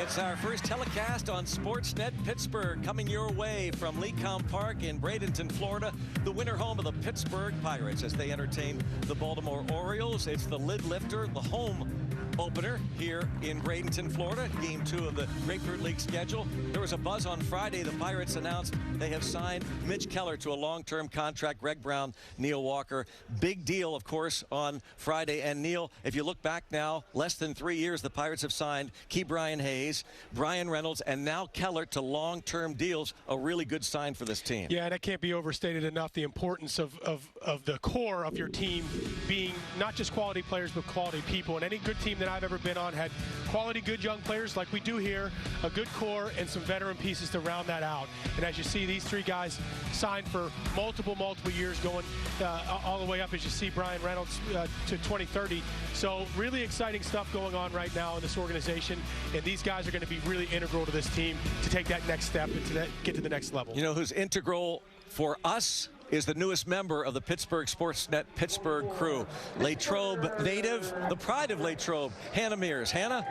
It's our first telecast on Sportsnet Pittsburgh, coming your way from Lecombe Park in Bradenton, Florida, the winter home of the Pittsburgh Pirates as they entertain the Baltimore Orioles. It's the lid lifter, the home opener here in Bradenton, Florida. Game 2 of the Grapefruit League schedule. There was a buzz on Friday. The Pirates announced they have signed Mitch Keller to a long-term contract. Greg Brown, Neil Walker. Big deal, of course, on Friday. And Neil, if you look back now, less than 3 years, the Pirates have signed Brian Hayes, Brian Reynolds, and now Keller to long-term deals. A really good sign for this team. Yeah, and it can't be overstated enough, the importance of the core of your team being not just quality players, but quality people. And any good team that I've ever been on had quality, good young players like we do here, a good core, and some veteran pieces to round that out. And as you see, these three guys signed for multiple years, going all the way up, as you see, Brian Reynolds to 2030. So really exciting stuff going on right now in this organization, and these guys are going to be really integral to this team to take that next step and to get to the next level. You know who's integral for us is the newest member of the Pittsburgh Sportsnet Pittsburgh crew, Latrobe native, the pride of Latrobe, Hannah Mears. Hannah?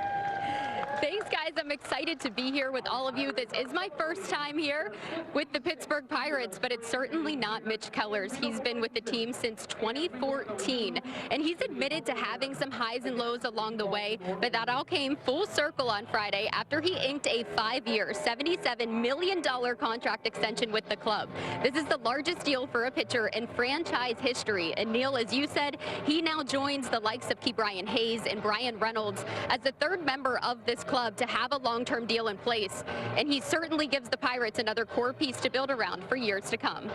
Thanks, guys. I'm excited to be here with all of you. This is my first time here with the Pittsburgh Pirates, but it's certainly not Mitch Keller's. He's been with the team since 2014, and he's admitted to having some highs and lows along the way, but that all came full circle on Friday after he inked a 5-year, $77 million contract extension with the club. This is the largest deal for a pitcher in franchise history, and Neil, as you said, he now joins the likes of Brian Hayes and Brian Reynolds as the third member of this club to have a long-term deal in place, and he certainly gives the Pirates another core piece to build around for years to come.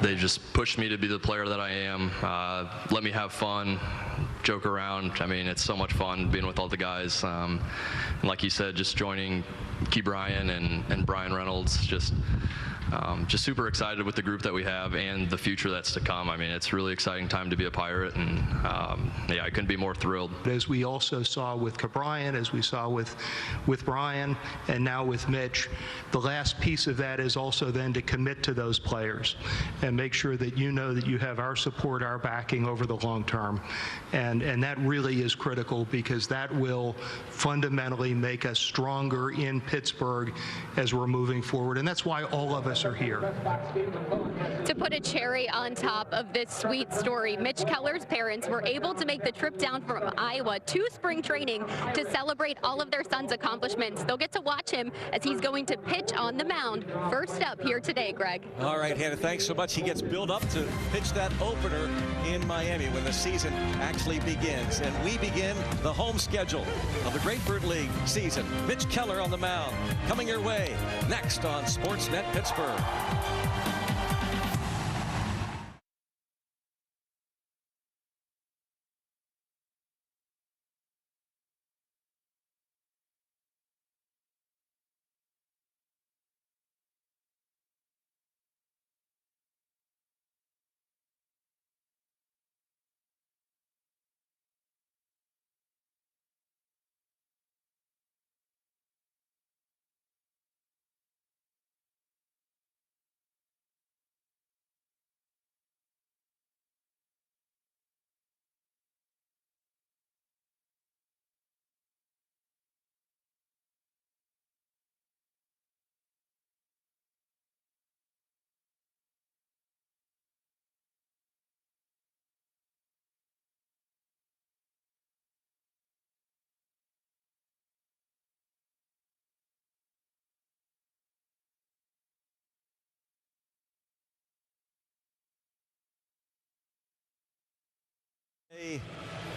They just pushed me to be the player that I am, let me have fun, joke around. I mean, it's so much fun being with all the guys. And like you said, just joining Brian and Brian Reynolds, just super excited with the group that we have and the future that's to come. I mean, it's a really exciting time to be a Pirate, and yeah, I couldn't be more thrilled. As we also saw with Brian, as we saw with Brian, and now with Mitch, the last piece of that is also then to commit to those players and make sure that you know that you have our support, our backing over the long term. And that really is critical, because that will fundamentally make us stronger in Pittsburgh as we're moving forward. And that's why all of us are here. To put a cherry on top of this sweet story, Mitch Keller's parents were able to make the trip down from Iowa to spring training to celebrate all of their son's accomplishments. They'll get to watch him as he's going to pitch on the mound. First up here today, Greg. All right, Hannah, thanks so much. He gets built up to pitch that opener in Miami when the season actually begins. And we begin the home schedule of the Grapefruit League season. Mitch Keller on the mound, coming your way next on Sportsnet Pittsburgh.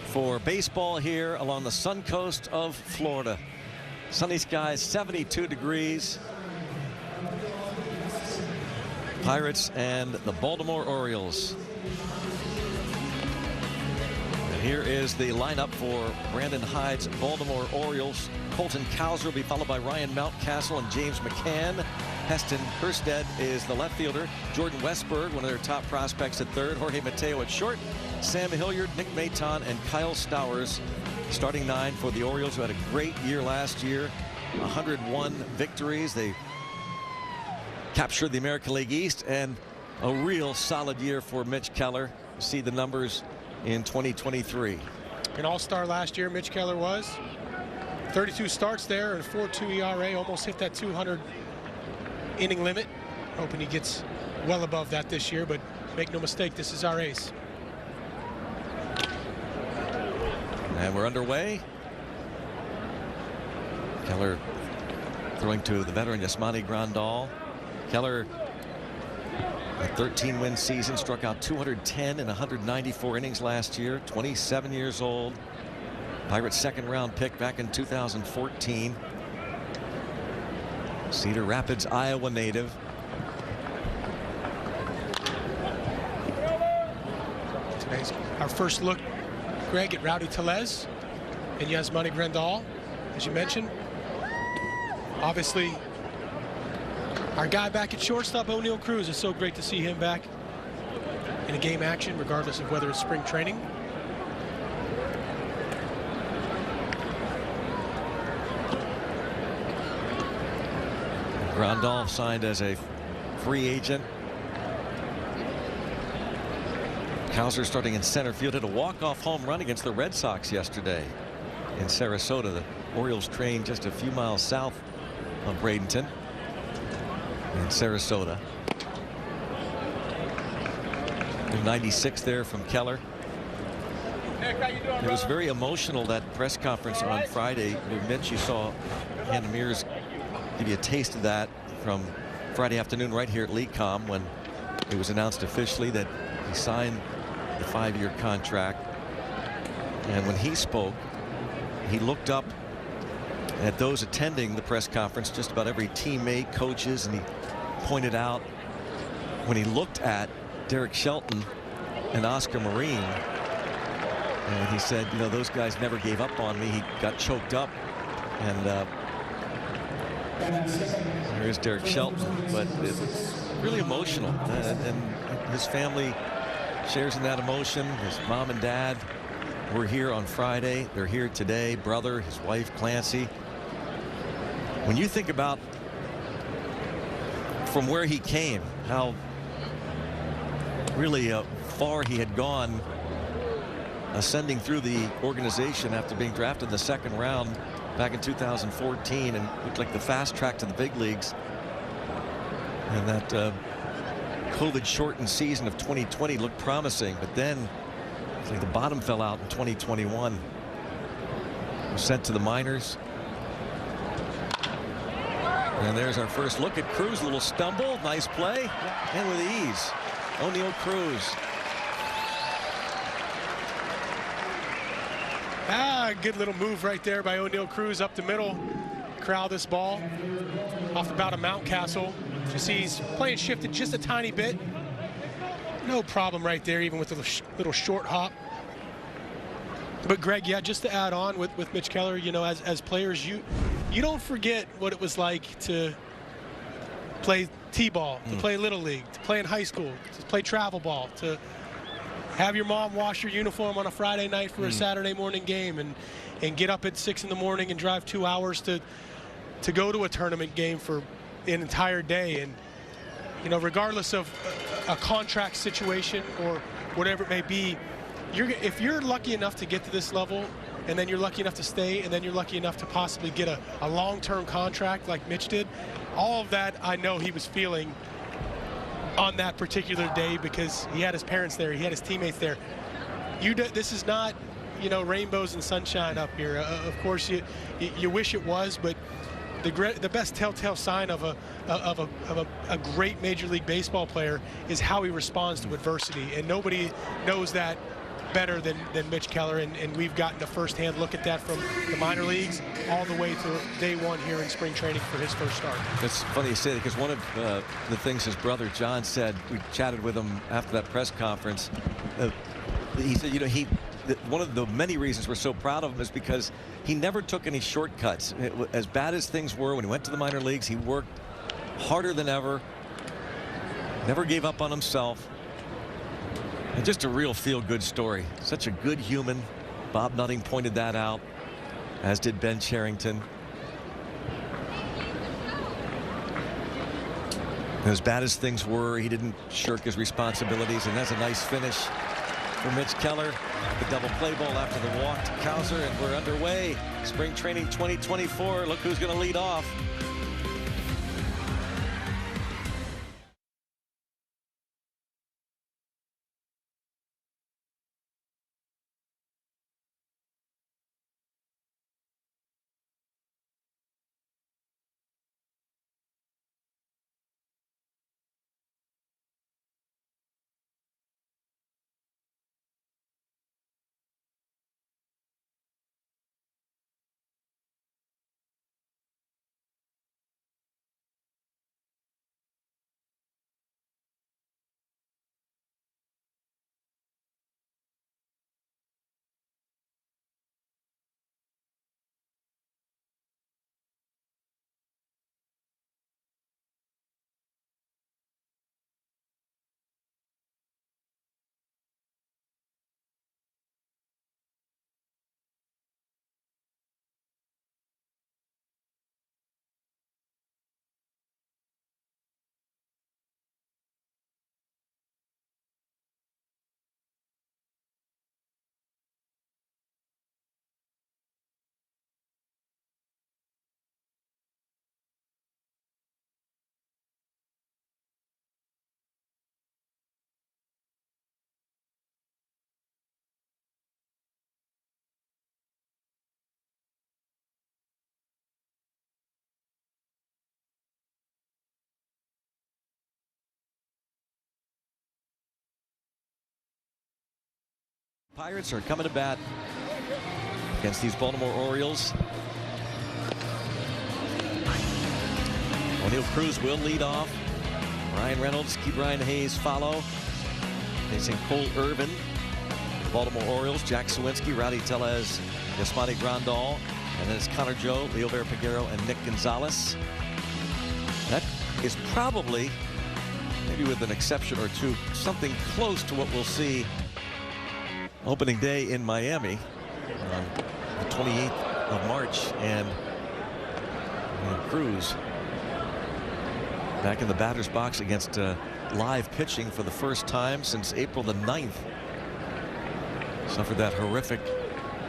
For baseball here along the sun coast of Florida. Sunny skies, 72 degrees. Pirates and the Baltimore Orioles. And here is the lineup for Brandon Hyde's Baltimore Orioles. Colton Cowser will be followed by Ryan Mountcastle and James McCann. Heston Hurstead is the left fielder. Jordan Westberg, one of their top prospects, at third. Jorge Mateo at short. Sam Hilliard, Nick Maton, and Kyle Stowers. Starting 9 for the Orioles, who had a great year last year. 101 victories. They captured the American League East, and a real solid year for Mitch Keller. See the numbers in 2023. An all-star last year, Mitch Keller was. 32 starts there and 4.2 ERA, almost hit that 200 inning limit. Hoping he gets well above that this year, but make no mistake, this is our ace. And we're underway. Keller throwing to the veteran Yasmani Grandal. Keller, a 13-win season, struck out 210 in 194 innings last year, 27 years old. Pirates second-round pick back in 2014. Cedar Rapids, Iowa native. Today's our first look, Greg, at Rowdy Tellez and Yasmani Grandal, as you mentioned. Obviously, our guy back at shortstop, O'Neal Cruz. It's so great to see him back in a game action, regardless of whether it's spring training. Grandal signed as a free agent. Cowser starting in center field, hit a walk-off home run against the Red Sox yesterday in Sarasota. The Orioles trained just a few miles south of Bradenton in Sarasota. 96 there from Keller. It was very emotional, that press conference on Friday. Mitch, you saw Hannah Mears give you a taste of that from Friday afternoon right here at LECOM when it was announced officially that he signed the 5-year contract. And when he spoke, he looked up at those attending the press conference, just about every teammate, coaches, and he pointed out when he looked at Derek Shelton and Oscar Marine, and he said, you know, those guys never gave up on me. He got choked up, and here's Derek Shelton, but it was really emotional, and his family shares in that emotion. His mom and dad were here on Friday. They're here today. Brother, his wife Clancy. When you think about from where he came, how really far he had gone, ascending through the organization after being drafted in the second round back in 2014 and looked like the fast track to the big leagues, and that COVID shortened season of 2020 looked promising, but then it's like the bottom fell out in 2021. Was sent to the minors. And there's our first look at Cruz. A little stumble, nice play, and with ease, O'Neal Cruz. Good little move right there by O'Neal Cruz up the middle. Corral this ball off about a Mountcastle. You see he's playing shifted just a tiny bit. No problem right there, even with the little short hop. But Greg, yeah, just to add on with Mitch Keller, you know, as players, you don't forget what it was like to play T-ball, to play Little League, to play in high school, to play travel ball, to have your mom wash your uniform on a Friday night for a Saturday morning game, and get up at 6 in the morning and drive 2 hours to go to a tournament game for an entire day. And, you know, regardless of a contract situation or whatever it may be, if you're lucky enough to get to this level, and then you're lucky enough to stay, and then you're lucky enough to possibly get a long-term contract like Mitch did, all of that I know he was feeling on that particular day, because he had his parents there, he had his teammates there. This is not, you know, rainbows and sunshine up here. Of course you wish it was, but the best telltale sign of a great Major League Baseball player is how he responds to adversity, and nobody knows that better than Mitch Keller, and we've gotten a first-hand look at that from the minor leagues all the way to day one here in spring training for his first start. It's funny you say that, because one of the things his brother John said, we chatted with him after that press conference, he said, you know, one of the many reasons we're so proud of him is because he never took any shortcuts. As bad as things were when he went to the minor leagues, he worked harder than ever, never gave up on himself. And just a real feel-good story. Such a good human. Bob Nutting pointed that out, as did Ben Cherington. As bad as things were, he didn't shirk his responsibilities, and that's a nice finish for Mitch Keller. The double play ball after the walk to Cowser, and we're underway. Spring Training 2024. Look who's going to lead off. Pirates are coming to bat against these Baltimore Orioles. O'Neill Cruz will lead off. Ryan Reynolds, Ke'Bryan Hayes follow. Facing Cole Irvin. The Baltimore Orioles, Jack Sawinski, Rowdy Tellez, Yasmani Grandal. And then it's Connor Joe, Leover Peguero, and Nick Gonzalez. That is probably, maybe with an exception or two, something close to what we'll see opening day in Miami on the 28th of March. And Cruz back in the batter's box against live pitching for the first time since April the 9th. Suffered that horrific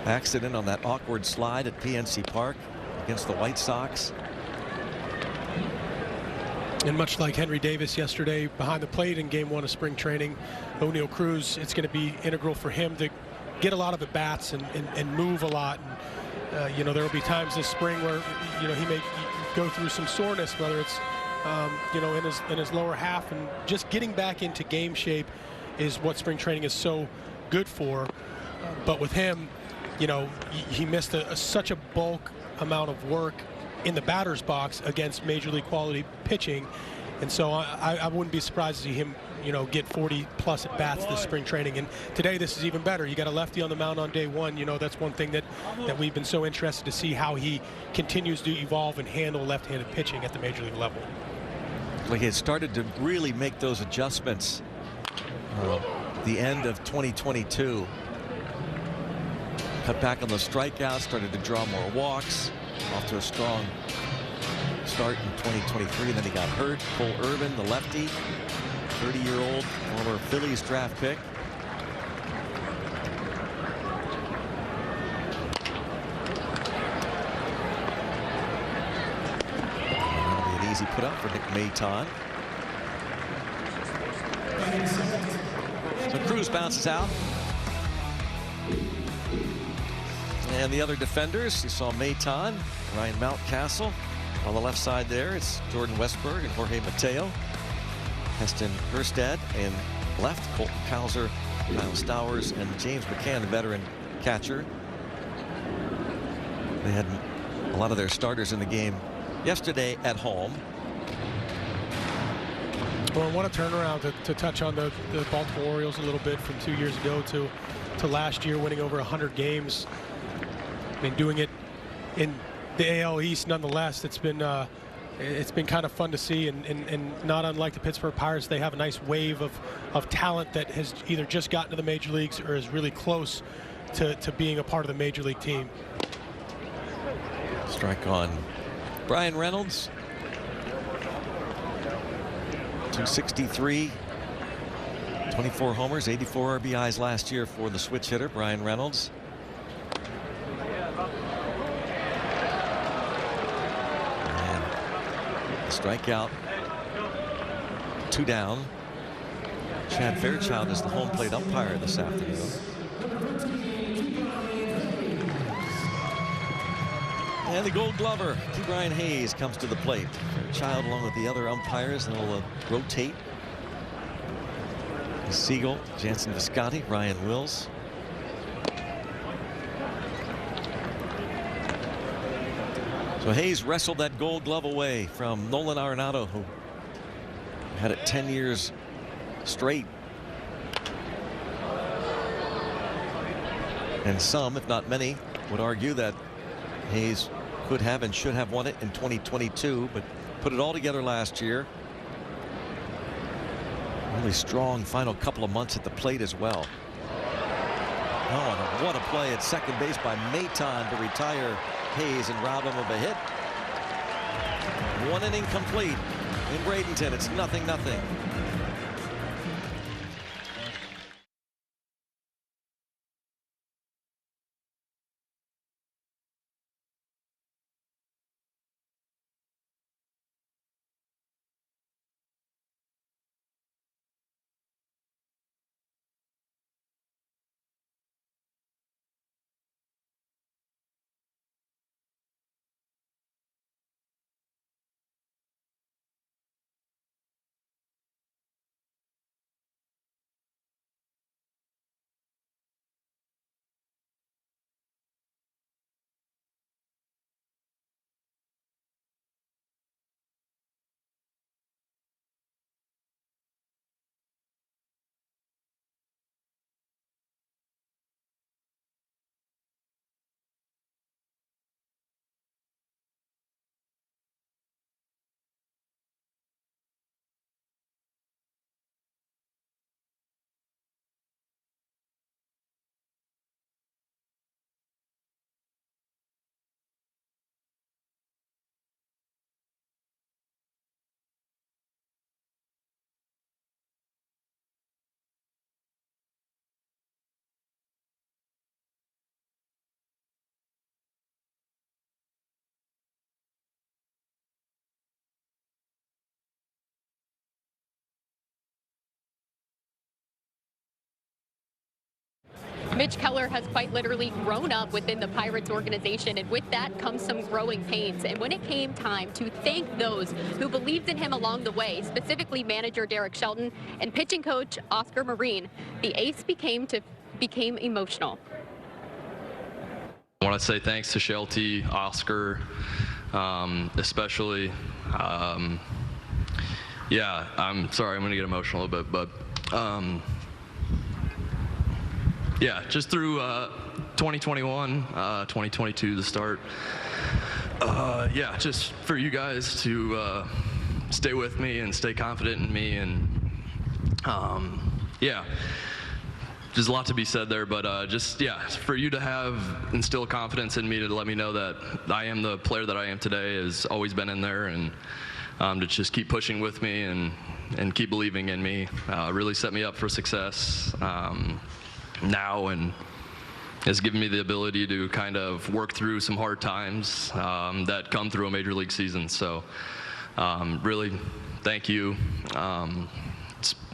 accident on that awkward slide at PNC Park against the White Sox. And much like Henry Davis yesterday behind the plate in Game 1 of spring training, O'Neill Cruz, it's going to be integral for him to get a lot of at-bats and move a lot. And, you know, there will be times this spring where, you know, he may go through some soreness, whether it's, you know, in his lower half. And just getting back into game shape is what spring training is so good for. But with him, you know, he missed such a bulk amount of work in the batter's box against major league quality pitching, and so I wouldn't be surprised to see him, you know, get 40+ at bats this spring training. And today this is even better. You got a lefty on the mound on day one. You know, that's one thing that we've been so interested to see, how he continues to evolve and handle left-handed pitching at the major league level. Like, he had started to really make those adjustments the end of 2022. Cut back on the strikeouts, started to draw more walks. Off to a strong start in 2023. Then he got hurt. Cole Irvin, the lefty, 30-year-old former Phillies draft pick. That'll be an easy put up for Nick Maton. So Cruz bounces out. And the other defenders, you saw Maton, Ryan Mountcastle. On the left side there, it's Jordan Westberg and Jorge Mateo. Heston Erstad in left, Colton Cowser, Kyle Stowers, and James McCann, the veteran catcher. They had a lot of their starters in the game yesterday at home. Well, I want to turn around to touch on the Baltimore Orioles a little bit from 2 years ago to last year, winning over 100 games. I mean, doing it in the AL East nonetheless. It's been kind of fun to see, and not unlike the Pittsburgh Pirates, they have a nice wave of talent that has either just gotten to the major leagues or is really close to being a part of the major league team. Strike on Brian Reynolds. 263, 24 homers, 84 RBIs last year for the switch hitter, Brian Reynolds. And a strikeout. 2 down. Chad Fairchild is the home plate umpire this afternoon. And the Gold Glover, T. Brian Hayes, comes to the plate. Fairchild, along with the other umpires, and will rotate. Siegel, Jansen Viscotti, Ryan Wills. So Hayes wrestled that Gold Glove away from Nolan Arenado, who had it 10 years straight. And some, if not many, would argue that Hayes could have and should have won it in 2022, but put it all together last year. Really strong final couple of months at the plate as well. Oh, and what a play at second base by Maton to retire Hayes and rob him of a hit. 1 inning complete in Bradenton. It's 0-0. Mitch Keller has quite literally grown up within the Pirates organization, and with that comes some growing pains. And when it came time to thank those who believed in him along the way, specifically manager Derek Shelton and pitching coach Oscar Marine, the ace became emotional. I want to say thanks to Shelty, Oscar, especially. Yeah, I'm sorry, I'm going to get emotional a bit, but yeah, just through 2021, 2022, the start. Yeah, just for you guys to stay with me and stay confident in me, and yeah, there's a lot to be said there, but just, yeah, for you to have instilled confidence in me, to let me know that I am the player that I am today, has always been in there, and to just keep pushing with me and keep believing in me, really set me up for success now, and has given me the ability to kind of work through some hard times that come through a major league season. So really, thank you.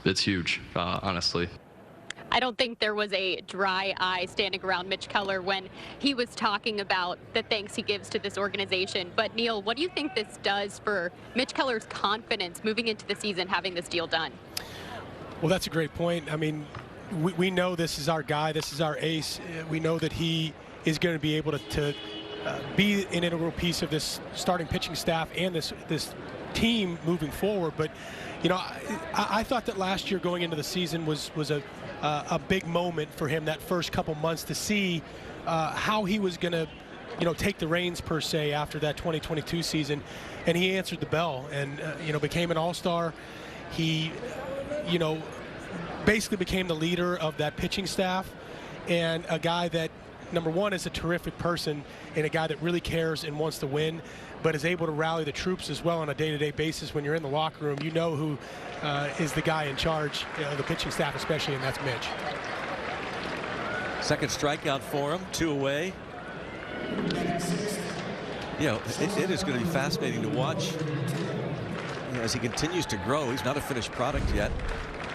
It's huge, honestly. I don't think there was a dry eye standing around Mitch Keller when he was talking about the thanks he gives to this organization. But Neil, what do you think this does for Mitch Keller's confidence moving into the season, having this deal done? Well, that's a great point. I mean, we know this is our guy, this is our ace. We know that he is going to be able to be an integral piece of this starting pitching staff and this team moving forward. But you know, I thought that last year going into the season was a big moment for him, that first couple months, to see how he was going to, you know, take the reins per se after that 2022 season. And he answered the bell and you know, became an all-star. He, you know, basically became the leader of that pitching staff, and a guy that, number one, is a terrific person and a guy that really cares and wants to win, but is able to rally the troops as well on a day-to-day basis. When you're in the locker room, you know who is the guy in charge, the pitching staff especially, and that's Mitch. Second strikeout for him, 2 away. You know, it is going to be fascinating to watch, you know, as he continues to grow. He's not a finished product yet,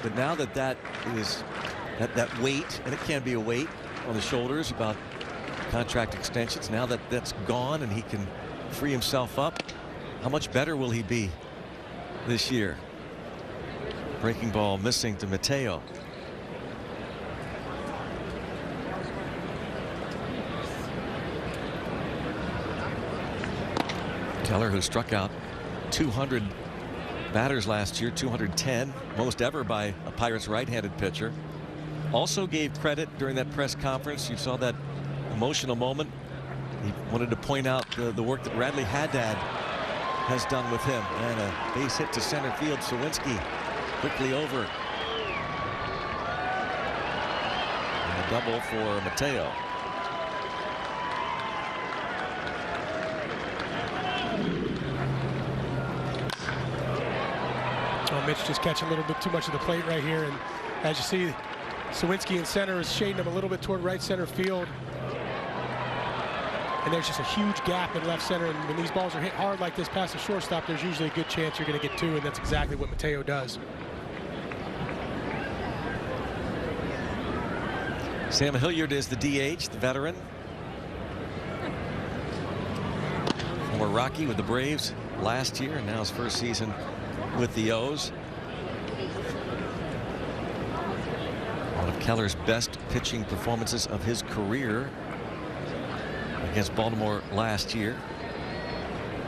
but now that that weight, and it can be a weight on the shoulders about contract extensions, now that that's gone and he can free himself up, how much better will he be this year? Breaking ball missing to Mateo. Keller, who struck out 200 batters last year, 210, most ever by a Pirates right-handed pitcher, also gave credit during that press conference. You saw that emotional moment. He wanted to point out the work that Radley Haddad has done with him, and a base hit to center field. Sawinski quickly over, and a double for Mateo. Mitch just catching a little bit too much of the plate right here, and as you see, Sawinski in center is shading him a little bit toward right center field, and there's just a huge gap in left center, and when these balls are hit hard like this past the shortstop, there's usually a good chance you're going to get 2, and that's exactly what Mateo does. Sam Hilliard is the DH, the veteran. Former Rocky with the Braves last year, and now his first season with the O's. One of Keller's best pitching performances of his career against Baltimore last year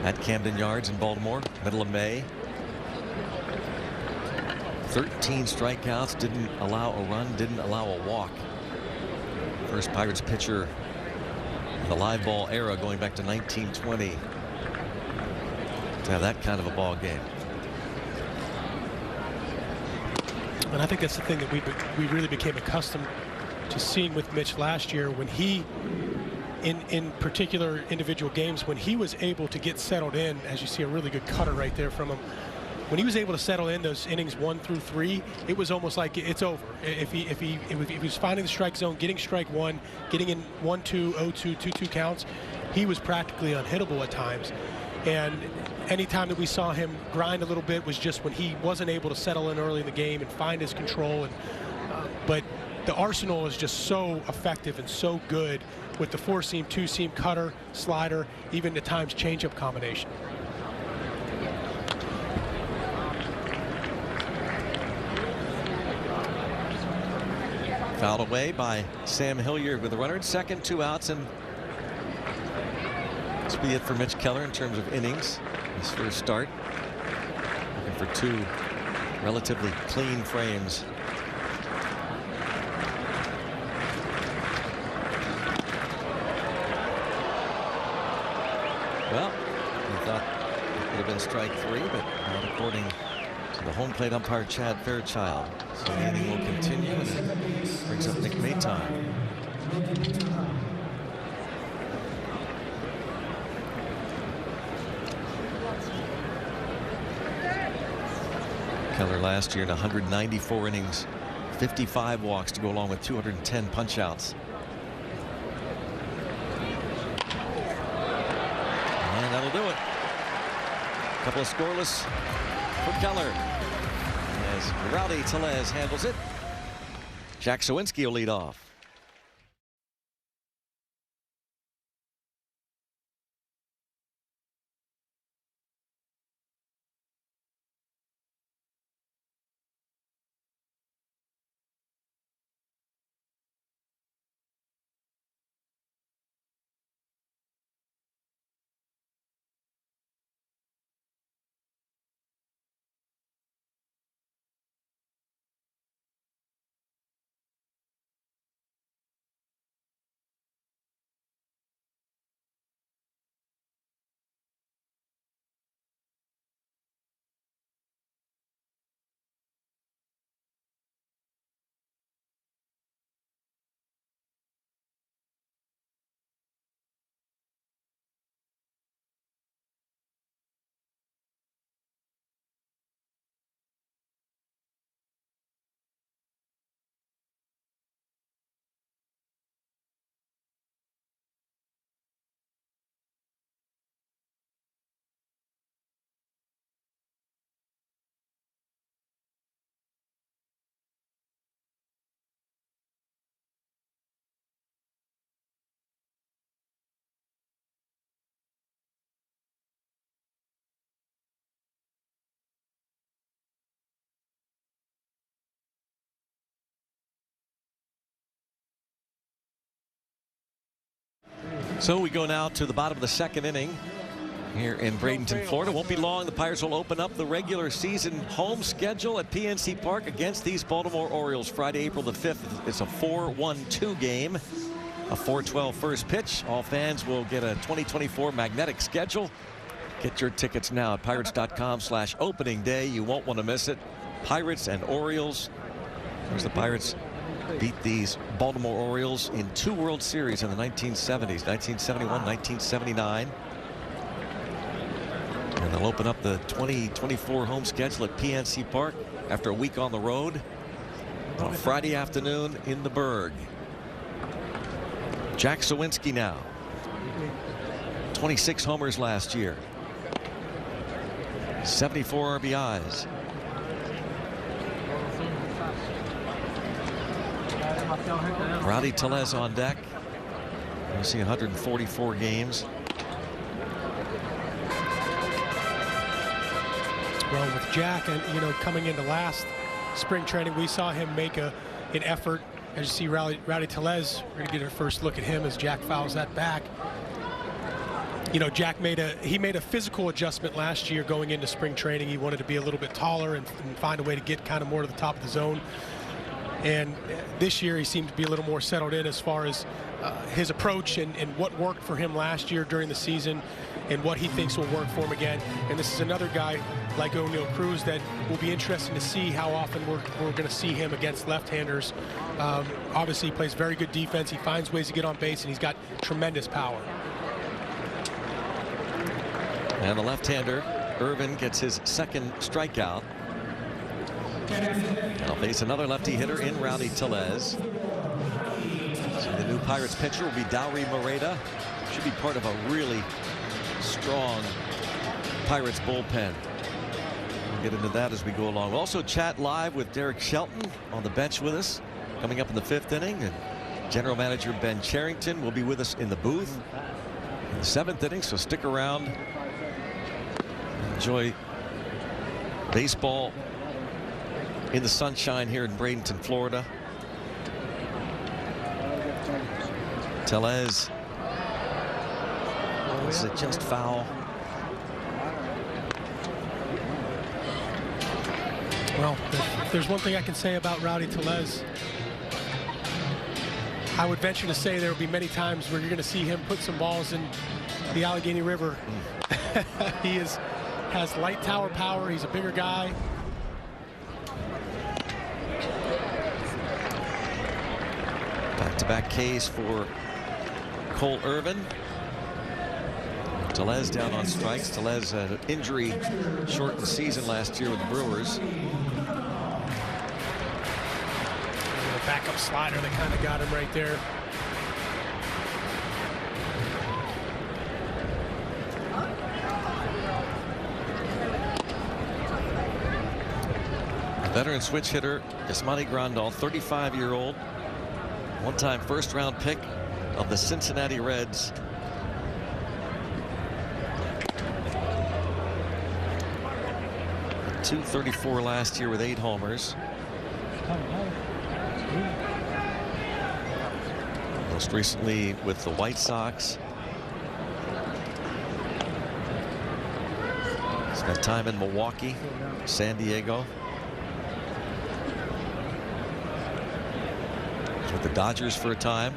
at Camden Yards in Baltimore, middle of May. 13 strikeouts, didn't allow a run, didn't allow a walk. First Pirates pitcher in the live ball era going back to 1920 to have that kind of a ball game. And I think that's the thing that we really became accustomed to seeing with Mitch last year, when he, in particular individual games, when he was able to get settled in, as you see a really good cutter right there from him, when he was able to settle in those innings 1 through 3, it was almost like it's over. If he was finding the strike zone, getting strike 1, getting in 1-2, 0-2, 2-2 counts, he was practically unhittable at times. And any time that we saw him grind a little bit was just when he wasn't able to settle in early in the game and find his control. And but the arsenal is just so effective and so good with the 4-seam, 2-seam cutter, slider, even at times changeup combination. Fouled away by Sam Hilliard with a runner at second, 2 outs, and this will be it for Mitch Keller in terms of innings. His first start, looking for 2 relatively clean frames. Well, he thought it would have been strike 3, but not according to the home plate umpire Chad Fairchild. So the inning will continue, and it brings up Nick Maytime. Keller last year in 194 innings, 55 walks to go along with 210 punch-outs. And that'll do it. A couple of scoreless for Keller as Rowdy Tellez handles it. Jack Sawinski will lead off. So we go now to the bottom of the second inning here in Bradenton, Florida. Won't be long. The Pirates will open up the regular season home schedule at PNC Park against these Baltimore Orioles Friday, April the 5th. It's a 4-1-2 game. A 4:12 first pitch. All fans will get a 2024 magnetic schedule. Get your tickets now at pirates.com/opening day. You won't want to miss it. Pirates and Orioles. There's the Pirates beat these Baltimore Orioles in 2 World Series in the 1970s, 1971, 1979. And they'll open up the 2024 home schedule at PNC Park after a week on the road on a Friday afternoon in the Berg. Jack Sawinski now. 26 homers last year. 74 RBIs. Rowdy Tellez on deck. You see 144 games. Well, with Jack, and coming into last spring training, we saw him make an effort. As you see, Rowdy Tellez, we're gonna get a first look at him as Jack fouls that back. Jack made a physical adjustment last year going into spring training. He wanted to be a little bit taller and find a way to get kind of more to the top of the zone. And this year he seemed to be a little more settled in as far as his approach and what worked for him last year during the season and what he thinks will work for him again. And this is another guy like O'Neal Cruz that will be interesting to see how often we're going to see him against left-handers. Obviously he plays very good defense. He finds ways to get on base, and he's got tremendous power. And the left-hander, Irvin, gets his second strikeout. They'll face another lefty hitter in Rowdy Tellez. So the new Pirates pitcher will be Dowry Moreta. Should be part of a really strong Pirates bullpen. We'll get into that as we go along. We'll also chat live with Derek Shelton on the bench with us coming up in the 5th inning. And General Manager Ben Cherington will be with us in the booth in the 7th inning. So stick around. Enjoy baseball in the sunshine here in Bradenton, Florida. Tellez. Is it just foul? Well, if there's one thing I can say about Rowdy Tellez, I would venture to say there will be many times where you're going to see him put some balls in the Allegheny River. He has light tower power. He's a bigger guy. Back-to-back Ks for Cole Irvin. Tellez down on strikes. Tellez had an injury-shortened season last year with the Brewers. The backup slider that kind of got him right there. Veteran switch hitter Yasmani Grandal, 35-year-old, one-time first-round pick of the Cincinnati Reds. .234 last year with 8 homers. Most recently with the White Sox. Spent time in Milwaukee, San Diego. With the Dodgers for a time.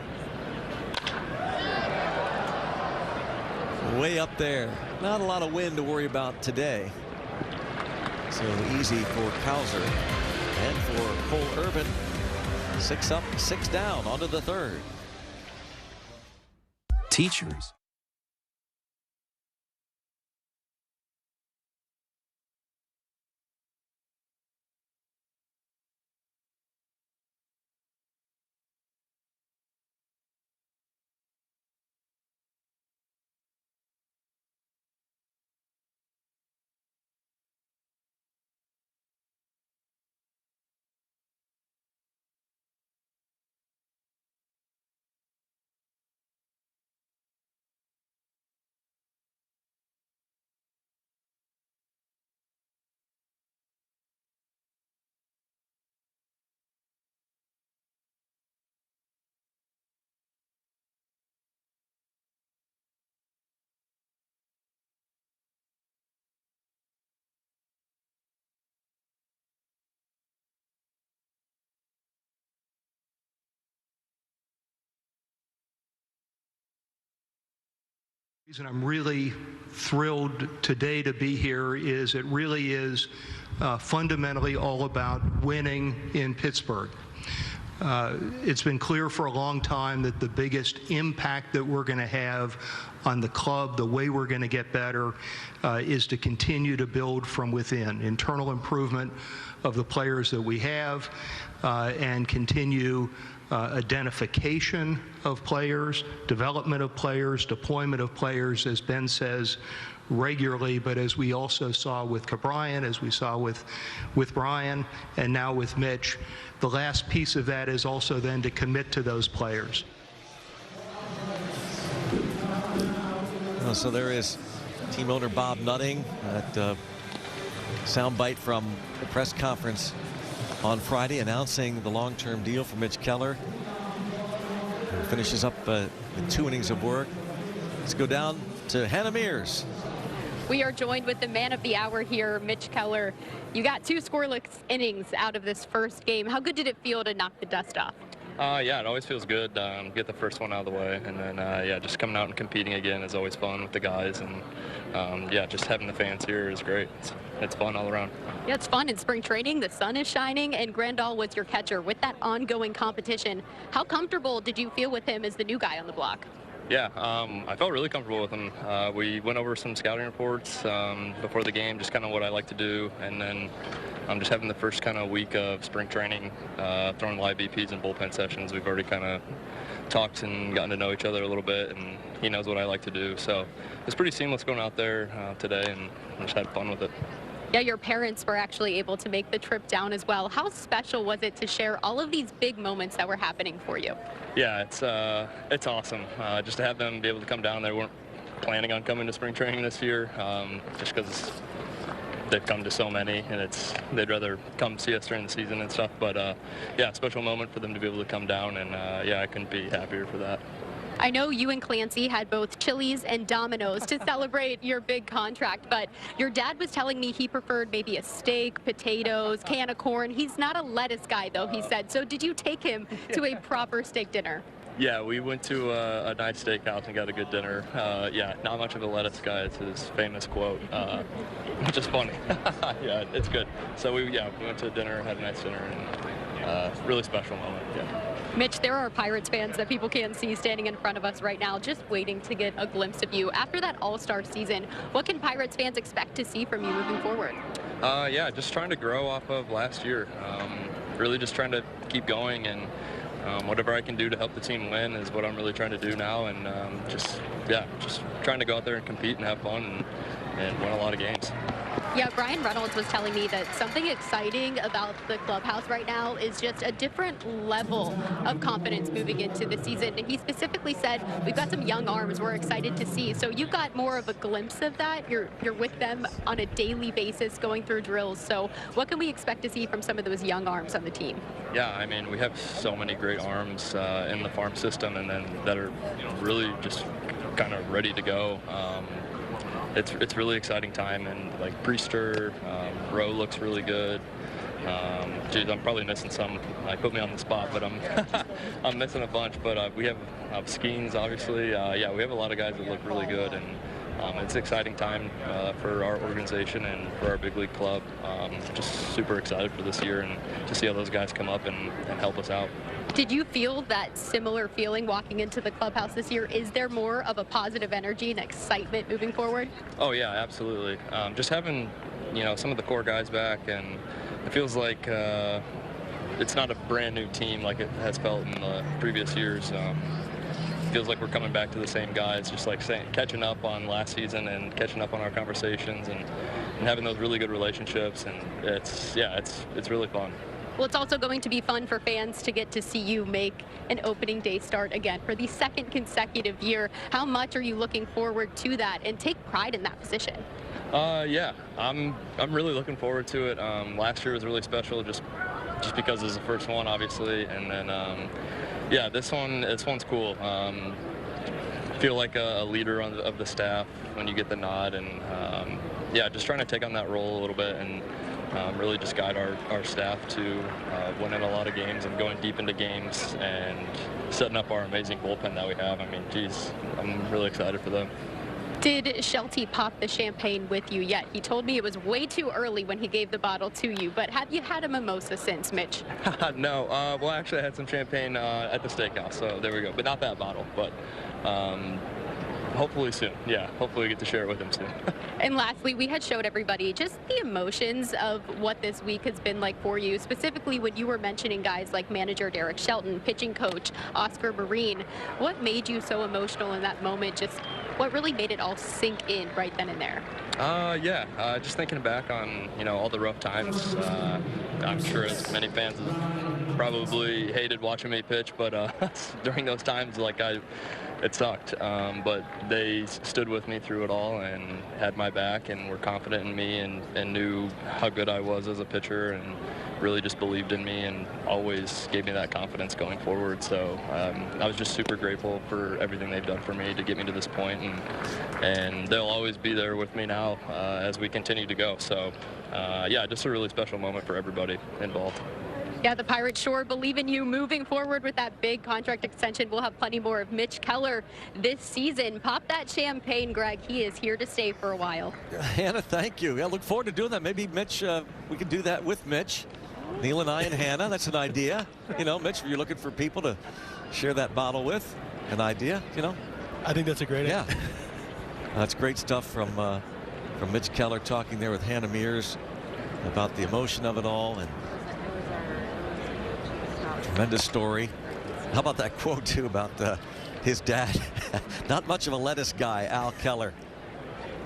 Way up there. Not a lot of wind to worry about today. So easy for Cowser and for Cole Irvin. 6 up, 6 down, onto the 3rd. Teachers. The reason I'm really thrilled today to be here is it really is fundamentally all about winning in Pittsburgh. It's been clear for a long time that the biggest impact that we're going to have on the club, the way we're going to get better, is to continue to build from within. Internal improvement of the players that we have, and continue identification of players, development of players, deployment of players, as Ben says, regularly, but as we also saw with Brian, as we saw with Brian, and now with Mitch, the last piece of that is also then to commit to those players. So there is team owner Bob Nutting, that soundbite from the press conference on Friday announcing the long-term deal for Mitch Keller, who finishes up with 2 innings of work. Let's go down to Hannah Mears. We are joined with the man of the hour here, Mitch Keller. You got 2 scoreless innings out of this first game. How good did it feel to knock the dust off? Yeah, it always feels good. Get the first one out of the way, and then yeah, just coming out and competing again is always fun with the guys, and yeah, just having the fans here is great. It's fun all around. Yeah, it's fun in spring training. The sun is shining, and Grandal was your catcher. With that ongoing competition, how comfortable did you feel with him as the new guy on the block? Yeah, I felt really comfortable with him. We went over some scouting reports before the game, just kind of what I like to do, and then just having the first kind of week of spring training, throwing live BPs and bullpen sessions. We've already kind of talked and gotten to know each other a little bit, and he knows what I like to do. So it's pretty seamless going out there today, and just had fun with it. Yeah, your parents were actually able to make the trip down as well. How special was it to share all of these big moments that were happening for you? Yeah, it's awesome. Just to have them be able to come down. They weren't planning on coming to spring training this year, just because they've come to so many, and they'd rather come see us during the season and stuff. But yeah, special moment for them to be able to come down, and yeah, I couldn't be happier for that. I know you and Clancy had both Chili's and Domino's to celebrate your big contract, but your dad was telling me he preferred maybe a steak, potatoes, can of corn. He's not a lettuce guy, though, he said. So did you take him to a proper steak dinner? Yeah, we went to a nice steakhouse and got a good dinner. Yeah, not much of a lettuce guy. It's his famous quote, which is funny. Yeah, it's good. So we went to dinner, had a nice dinner, and really special moment. Yeah. Mitch, there are Pirates fans that people can't see standing in front of us right now, just waiting to get a glimpse of you. After that All-Star season, what can Pirates fans expect to see from you moving forward? Yeah, just trying to grow off of last year. Really just trying to keep going, and whatever I can do to help the team win is what I'm really trying to do now, and just trying to go out there and compete and have fun and win a lot of games. Yeah, Brian Reynolds was telling me that something exciting about the clubhouse right now is just a different level of confidence moving into the season. And he specifically said, we've got some young arms we're excited to see. So you've got more of a glimpse of that. You're with them on a daily basis going through drills. So what can we expect to see from some of those young arms on the team? Yeah, I mean, we have so many great arms in the farm system, and then that are really just kind of ready to go. It's really exciting time, and like Priester, Rowe looks really good. Geez, I'm probably missing some. Put me on the spot, but I'm missing a bunch. But we have Skeens, obviously. Yeah, we have a lot of guys that look really good, and it's an exciting time for our organization and for our big league club. Just super excited for this year and to see how those guys come up and help us out. Did you feel that similar feeling walking into the clubhouse this year? Is there more of a positive energy and excitement moving forward? Oh yeah, absolutely. Just having, some of the core guys back, and it feels like it's not a brand new team like it has felt in the previous years. Feels like we're coming back to the same guys, just like catching up on last season and catching up on our conversations and having those really good relationships, and it's really fun. Well, it's also going to be fun for fans to get to see you make an opening day start again for the second consecutive year. How much are you looking forward to that and take pride in that position? Yeah, I'm really looking forward to it. Last year was really special just because it was the first one, obviously, and then yeah, this one's cool. Feel like a leader of the staff when you get the nod, and yeah, just trying to take on that role a little bit and really just guide our staff to winning a lot of games and going deep into games and setting up our amazing bullpen that we have. I mean, geez, I'm really excited for them. Did Shelty pop the champagne with you yet? He told me it was way too early when he gave the bottle to you, but have you had a mimosa since, Mitch? No. Well, actually, I had some champagne at the steakhouse, so there we go. But not that bottle, but hopefully soon. Yeah, hopefully we get to share it with him soon. And lastly, we had showed everybody just the emotions of what this week has been like for you, specifically when you were mentioning guys like manager Derek Shelton, pitching coach Oscar Marine. What made you so emotional in that moment? Just what really made it all sink in right then and there? Just thinking back on, all the rough times. I'm sure as many fans have probably hated watching me pitch, but during those times, it sucked. But they stood with me through it all and had my back and were confident in me and knew how good I was as a pitcher and really just believed in me and always gave me that confidence going forward. So I was just super grateful for everything they've done for me to get me to this point, and they'll always be there with me now as we continue to go. So just a really special moment for everybody involved. Yeah, the Pirates sure believe in you moving forward with that big contract extension. We'll have plenty more of Mitch Keller this season. Pop that champagne, Greg. He is here to stay for a while. Hannah, thank you. I look forward to doing that. Maybe Mitch, we could do that with Mitch. Neil and I and Hannah, that's an idea. Mitch, if you're looking for people to share that bottle with, an idea, I think that's a great idea. That's great stuff from Mitch Keller talking there with Hannah Mears about the emotion of it all, and tremendous story. How about that quote too about his dad? Not much of a lettuce guy, Al Keller.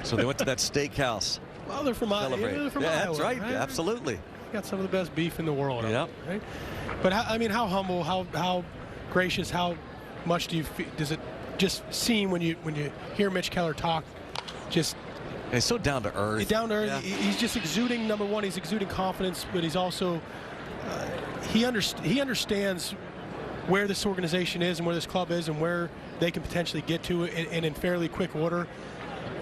So they went to that steakhouse. Well, they're from Iowa. That's right. Absolutely. Got some of the best beef in the world. Yeah. Right? But how humble, how gracious, how much does it just seem when you hear Mitch Keller talk? Just. And he's so down to earth. Down to earth. Yeah. He's just exuding. Number one, he's exuding confidence, but he's also he understands where this organization is and where this club is and where they can potentially get to in fairly quick order.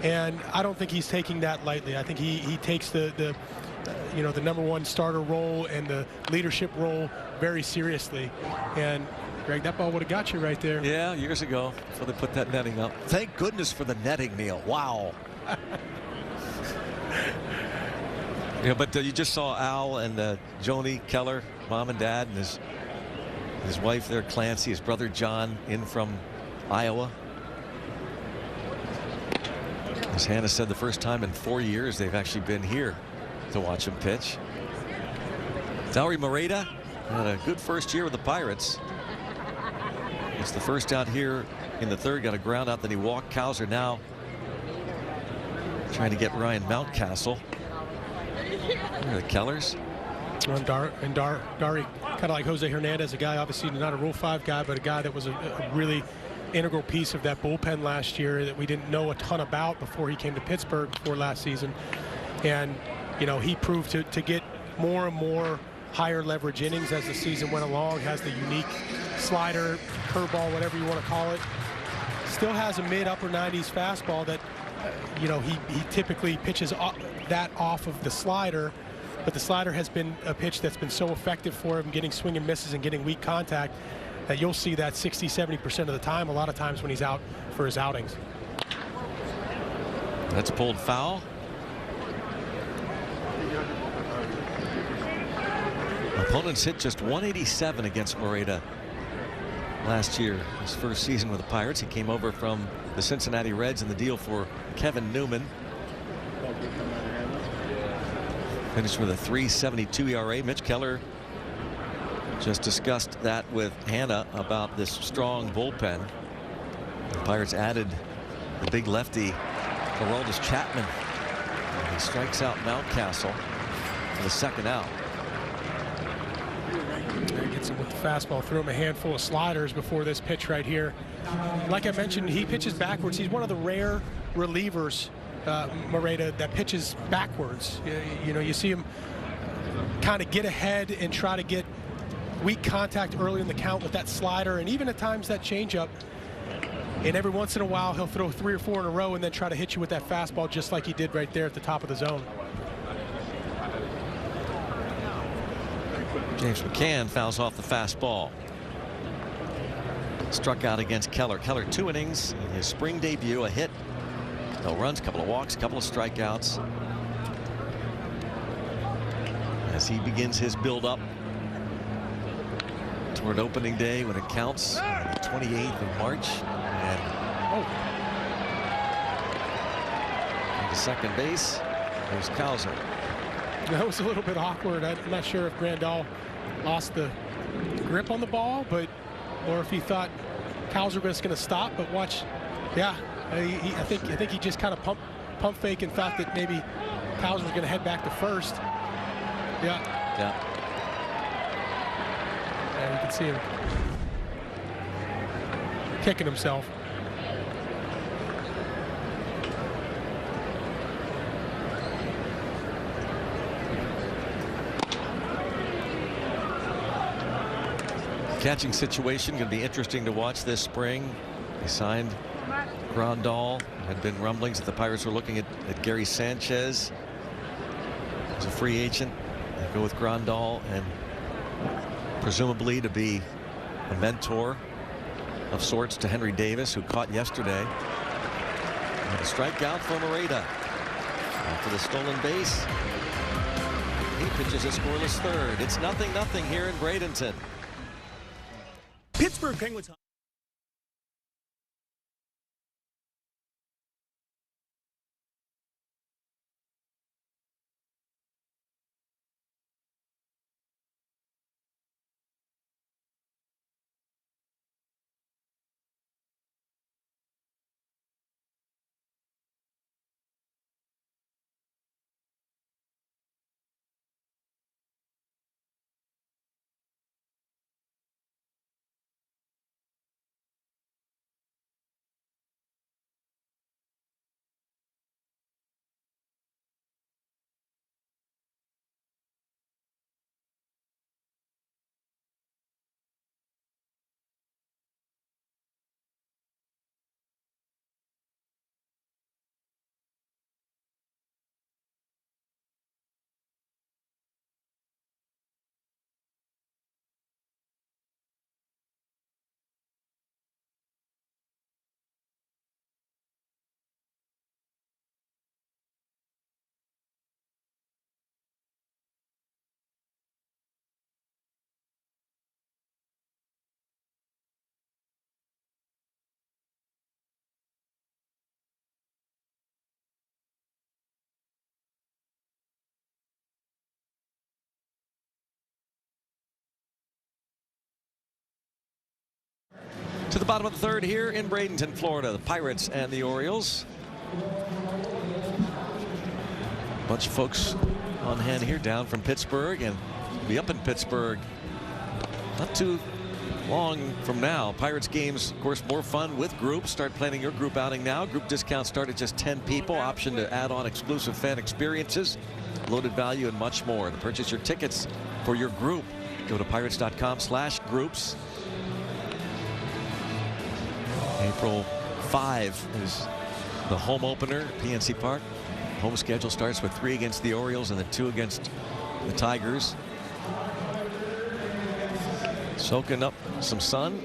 And I don't think he's taking that lightly. I think he takes the number one starter role and the leadership role very seriously. And Greg, that ball would have got you right there. Yeah, years ago before they put that netting up. Thank goodness for the netting, Neil. Wow. But you just saw Al and Joni Keller, mom and dad, and his wife there, Clancy, his brother John, in from Iowa. As Hannah said, the first time in 4 years they've actually been here to watch him pitch. Dauri Moreta had a good first year with the Pirates. It's the first out here in the third, got a ground out, then he walked. Cowser now trying to get Ryan Mountcastle. The Kellers. And Dari, kind of like Jose Hernandez, a guy obviously not a Rule 5 guy, but a guy that was a really integral piece of that bullpen last year that we didn't know a ton about before he came to Pittsburgh before last season. And he proved to get more and more higher leverage innings as the season went along. Has the unique slider, curveball, whatever you want to call it. Still has a mid-upper 90s fastball that he typically pitches that off of the slider, but the slider has been a pitch that's been so effective for him getting swing and misses and getting weak contact that you'll see that 60-70% of the time, a lot of times when he's out for his outings. That's pulled foul. Opponents hit just 187 against Moreta last year, his first season with the Pirates. He came over from the Cincinnati Reds in the deal for Kevin Newman. Finished with a 3.72 ERA. Mitch Keller just discussed that with Hannah about this strong bullpen. The Pirates added the big lefty Aroldis Chapman. And he strikes out Mountcastle for the second out. He gets him with the fastball, threw him a handful of sliders before this pitch right here. Like I mentioned, he pitches backwards. He's one of the rare relievers, Moreta, that pitches backwards. You see him kind of get ahead and try to get weak contact early in the count with that slider, and even at times that changeup. And every once in a while, he'll throw 3 or 4 in a row and then try to hit you with that fastball just like he did right there at the top of the zone. James McCann fouls off the fastball. Struck out against Keller. Keller 2 innings in his spring debut, a hit, No runs, couple of walks, couple of strikeouts. As he begins his build-up toward opening day when it counts, on the 28th of March. And to second base, there's Cowser. That was a little bit awkward. I'm not sure if Grandal lost the grip on the ball, or if he thought Cowser was going to stop. But watch, yeah, I think he just kind of pump fake and thought that maybe Cowser was going to head back to first. Yeah. And you can see him kicking himself. Catching situation going to be interesting to watch this spring. They signed Grandal. Had been rumblings that the Pirates were looking at Gary Sanchez as a free agent. They go with Grandal, and presumably to be a mentor of sorts to Henry Davis, who caught yesterday. And a strikeout for Moreta. After the stolen base, he pitches a scoreless third. It's 0-0 here in Bradenton. Pittsburgh Penguins. To the bottom of the third here in Bradenton, Florida, the Pirates and the Orioles. A bunch of folks on hand here down from Pittsburgh, and we'll be up in Pittsburgh not too long from now. Pirates games, of course, more fun with groups. Start planning your group outing now. Group discounts start at just 10 people. Option to add on exclusive fan experiences, loaded value, and much more. To purchase your tickets for your group, go to pirates.com/groups. April 5 is the home opener at PNC Park. Home schedule starts with 3 against the Orioles and then 2 against the Tigers. Soaking up some sun.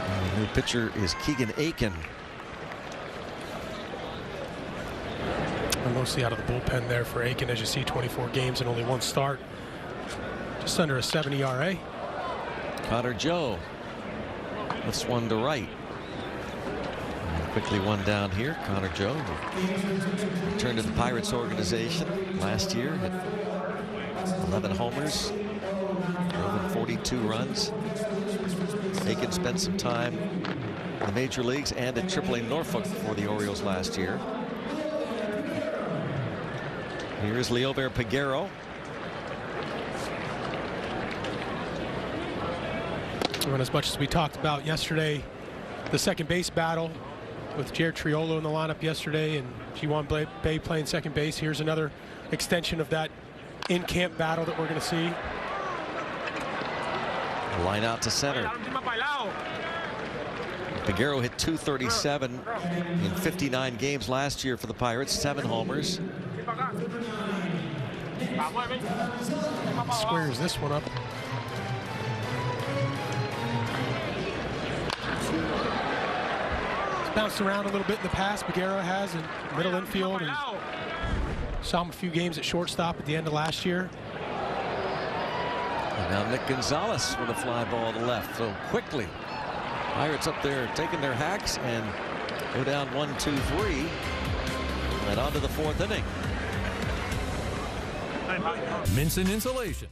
And the new pitcher is Keegan Aiken. And mostly out of the bullpen there for Aiken, as you see, 24 games and only 1 start. Just under a 7 ERA. Connor Joe. That's one to right. And quickly one down here. Connor Joe returned to the Pirates organization last year. Hit 11 homers, drove 42 runs. Aiken spent some time in the major leagues and at AAA Norfolk for the Orioles last year. Here is Leover Peguero. And as much as we talked about yesterday, the second base battle with Jared Triolo in the lineup yesterday and G1 Bay playing second base, here's another extension of that in-camp battle that we're going to see. Line out to center. Peguero hit .237 in 59 games last year for the Pirates, 7 homers. Squares this one up. bounced around a little bit in the past. Peguero has in middle infield, and saw him a few games at shortstop at the end of last year. And now Nick Gonzalez with a fly ball to left. So quickly, Pirates up there taking their hacks and go down 1-2-3 and on to the fourth inning. Minson Insulation.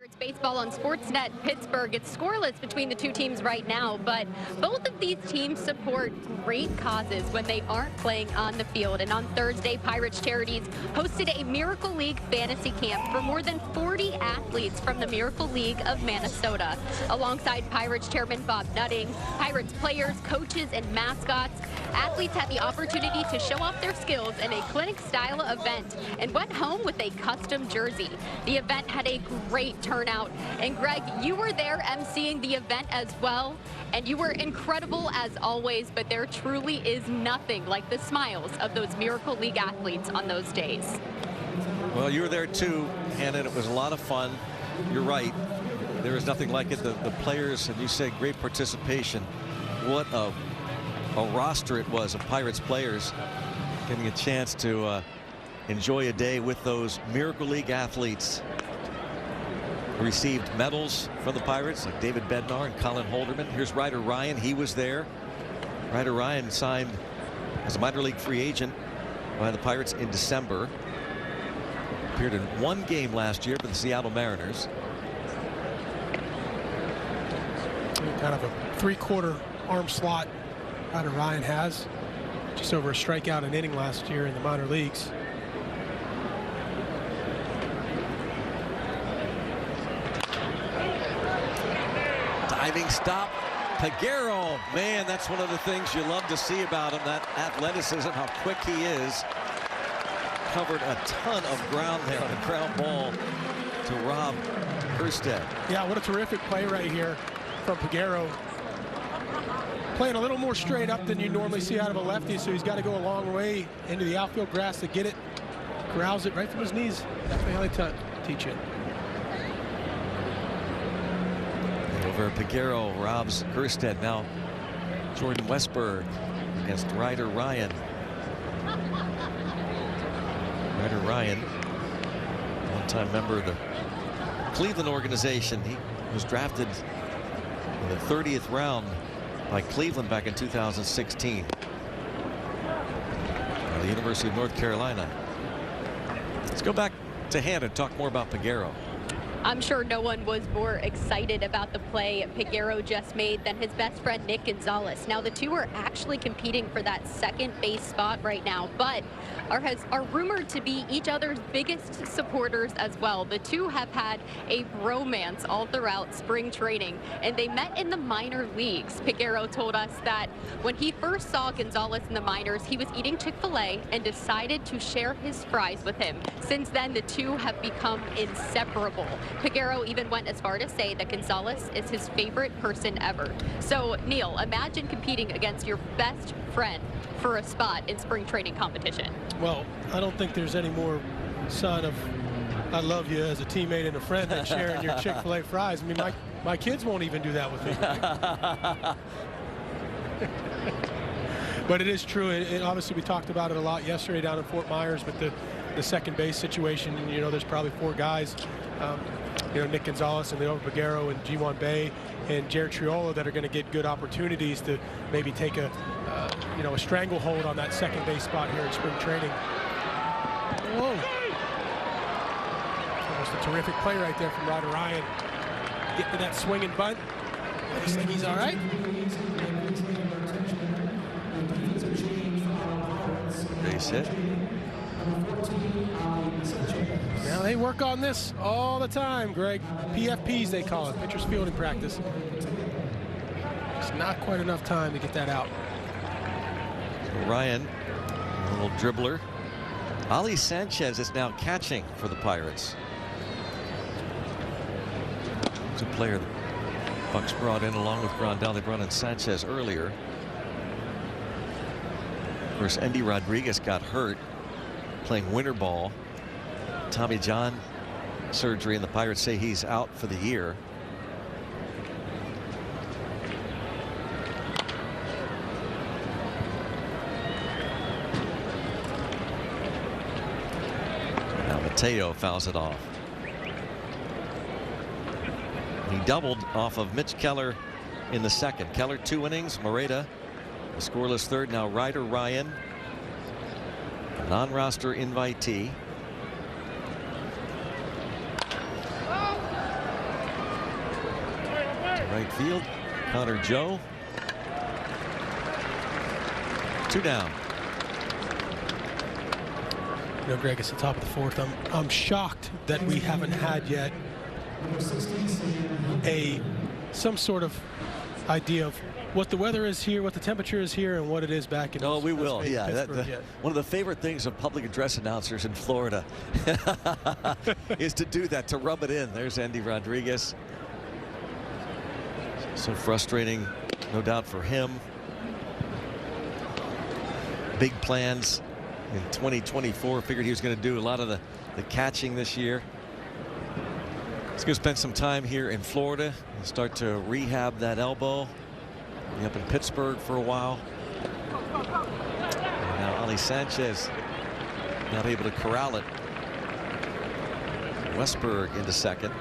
It's baseball on Sportsnet Pittsburgh. It's scoreless between the two teams right now, but both of these teams support great causes when they aren't playing on the field. And on Thursday, Pirates Charities hosted a Miracle League fantasy camp for more than 40 athletes from the Miracle League of Minnesota. Alongside Pirates Chairman Bob Nutting, Pirates players, coaches, and mascots, athletes had the opportunity to show off their skills in a clinic-style event and went home with a custom jersey. The event had a great turnout. And Greg, you were there emceeing the event as well, and you were incredible as always, but there truly is nothing like the smiles of those Miracle League athletes on those days. Well, you were there too, Hannah, and it was a lot of fun. You're right. There is nothing like it. The players, and you said great participation. What a roster it was of Pirates players getting a chance to enjoy a day with those Miracle League athletes. Received medals from the Pirates like David Bednar and Colin Holderman. Here's Ryder Ryan. He was there. Ryder Ryan signed as a minor league free agent by the Pirates in December. Appeared in one game last year for the Seattle Mariners. Kind of a three-quarter arm slot Ryder Ryan has. Just over a strikeout an inning last year in the minor leagues. Diving stop. Peguero, man, that's one of the things you love to see about him, that athleticism, how quick he is. Covered a ton of ground there on a ground ball to Rob Kerstead. Yeah, what a terrific play right here from Peguero. Playing a little more straight up than you normally see out of a lefty, so he's got to go a long way into the outfield grass to get it. Corrals it right from his knees. Definitely how they teach it. Over Peguero, robs Kerstead. Now Jordan Westberg against Ryder Ryan. Ryder Ryan, one-time member of the Cleveland organization. He was drafted in the 30th round by Cleveland back in 2016. The University of North Carolina. Let's go back to Hannah and talk more about Peguero. I'm sure no one was more excited about the play Peguero just made than his best friend Nick Gonzalez. Now the two are actually competing for that second base spot right now, but are rumored to be each other's biggest supporters as well. The two have had a bromance all throughout spring training, and they met in the minor leagues. Peguero told us that when he first saw Gonzalez in the minors, he was eating Chick-fil-A and decided to share his fries with him. Since then, the two have become inseparable. Peguero even went as far to say that Gonzalez is his favorite person ever. So, Neil, imagine competing against your best friend for a spot in spring training competition. Well, I don't think there's any more sign of I love you as a teammate and a friend than sharing your Chick-fil-A fries. I mean, my kids won't even do that with me. But it is true, and obviously we talked about it a lot yesterday down in Fort Myers with the second base situation. And, you know, there's probably 4 guys, you know, Nick Gonzalez and Leo Peguero and G1 Bay and Jared Triolo that are going to get good opportunities to maybe take a, you know, a stranglehold on that second base spot here in spring training. Whoa. Almost a terrific play right there from Ryder Ryan. Get to that swing and bunt. Looks like he's all right. Base hit. Now they work on this all the time, Greg. PFPs they call it, pitcher's fielding practice. It's not quite enough time to get that out. Ryan, a little dribbler. Ali Sanchez is now catching for the Pirates. He's a player that Bucks brought in along with Grandal. They brought in Sanchez earlier. Of course, Endy Rodriguez got hurt playing winter ball. Tommy John surgery, and the Pirates say he's out for the year. Now Mateo fouls it off. He doubled off of Mitch Keller in the second. Keller 2 innings. Moreta the scoreless third. Now Ryder Ryan, a non-roster invitee. Right field, Connor Joe. 2 down. You know, Greg, it's the top of the 4th. I'm shocked that we haven't had yet some sort of idea of what the weather is here, what the temperature is here, and what it is back in. Oh, we will. Yeah, Pittsburgh. One of the favorite things of public address announcers in Florida is to do that, to rub it in. There's Endy Rodriguez. So frustrating, no doubt, for him. Big plans in 2024. Figured he was going to do a lot of the catching this year. He's going to spend some time here in Florida and start to rehab that elbow. Be up in Pittsburgh for a while. And now Ali Sanchez not able to corral it. Westberg into second.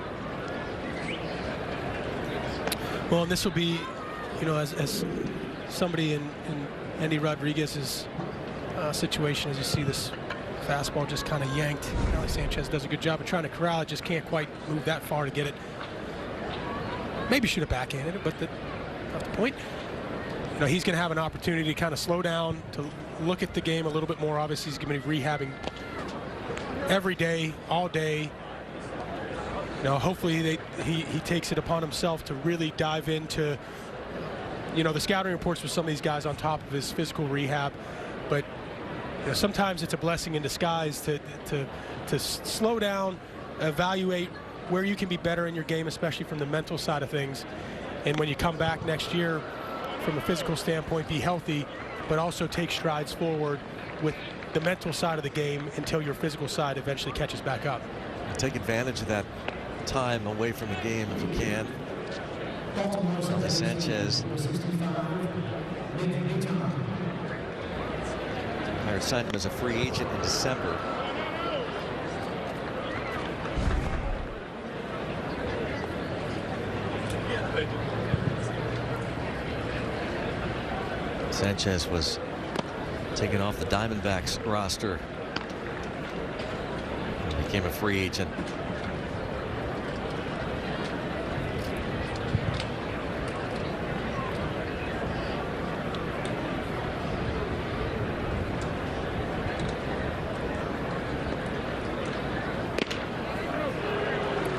Well, and this will be, you know, as somebody in Endy Rodriguez's situation, as you see this fastball just kind of yanked. Ali Sanchez does a good job of trying to corral it, just can't quite move that far to get it. Maybe should have backhanded it, but not the point. You know, he's going to have an opportunity to kind of slow down, to look at the game a little bit more. Obviously, he's going to be rehabbing every day, all day. You know, hopefully he takes it upon himself to really dive into, you know, the scouting reports with some of these guys on top of his physical rehab. But you know, sometimes it's a blessing in disguise to slow down, evaluate where you can be better in your game, especially from the mental side of things. And when you come back next year, from a physical standpoint, be healthy, but also take strides forward with the mental side of the game until your physical side eventually catches back up. Take advantage of that time away from the game if you can. Ali Sanchez. Pirates signed him as a free agent in December. Sanchez was taken off the Diamondbacks roster and became a free agent.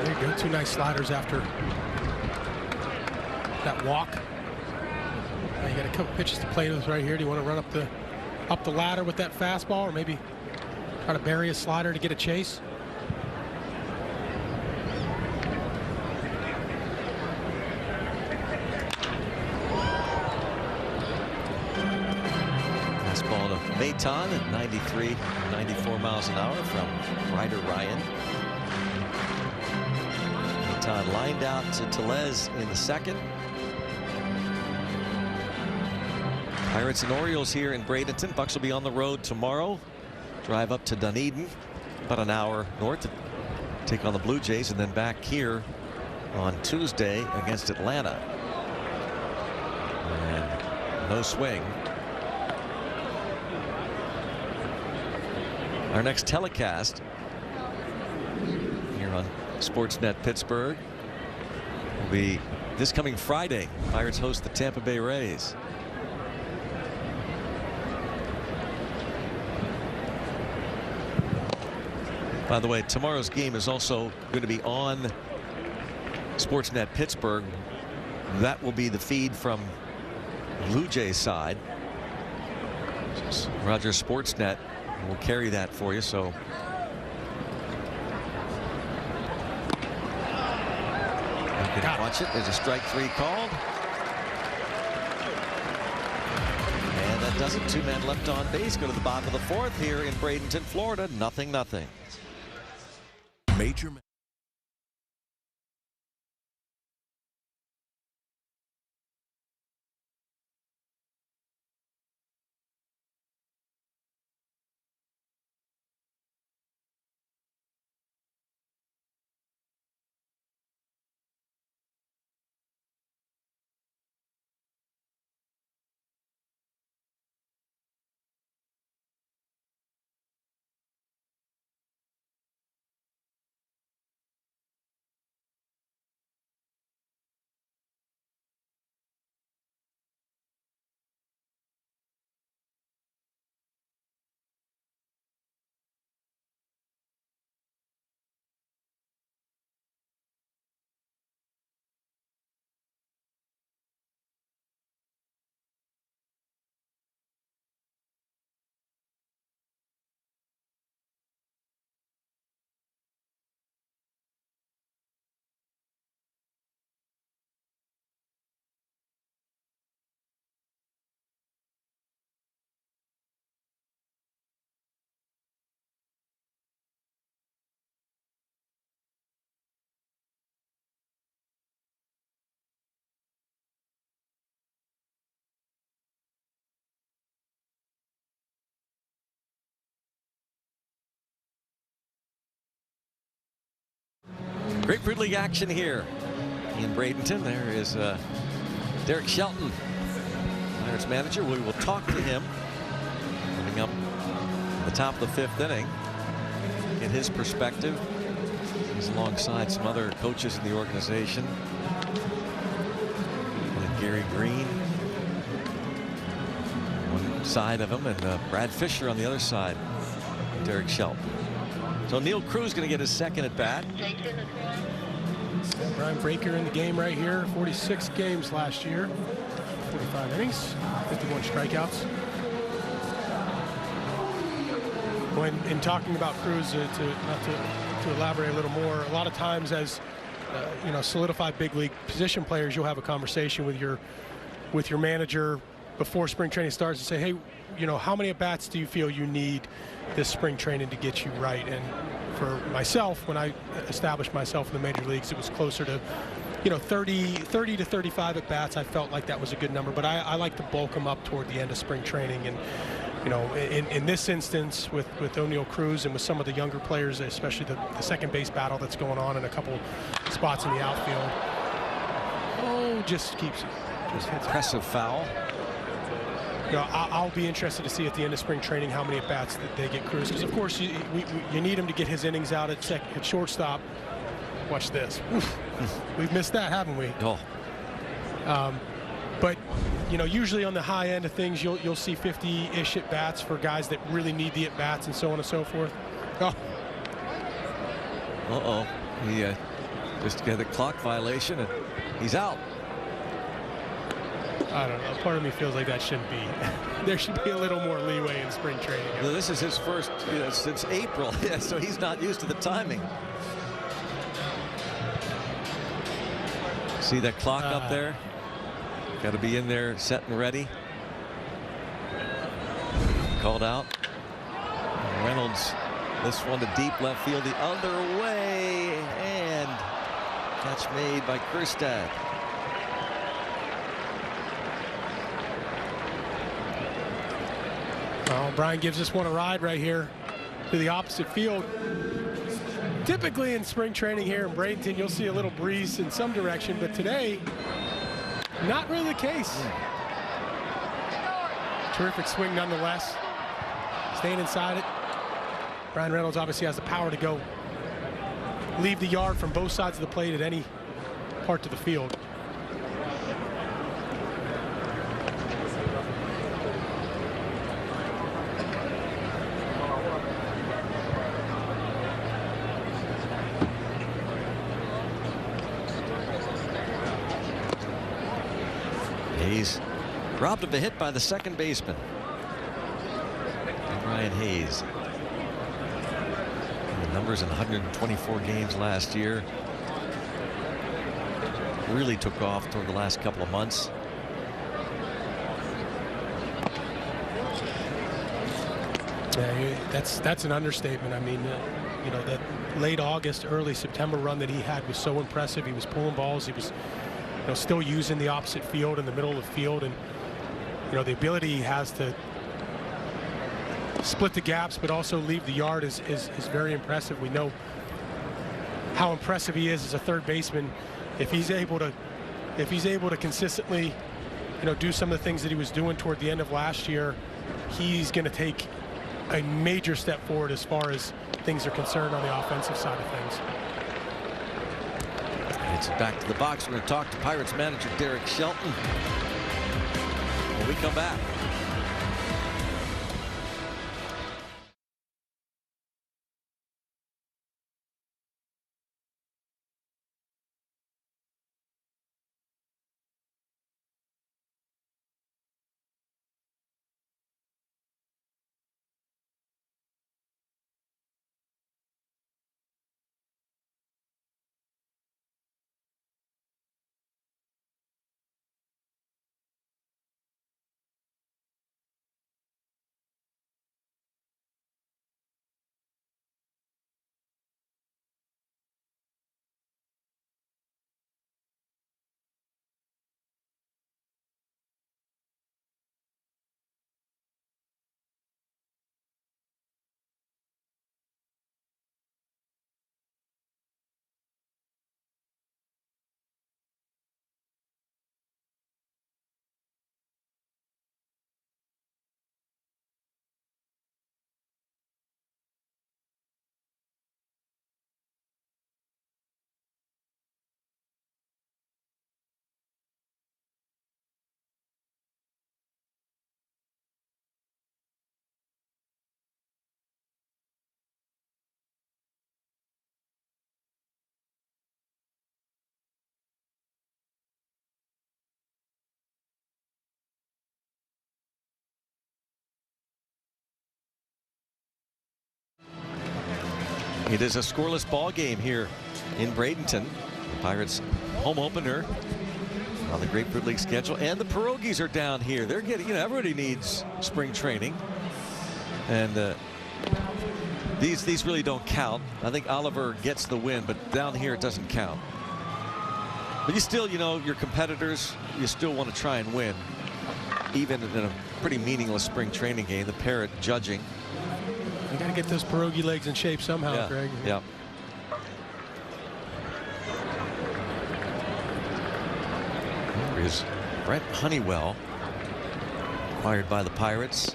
There you go, 2 nice sliders after that walk. Now you got a couple pitches to play with right here. Do you want to run up the ladder with that fastball, or maybe try to bury a slider to get a chase? Maton at 93, 94 miles an hour from Ryder Ryan. Maton lined out to Tellez in the second. Pirates and Orioles here in Bradenton. Bucks will be on the road tomorrow. Drive up to Dunedin, about an hour north, to take on the Blue Jays, and then back here on Tuesday against Atlanta. And no swing. Our next telecast here on Sportsnet Pittsburgh will be this coming Friday. Pirates host the Tampa Bay Rays. By the way, tomorrow's game is also going to be on Sportsnet Pittsburgh. That will be the feed from Blue Jays side. Rogers Sportsnet will carry that for you. So you can watch it. There's a strike 3 called. And that does it. 2 men left on base. Go to the bottom of the 4th here in Bradenton, Florida. 0-0. Major. Grapefruit League action here in Bradenton. There is Derek Shelton, Pirates manager. We will talk to him coming up at the top of the 5th inning. Get his perspective. He's alongside some other coaches in the organization. And Gary Green one side of him, and Brad Fisher on the other side. Derek Shelton. So Neil Cruz going to get his second at bat. Brian Breaker in the game right here. 46 games last year. 45 innings. 51 strikeouts. When in talking about Cruz, to elaborate a little more, a lot of times as you know, solidified big league position players, you'll have a conversation with your manager before spring training starts and say, hey, you know, how many at bats do you feel you need this spring training to get you right? And for myself, when I established myself in the major leagues, it was closer to, you know, 30 to 35 at bats. I felt like that was a good number, but I like to bulk them up toward the end of spring training. And you know, in this instance with O'Neill Cruz and with some of the younger players, especially the second base battle that's going on in a couple spots in the outfield. Oh, just keeps it. Just hits impressive foul. You know, I'll be interested to see at the end of spring training how many at bats that they get Cruz, because of course you need him to get his innings out at shortstop. Watch this. We've missed that, haven't we? Oh. But you know, usually on the high end of things, you'll see 50-ish at bats for guys that really need the at bats and so on and so forth. Oh. Uh-oh. He just got a clock violation and he's out. I don't know. Part of me feels like that shouldn't be. There should be a little more leeway in spring training. Well, this is his first since April, yeah, so he's not used to the timing. See that clock up there? Got to be in there set and ready. called out. Reynolds, this one to deep left field, the other way, and catch made by Kjerstad. Well, Brian gives this one a ride right here to the opposite field. Typically in spring training here in Bradenton, you'll see a little breeze in some direction, but today, not really the case. Terrific swing nonetheless. Staying inside it. Brian Reynolds obviously has the power to go leave the yard from both sides of the plate at any part of the field. Hayes robbed of a hit by the second baseman. And Ryan Hayes. The numbers in 124 games last year. Really took off toward the last couple of months. Yeah, that's an understatement. I mean, you know, that late August, early September run that he had was so impressive. He was pulling balls. He was, you know, still using the opposite field in the middle of the field, and you know the ability he has to split the gaps but also leave the yard is very impressive. We know how impressive he is as a third baseman. If he's able to consistently, you know, do some of the things that he was doing toward the end of last year, he's going to take a major step forward as far as things are concerned on the offensive side of things. It's back to the box. We're going to talk to Pirates manager Derek Shelton when we come back. It is a scoreless ball game here in Bradenton. The Pirates home opener on the Grapefruit League schedule, and the Pierogies are down here. They're getting, you know, everybody needs spring training, and these really don't count. I think Oliver gets the win, but down here it doesn't count. But you still, you know, your competitors, you still want to try and win, even in a pretty meaningless spring training game. The Parrot judging. You got to get those pierogi legs in shape somehow, Yeah, Greg. yeah. Here is Brent Honeywell, acquired by the Pirates.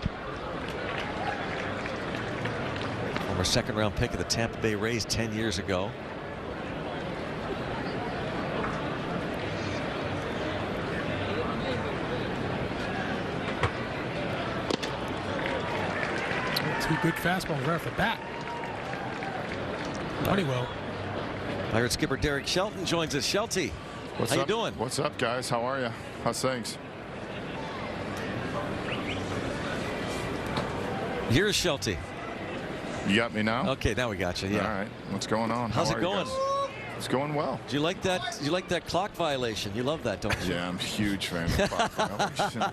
Former second-round pick of the Tampa Bay Rays 10 years ago. Two good fastballs right off the bat. Honeywell. Pirate skipper Derek Shelton joins us. Shelty, how you doing? What's up, guys? How are you? How's things? Here's Shelty. You got me now? Okay, now we got you. Yeah. All right. What's going on? How's How it are you going? guys? it's going well. Do you like that? Do you like that clock violation? You love that, don't you? Yeah, I'm a huge fan of the clock violation.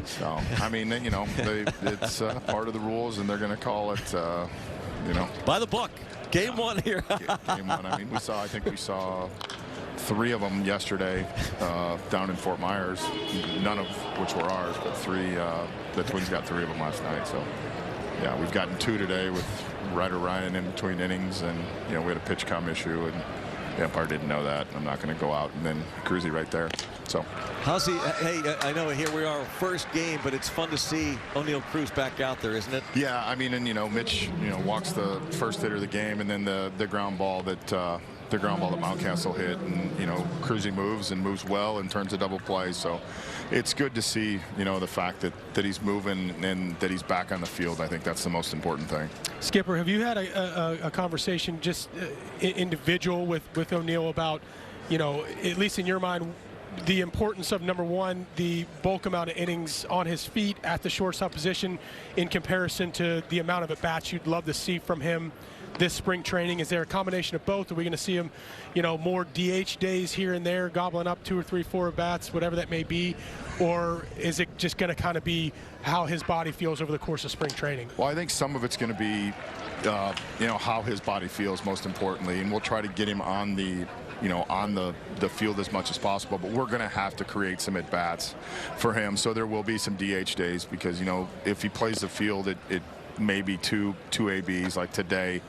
So, I mean, you know, it's part of the rules, and they're going to call it, you know, by the book. Game one here. Game one. I mean, I think we saw 3 of them yesterday down in Fort Myers, none of which were ours, but 3. The Twins got 3 of them last night. So, yeah, we've gotten 2 today with Ryder Ryan in between innings, and you know we had a pitch com issue, and the umpire didn't know that. I'm not going to go out, and then Cruzy right there. So, how's he? Hey, I know here we are, first game, but it's fun to see O'Neill Cruz back out there, isn't it? Yeah, I mean, and you know, Mitch, you know, walks the first hitter of the game, and then the ground ball that Mountcastle hit, and you know, Cruzy moves well and turns a double play. So it's good to see, you know, the fact that he's moving and that he's back on the field. I think that's the most important thing. Skipper, have you had a conversation just individual with O'Neill about, you know, at least in your mind, the importance of, number one, the bulk amount of innings on his feet at the shortstop position in comparison to the amount of at-bats you'd love to see from him this spring training? Is there a combination of both? Are we going to see him, you know, more DH days here and there, gobbling up 2 or 3, 4 at-bats, whatever that may be? Or is it just going to kind of be how his body feels over the course of spring training? Well, I think some of it's going to be, you know, how his body feels most importantly, and we'll try to get him on the, you know, on the field as much as possible, but we're going to have to create some at-bats for him. So there will be some DH days because, you know, if he plays the field, it may be two ABs like today,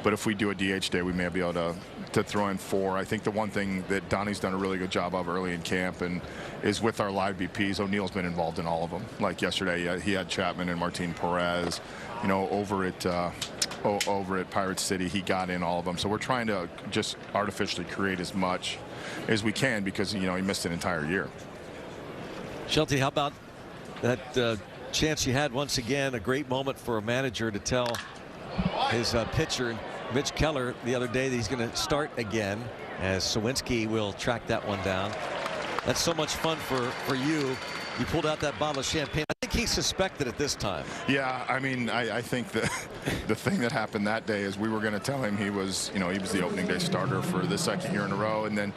but if we do a DH day, we may be able to throw in 4. I think the one thing that Donnie's done a really good job of early in camp and is with our live BPs. O'Neill's been involved in all of them. Like yesterday, he had Chapman and Martin Perez. You know, over at Pirate City, he got in all of them. So we're trying to just artificially create as much as we can because, you know, he missed an entire year. Shelty, how about that chance you had once again, a great moment for a manager to tell his pitcher, Mitch Keller, the other day that he's going to start again, as Sawinski will track that one down. That's so much fun for you. You pulled out that bottle of champagne. I think he suspected it this time. Yeah, I mean, I think the thing that happened that day is we were going to tell him he was, you know, he was the opening day starter for the 2nd year in a row, and then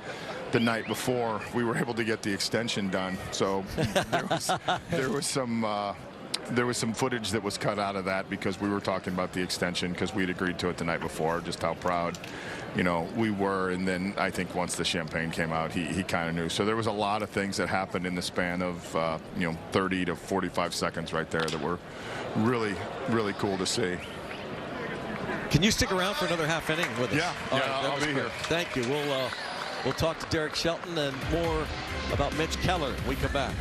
the night before we were able to get the extension done. So there was some footage that was cut out of that because we were talking about the extension because we'd agreed to it the night before, just how proud, you know, we were. And then I think once the champagne came out, he kind of knew. So there was a lot of things that happened in the span of, you know, 30 to 45 seconds right there that were really, really cool to see. Can you stick around for another half inning with us? Yeah, I'll be here. Thank you. We'll talk to Derek Shelton and more about Mitch Keller when we come back.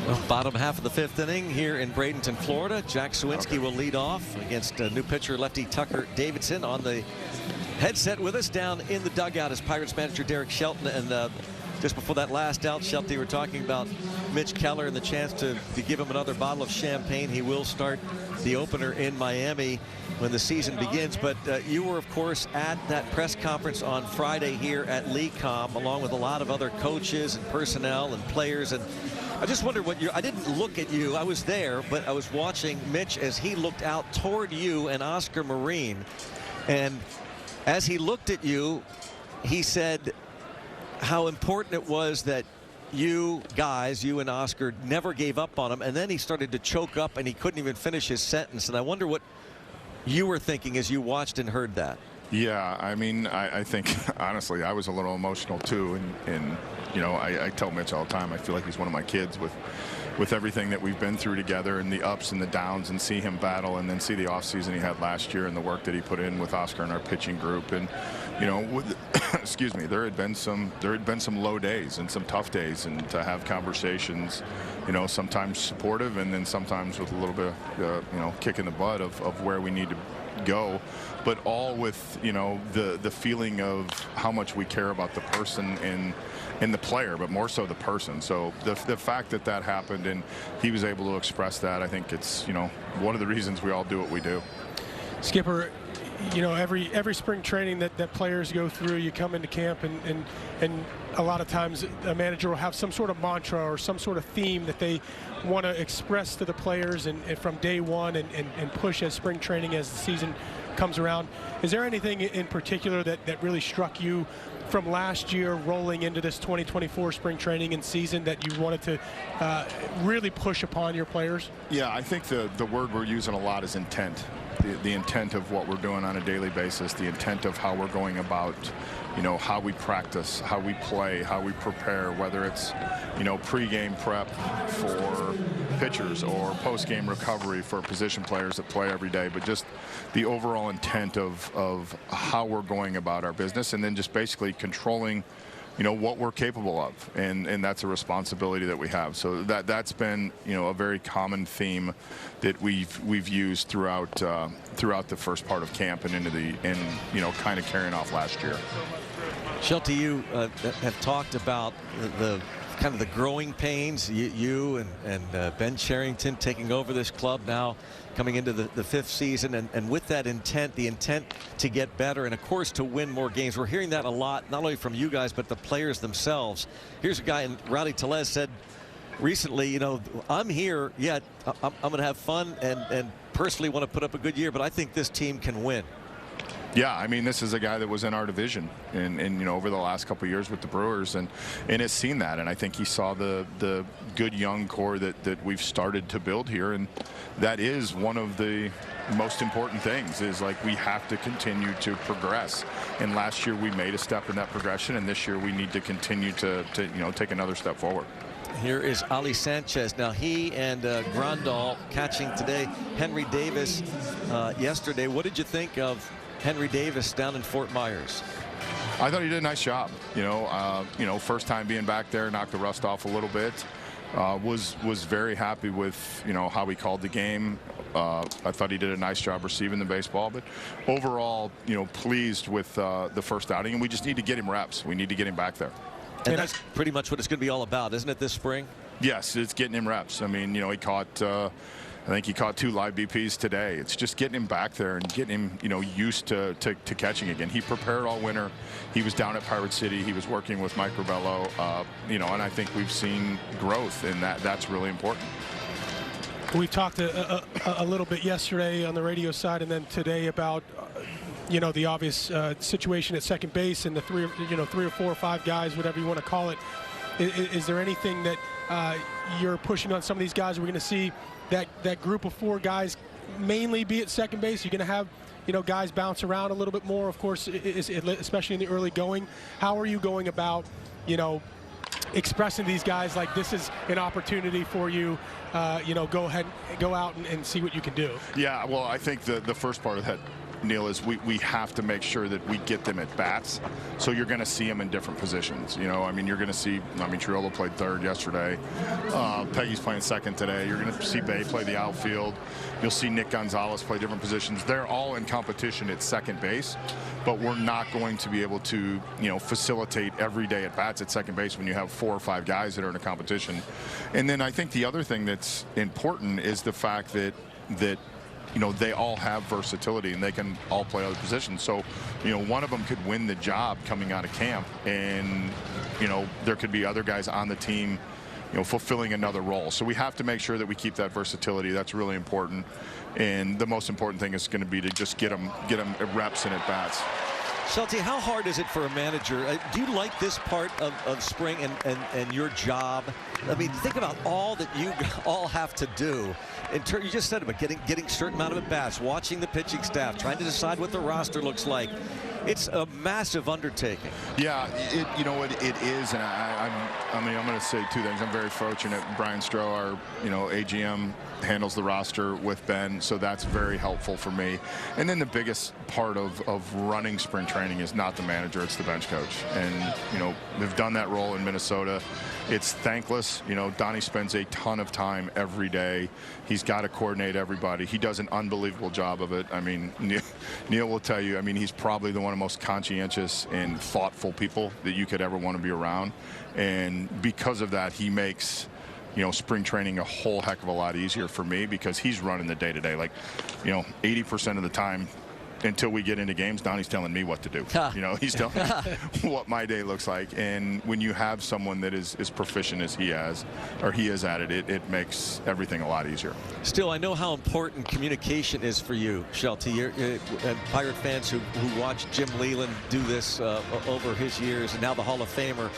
Well, bottom half of the 5th inning here in Bradenton, Florida. Jack Sawinski will lead off against new pitcher lefty Tucker Davidson. On the headset with us down in the dugout is Pirates manager Derek Shelton. And just before that last out, Shelty, we're talking about Mitch Keller and the chance to give him another bottle of champagne. He will start the opener in Miami when the season begins. But you were, of course, at that press conference on Friday here at LECOM, along with a lot of other coaches and personnel and players. And I just wondered what I didn't look at you. I was there, but I was watching Mitch as he looked out toward you and Oscar Marine. And as he looked at you, he said how important it was that you guys, you and Oscar, never gave up on him. And then he started to choke up and he couldn't even finish his sentence. And I wonder what you were thinking as you watched and heard that. Yeah, I mean, I think, honestly, I was a little emotional too. And you know, I tell Mitch all the time, I feel like he's one of my kids with everything that we've been through together and the ups and the downs, and see him battle and then see the offseason he had last year and the work that he put in with Oscar and our pitching group. And, you know, with, excuse me, there had been some low days and some tough days, and to have conversations, you know, sometimes supportive and then sometimes with a little bit of, you know, kick in the butt of where we need to go, but all with, you know, the feeling of how much we care about the person and the player, but more so the person. So the fact that that happened and he was able to express that, I think it's, you know, one of the reasons we all do what we do. Skipper, you know, every spring training that players go through, you come into camp and a lot of times a manager will have some sort of mantra or some sort of theme that they want to express to the players and from day one and push as spring training as the season comes around. Is there anything in particular that really struck you from last year rolling into this 2024 spring training and season that you wanted to really push upon your players? Yeah, I think the word we're using a lot is intent. The intent of what we're doing on a daily basis, the intent of how we're going about, you know, how we practice, how we play, how we prepare, whether it's, you know, pregame prep for pitchers or postgame recovery for position players that play every day, but just the overall intent of how we're going about our business, and then just basically controlling, you know, what we're capable of, and that's a responsibility that we have. So that's been, you know, a very common theme that we've used throughout the first part of camp and you know, kind of carrying off last year. Shelty, you have talked about the kind of the growing pains. You and Ben Cherington taking over this club now, coming into the fifth season, and with that intent, the intent to get better and of course to win more games. We're hearing that a lot, not only from you guys but the players themselves. Here's a guy, and Rowdy Tellez said recently, you know, I'm here, yet I'm going to have fun and personally want to put up a good year, but I think this team can win. Yeah, I mean, this is a guy that was in our division and you know, over the last couple of years with the Brewers, and has seen that, and I think he saw the good young core that we've started to build here, and that is one of the most important things, is like we have to continue to progress. And last year we made a step in that progression, and this year we need to continue to you know, take another step forward. Here is Ali Sanchez. Now he and Grandal catching today. Henry Davis yesterday. What did you think of Henry Davis down in Fort Myers? I thought he did a nice job. You know, first time being back there, knocked the rust off a little bit. Was very happy with, you know, how he called the game. I thought he did a nice job receiving the baseball, but overall, you know, pleased with the first outing, and we just need to get him reps. We need to get him back there. And that's pretty much what it's going to be all about, isn't it, this spring? Yes, it's getting him reps. I mean, you know, he caught, I think he caught 2 live BPs today. It's just getting him back there and getting him, you know, used to catching again. He prepared all winter. He was down at Pirate City. He was working with Mike Rubello, you know, and I think we've seen growth, and that's really important. We talked a little bit yesterday on the radio side and then today about you know, the obvious situation at second base and the 3 or 4 or 5 guys, whatever you want to call it. Is there anything that you're pushing on some of these guys? We're going to see that group of 4 guys mainly be at second base. You're going to have, you know, guys bounce around a little bit more, of course, especially in the early going. How are you going about, you know, expressing these guys like this is an opportunity for you, you know, go ahead, go out and see what you can do? Yeah, well, I think the first part of that, Neil, is we have to make sure that we get them at bats. So you're going to see them in different positions. You know, I mean, you're going to see, I mean, Triolo played third yesterday. Peggy's playing second today. You're going to see Bay play the outfield. You'll see Nick Gonzalez play different positions. They're all in competition at second base, but we're not going to be able to, you know, facilitate every day at bats at second base when you have 4 or 5 guys that are in a competition. And then I think the other thing that's important is the fact that you know, they all have versatility and they can all play other positions. So, you know, one of them could win the job coming out of camp, and, you know, there could be other guys on the team, you know, fulfilling another role. So we have to make sure that we keep that versatility. That's really important. And the most important thing is going to be to just get them reps and at bats. Shelty, how hard is it for a manager? Do you like this part of spring and your job? I mean, think about all that you all have to do. You just said about getting a certain amount of at-bats, watching the pitching staff, trying to decide what the roster looks like. It's a massive undertaking. Yeah, you know, it is, and I mean, I'm going to say 2 things. I'm very fortunate. Brian Stroh, our, you know, AGM, handles the roster with Ben, so that's very helpful for me. And then the biggest part of running spring training is not the manager, it's the bench coach. And, you know, we've done that role in Minnesota. It's thankless. You know, Donnie spends a ton of time every day. He's got to coordinate everybody. He does an unbelievable job of it. I mean, Neil will tell you, I mean, he's probably one of the most conscientious and thoughtful people that you could ever want to be around. And because of that, he makes, you know, spring training a whole heck of a lot easier for me, because he's running the day-to-day. Like, you know, 80% of the time, until we get into games, Donnie's telling me what to do. You know, he's telling me what my day looks like. And when you have someone that is as proficient as he is at it, it makes everything a lot easier. Still, I know how important communication is for you, Shelty. You're Pirate fans who watched Jim Leland do this over his years, and now the Hall of Famer,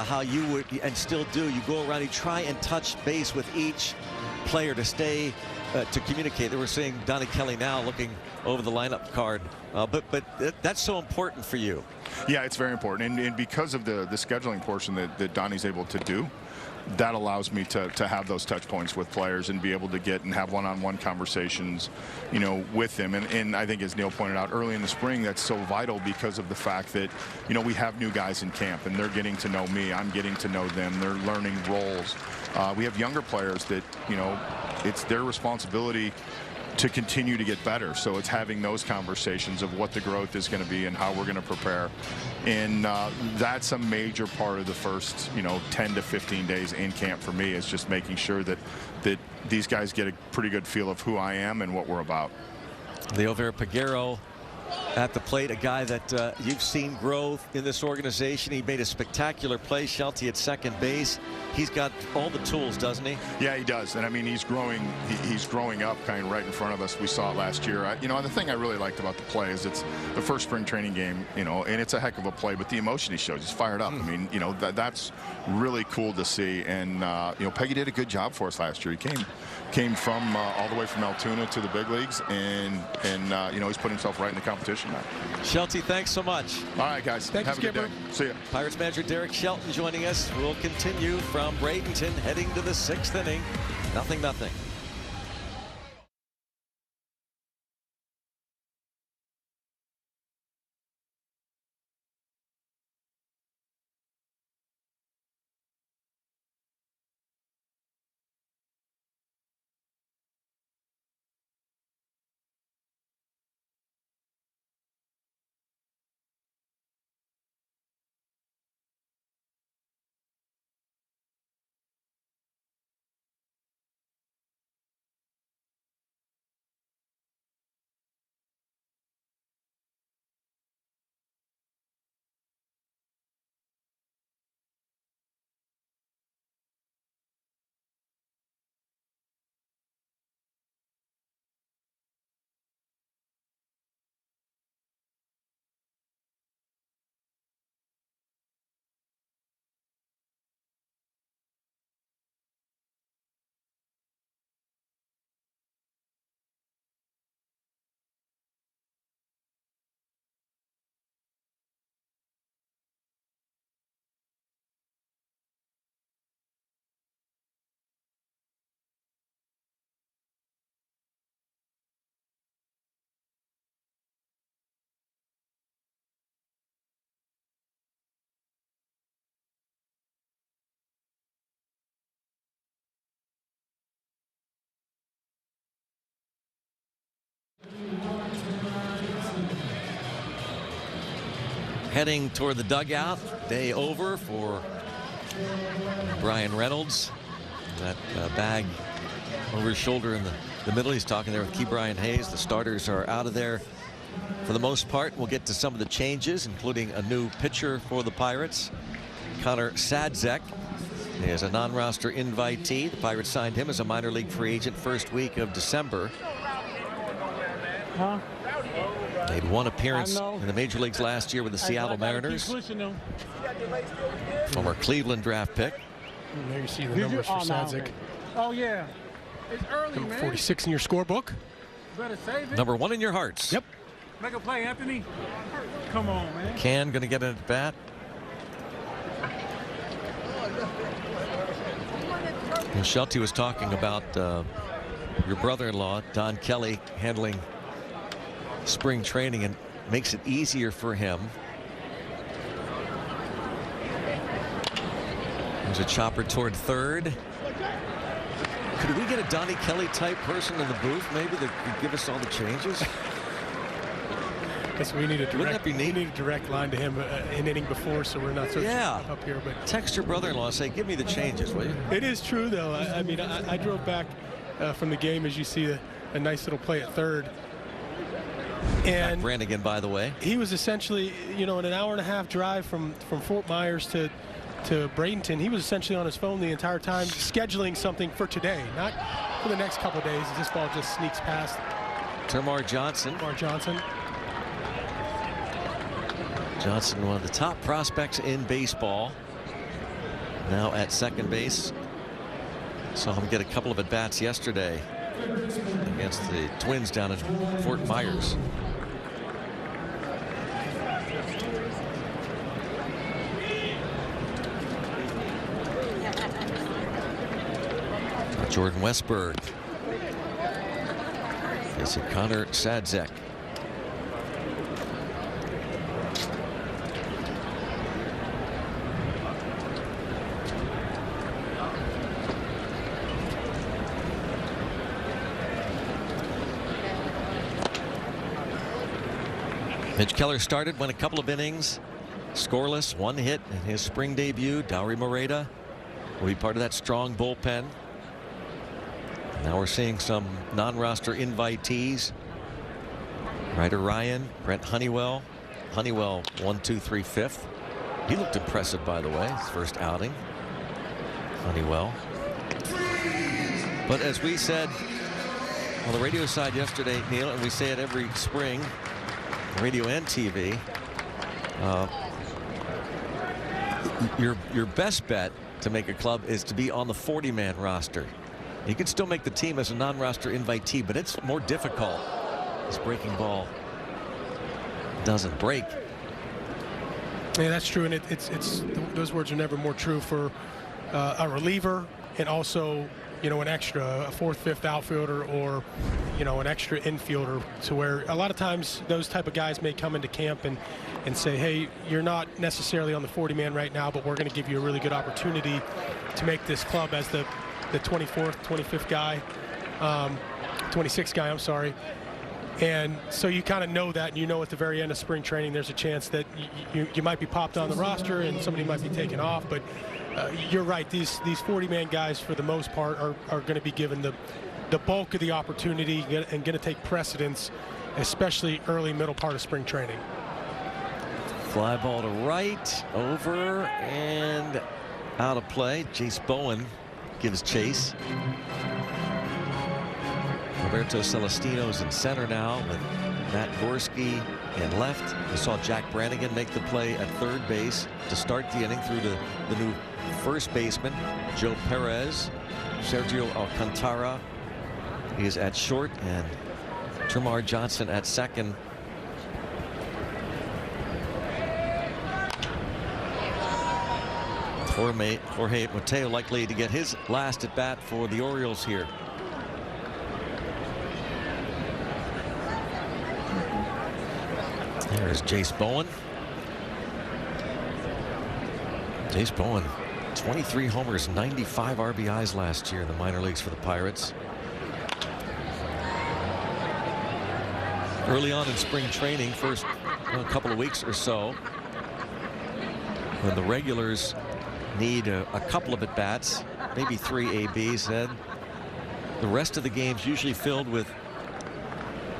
how you would, and still do, you go around, you try and touch base with each player to stay to communicate. They were seeing Donnie Kelly now looking over the lineup card, but that's so important for you. Yeah, it's very important, and because of the scheduling portion that Donnie's able to do, that allows me to have those touch points with players and be able to get and have one-on-one conversations, you know, with them. And I think, as Neil pointed out, early in the spring, that's so vital because of the fact that, you know, we have new guys in camp and they're getting to know me. I'm getting to know them. They're learning roles. We have younger players that, you know, it's their responsibility to continue to get better. So it's having those conversations of what the growth is going to be and how we're going to prepare. And that's a major part of the first, you know, 10 to 15 days in camp for me, is just making sure that these guys get a pretty good feel of who I am and what we're about. Leo Vera-Peguero at the plate, a guy that you've seen grow in this organization. He made a spectacular play, Shelty, at second base. He's got all the tools, doesn't he? Yeah, he does. And I mean, he's growing up kind of right in front of us. We saw it last year. You know, the thing I really liked about the play is it's the first spring training game, you know, and it's a heck of a play, but the emotion he shows, he's fired up. I mean, you know, that's really cool to see. And you know, Peggy did a good job for us last year. He came from all the way from Altoona to the big leagues, and you know, he's put himself right in the competition now. Shelty, thanks so much. All right, guys. Thank you, have a good day. See ya. Pirates manager Derek Shelton joining us. We'll continue from Bradenton, heading to the 6th inning. 0-0. heading toward the dugout. Day over for Brian Reynolds. That bag over his shoulder in the middle. He's talking there with Key Brian Hayes. The starters are out of there for the most part. We'll get to some of the changes, including a new pitcher for the Pirates. Connor Sadzek is a non-roster invitee. The Pirates signed him as a minor league free agent first week of December. Made one appearance in the major leagues last year with the Seattle Mariners. Former Cleveland draft pick. There you see the numbers for Sadzek. Oh yeah, it's early, Number man. 46 in your scorebook. Better save it. Number 1 in your hearts. Yep. Make a play, Anthony. Come on, man. Can going to get an at bat. And Shelty was talking about your brother-in-law, Don Kelly, handling spring training and makes it easier for him. There's a chopper toward third. Could we get a Donnie Kelly type person in the booth maybe that could give us all the changes? Guess we need a Wouldn't that be neat? we need a direct line to him an inning before, so we're not searching up here. But text your brother-in-law and say, give me the changes, will you? it is true, though. I mean, I drove back from the game, as you see a nice little play at third. And Brannigan, by the way, he was essentially, in an hour-and-a-half drive from Fort Myers to Bradenton. He was essentially on his phone the entire time, scheduling something for today, not for the next couple of days. This ball just sneaks past. Termar Johnson. Johnson, one of the top prospects in baseball. Now at second base. Saw him get a couple of at-bats yesterday against the Twins down in Fort Myers. Jordan Westberg facing Connor Sadzek. Mitch Keller started, went a couple of innings, scoreless, 1 hit in his spring debut. Dowry Moreta will be part of that strong bullpen. Now we're seeing some non-roster invitees. Ryder Ryan, Brent Honeywell. Honeywell 1, 2, 3, 5th. He looked impressive, by the way, his first outing. Honeywell. But as we said on the radio side yesterday, Neil, and we say it every spring, radio and TV, your best bet to make a club is to be on the 40-man roster. You can still make the team as a non-roster invitee, but it's more difficult. This breaking ball doesn't break. Yeah, that's true, and it's those words are never more true for a reliever, and also an extra, a 4th, 5th outfielder, or an extra infielder, to where a lot of times those type of guys may come into camp and say, hey, you're not necessarily on the 40-man right now, but we're going to give you a really good opportunity to make this club as the 24th, 25th guy, 26th guy, I'm sorry. And so you kind of know that, and at the very end of spring training there's a chance that you might be popped on the roster and somebody might be taken off. But you're right, these 40-man guys for the most part are going to be given the bulk of the opportunity and going to take precedence, especially early middle part of spring training. Fly ball to right, over and out of play. Jace Bowen gives chase. Roberto Celestino's in center now with Matt Gorski in left. We saw Jack Brannigan make the play at third base to start the inning through the new first baseman, Joe Perez. Sergio Alcantara is at short, and Termar Johnson at second. Jorge Mateo likely to get his last at bat for the Orioles here. There's Jace Bowen. Jace Bowen, 23 homers, 95 RBIs last year in the minor leagues for the Pirates. Early on in spring training, first couple of weeks or so, when the regulars need a couple of at-bats, maybe 3 ABs, then the rest of the game's usually filled with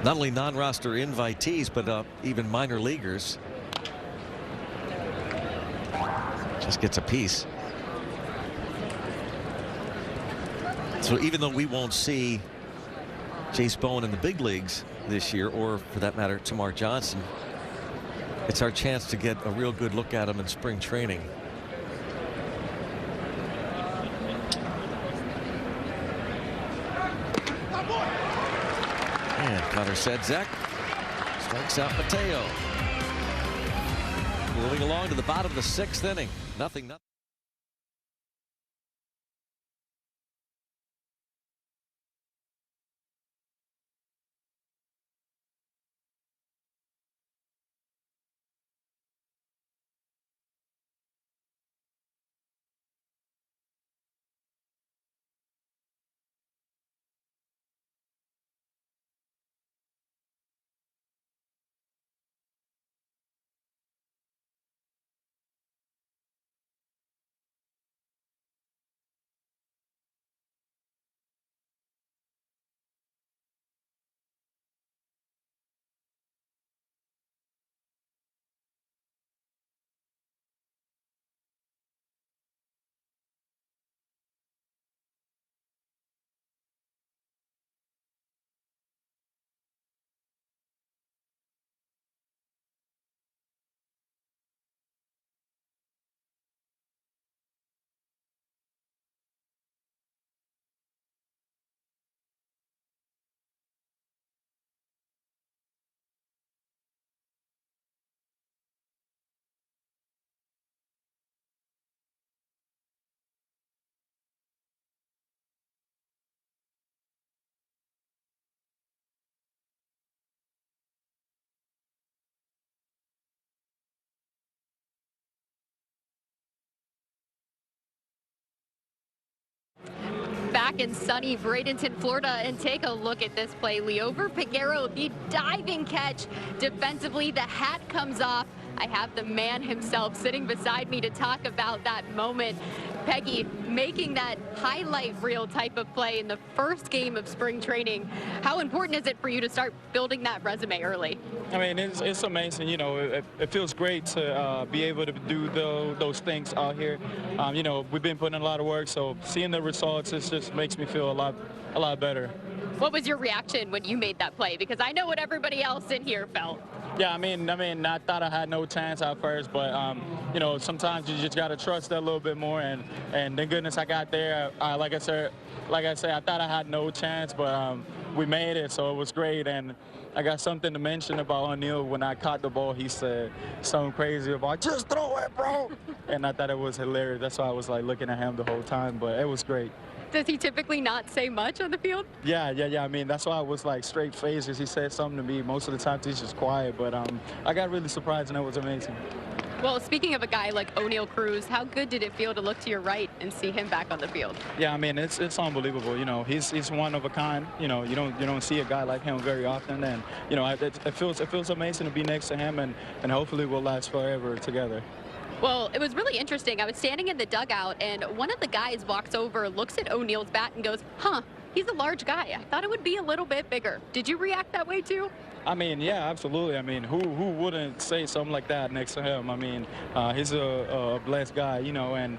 not only non-roster invitees, but even minor leaguers. Just gets a piece. So even though we won't see Jace Bowen in the big leagues this year, or for that matter Tamar Johnson, it's our chance to get a real good look at him in spring training. And Connor Sedzek strikes out Mateo. Moving along to the bottom of the 6th inning. Nothing. Back in sunny Bradenton, Florida, and take a look at this play. Liover Peguero, the diving catch. Defensively, the hat comes off. I have the man himself sitting beside me to talk about that moment. Peggy, making that highlight reel type of play in the first game of spring training. How important is it for you to start building that resume early? I mean, it's amazing. You know, it feels great to be able to do those things out here. You know, we've been putting in a lot of work, so seeing the results, it just makes me feel a lot better. What was your reaction when you made that play? Because I know what everybody else in here felt. Yeah, I mean, I thought I had no chance at first, but you know, sometimes you just gotta trust that a little bit more. And thank goodness I got there. Like I said, I thought I had no chance, but we made it, so it was great. And I got something to mention about O'Neill. When I caught the ball, he said something crazy about "just throw it, bro," and I thought it was hilarious. That's why I was like looking at him the whole time, but it was great. Does he typically not say much on the field? Yeah. I mean, that's why I was like straight faced as he said something to me. Most of the time he's just quiet, but I got really surprised and it was amazing. Well, speaking of a guy like O'Neill Cruz, how good did it feel to look to your right and see him back on the field? Yeah, I mean, it's unbelievable. You know, he's one of a kind. You know, you don't see a guy like him very often, and you know, it feels amazing to be next to him, and hopefully we'll last forever together. Well, it was really interesting. I was standing in the dugout, and one of the guys walks over, looks at O'Neill's bat, and goes, "Huh, he's a large guy. I thought it would be a little bit bigger." Did you react that way too? I mean, yeah, absolutely. I mean, who wouldn't say something like that next to him? I mean, he's a blessed guy, you know, and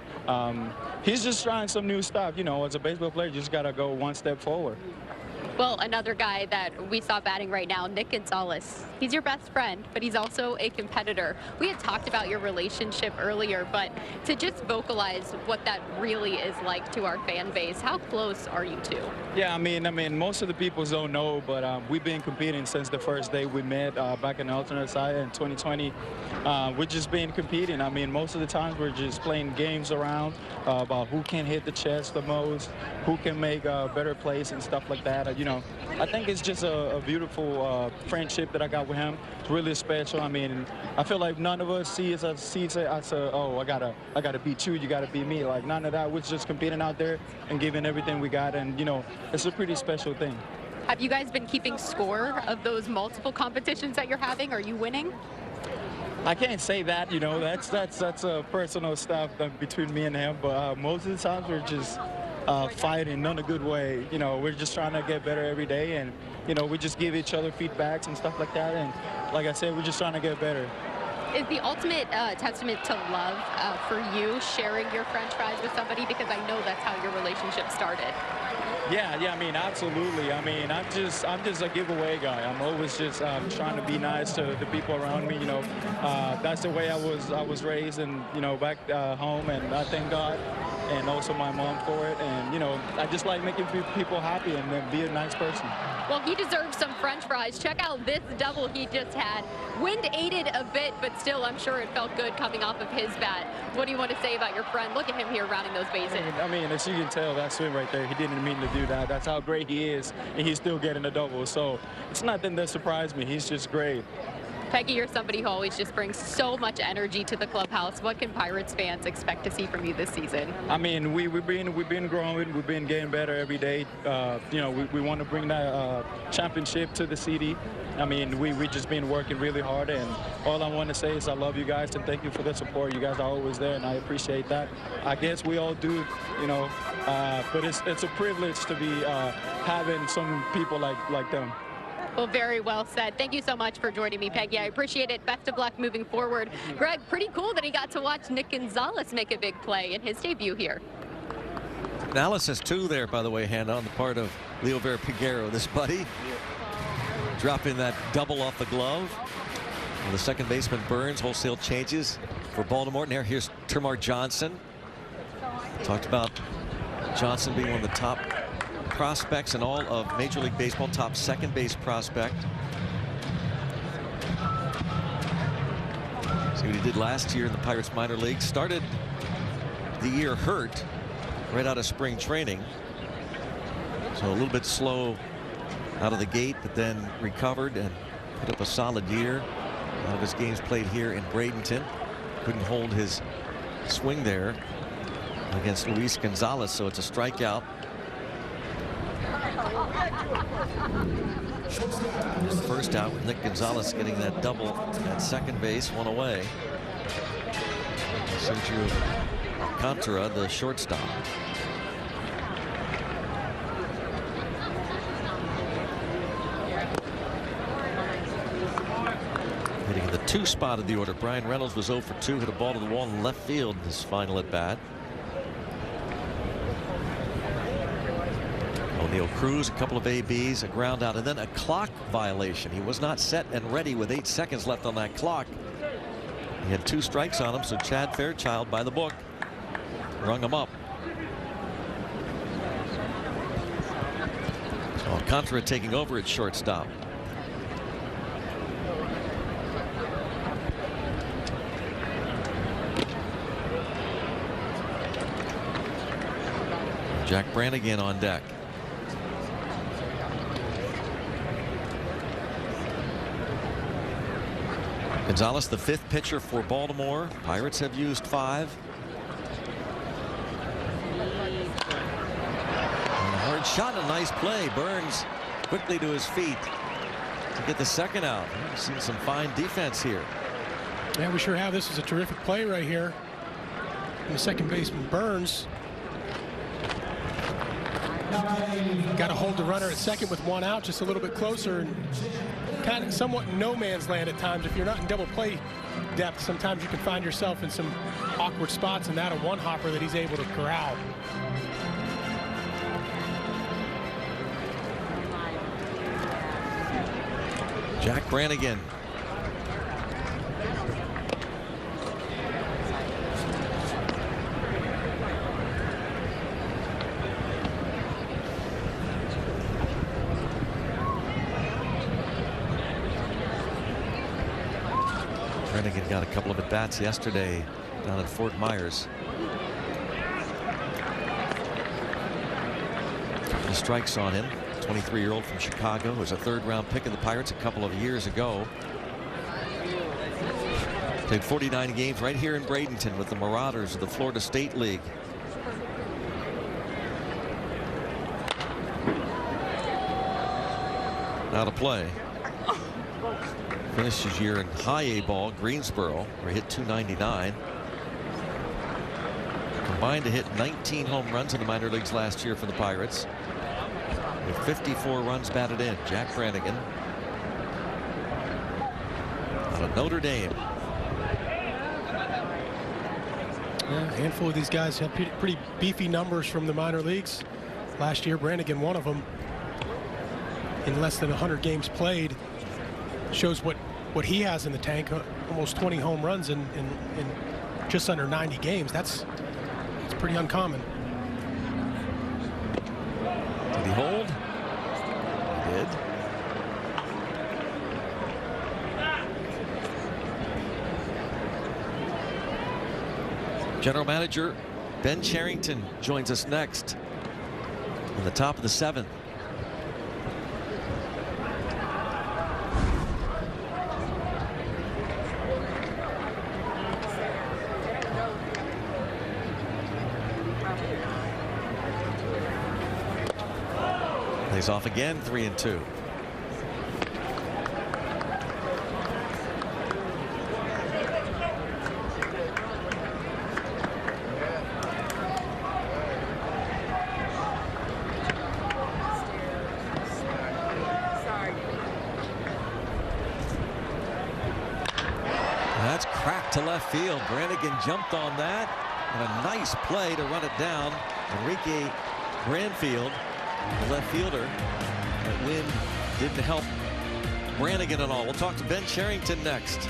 he's just trying some new stuff. You know, as a baseball player, you just got to go one step forward. Well, another guy that we saw batting right now, Nick Gonzalez. He's your best friend, but he's also a competitor. We had talked about your relationship earlier, but to just vocalize what that really is like to our fan base, how close are you two? Yeah, I mean, most of the people don't know, but we've been competing since the first day we met back in the alternate side in 2020. We've just been competing. I mean, most of the times we're just playing games around about who can hit the chest the most, who can make better plays and stuff like that. You know, I think it's just a beautiful friendship that I got with him. It's really special. I mean, I feel like none of us see it as oh, I gotta beat you, you gotta beat me. Like none of that. We're just competing out there and giving everything we got, and you know, it's a pretty special thing. Have you guys been keeping score of those multiple competitions that you're having? Are you winning? I can't say that, you know, that's personal stuff between me and him. But most of the times we're just fighting in a good way. You know, we're just trying to get better every day, and you know, we just give each other feedbacks and stuff like that. And like I said, we're just trying to get better. Is the ultimate testament to love for you sharing your French fries with somebody? Because I know that's how your relationship started. Yeah, I mean, absolutely. I mean, I'm just a giveaway guy. I'm always just trying to be nice to the people around me. You know, that's the way I was raised, and you know, back home. And I thank God, and also my mom for it. And you know, I just like making people happy and then be a nice person. Well, he deserves some French fries. Check out this double he just had. Wind aided a bit, but still, I'm sure it felt good coming off of his bat. What do you want to say about your friend? Look at him here rounding those bases. I mean, as you can tell, that swing right there, he didn't mean to do that. That's how great he is, and he's still getting a double. So it's nothing that surprised me. He's just great. Peggy, you're somebody who always just brings so much energy to the clubhouse. What can Pirates fans expect to see from you this season? I mean, we've been growing, we've been getting better every day. You know, we want to bring that championship to the city. I mean, we just been working really hard, and all I want to say is I love you guys and thank you for the support. You guys are always there, and I appreciate that. I guess we all do, you know, but it's a privilege to be having some people like them. Well, very well said. Thank you so much for joining me, Peggy. I appreciate it. Best of luck moving forward. Greg, pretty cool that he got to watch Nick Gonzalez make a big play in his debut here. Analysis two there, by the way, Hannah, on the part of Leo Vera-Piguero, this buddy. Dropping that double off the glove. And the second baseman Burns, wholesale changes for Baltimore. Now here's Termarr Johnson. Talked about Johnson being one of the top prospects in all of Major League Baseball, top second base prospect. See what he did last year in the Pirates minor league. Started the year hurt right out of spring training. So a little bit slow out of the gate, but then recovered and put up a solid year. A lot of his games played here in Bradenton. Couldn't hold his swing there against Luis Gonzalez, so it's a strikeout. First out with Nick Gonzalez getting that double at second base, one away. Sergio Alcantara, the shortstop. Hitting in the 2 spot of the order. Brian Reynolds was 0 for 2, hit a ball to the wall in left field in his final at bat. O'Neill Cruz, a couple of ABs, a ground out, and then a clock violation. He was not set and ready with 8 seconds left on that clock. He had 2 strikes on him, so Chad Fairchild, by the book, rung him up. So Alcantara taking over at shortstop. Jack Brannigan on deck. Gonzalez, the 5th pitcher for Baltimore. Pirates have used 5. And a hard shot, a nice play. Burns quickly to his feet to get the second out. We've seen some fine defense here. Yeah, we sure have. This is a terrific play right here. And the second baseman Burns got to hold the runner at second with 1 out, just a little bit closer, and kind of somewhat no man's land at times. If you're not in double play depth, sometimes you can find yourself in some awkward spots, and that a one-hopper that he's able to corral. Jack Brannigan. Brannigan got a couple of at-bats yesterday down at Fort Myers. The strikes on him. 23-year-old from Chicago, who was a 3rd-round pick of the Pirates a couple of years ago. Played 49 games right here in Bradenton with the Marauders of the Florida State League. Now to play. Finished his year in high A ball, Greensboro, where he hit .299. Combined to hit 19 home runs in the minor leagues last year for the Pirates, with 54 runs batted in. Jack Brannigan out of Notre Dame. Yeah, a handful of these guys have pretty beefy numbers from the minor leagues. Last year, Brannigan, one of them, in less than 100 games played, shows what he has in the tank. Almost 20 home runs in just under 90 games. That's pretty uncommon. Did he hold? He did. General Manager Ben Cherington joins us next in the top of the 7th. Plays off again, 3-2. That's cracked to left field. Brannigan jumped on that, and a nice play to run it down. Enrique Granfield, the left fielder. That wind didn't help Brannigan at all. We'll talk to Ben Cherington next.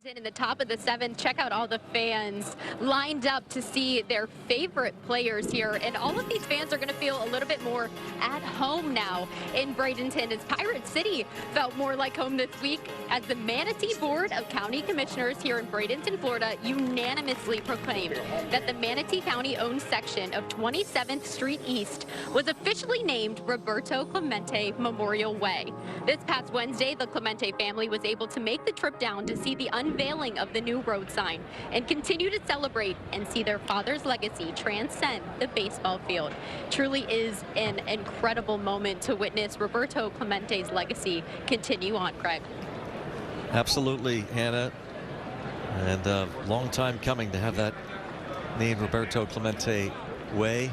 In the top of the 7th, check out all the fans lined up to see their favorite players here, and all of these fans are going to feel a little bit more at home now in Bradenton, as Pirate City felt more like home this week as the Manatee Board of County Commissioners here in Bradenton, Florida unanimously proclaimed that the Manatee County-owned section of 27th Street East was officially named Roberto Clemente Memorial Way. This past Wednesday, the Clemente family was able to make the trip down to see the unveiling of the new road sign and continue to celebrate and see their father's legacy transcend the baseball field. Truly is an incredible moment to witness Roberto Clemente's legacy continue on, Craig. Absolutely, Hannah, and a long time coming to have that named Roberto Clemente Way.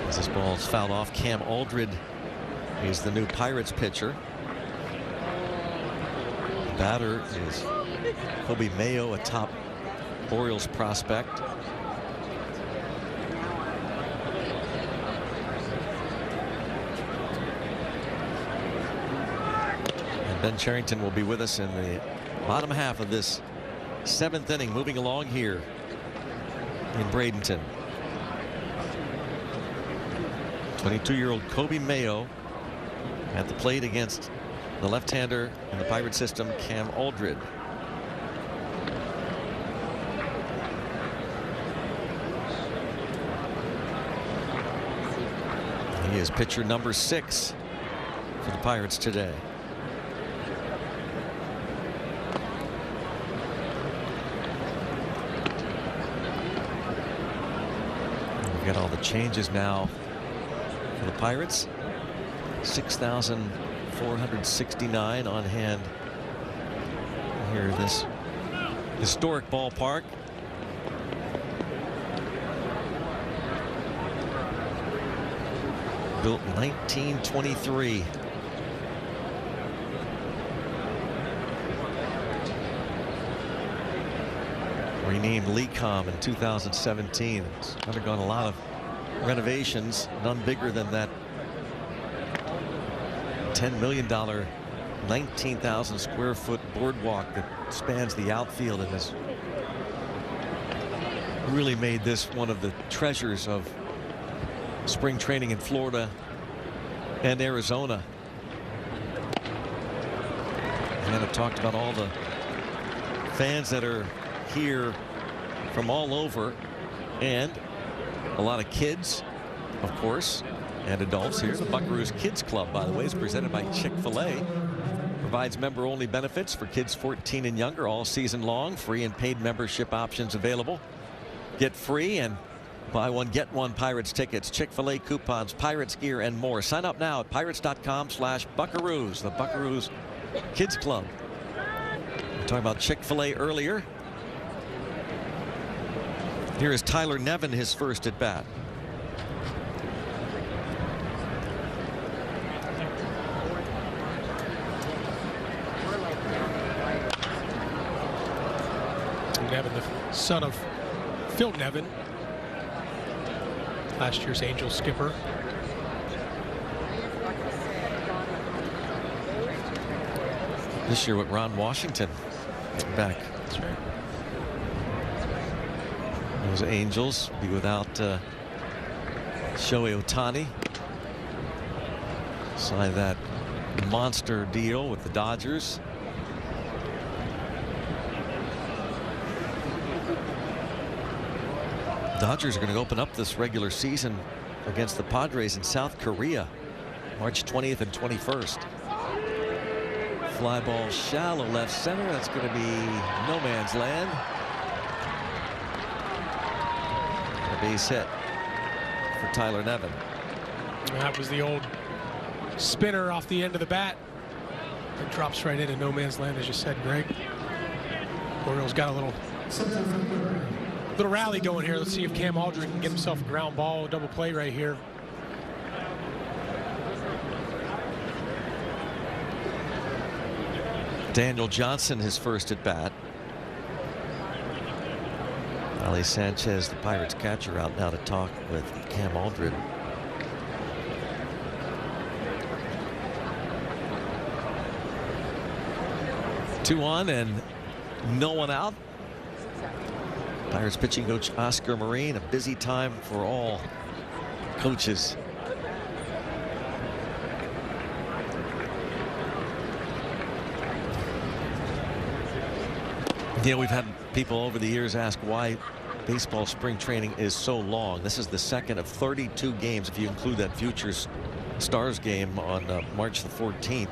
As this ball is fouled off, Cam Aldred is the new Pirates pitcher. The batter is Kobe Mayo, a top Orioles prospect. And Ben Cherington will be with us in the bottom half of this 7th inning, moving along here in Bradenton. 22-year-old Kobe Mayo at the plate against the left-hander in the Pirate system, Cam Aldred. is pitcher number 6 for the Pirates today. We've got all the changes now for the Pirates. 6,469 on hand here in this historic ballpark. Built in 1923. Renamed Lecom in 2017. It's undergone a lot of renovations, none bigger than that $10 million, 19,000 square foot boardwalk that spans the outfield and has really made this one of the treasures of spring training in Florida and Arizona. And I've talked about all the fans that are here from all over, and a lot of kids, of course, and adults here. The Buckaroos Kids Club, by the way, is presented by Chick-fil-A. Provides member-only benefits for kids 14 and younger all season long. Free and paid membership options available. Get free and buy one, get one Pirates tickets, Chick-fil-A coupons, Pirates gear, and more. Sign up now at pirates.com/Buckaroos, the Buckaroos Kids Club. We were talking about Chick-fil-A earlier. Here is Tyler Nevin, his first at bat. Nevin, the son of Phil Nevin, last year's Angels skipper. This year with Ron Washington back. That's right. Those Angels be without Shohei Ohtani. Signed that monster deal with the Dodgers. Dodgers are going to open up this regular season against the Padres in South Korea, March 20th and 21st. Fly ball shallow left center. That's going to be no man's land. A base hit for Tyler Nevin. That was the old spinner off the end of the bat. It drops right into no man's land, as you said, Greg. Orioles got a little rally going here. Let's see if Cam Aldred can get himself a ground ball, double play right here. Daniel Johnson, his first at bat. Ali Sanchez, the Pirates catcher, out now to talk with Cam Aldred. Two on and no one out. Pirates pitching coach Oscar Marine, a busy time for all coaches. You know, we've had people over the years ask why baseball spring training is so long. This is the second of 32 games if you include that Futures Stars game on March the 14th.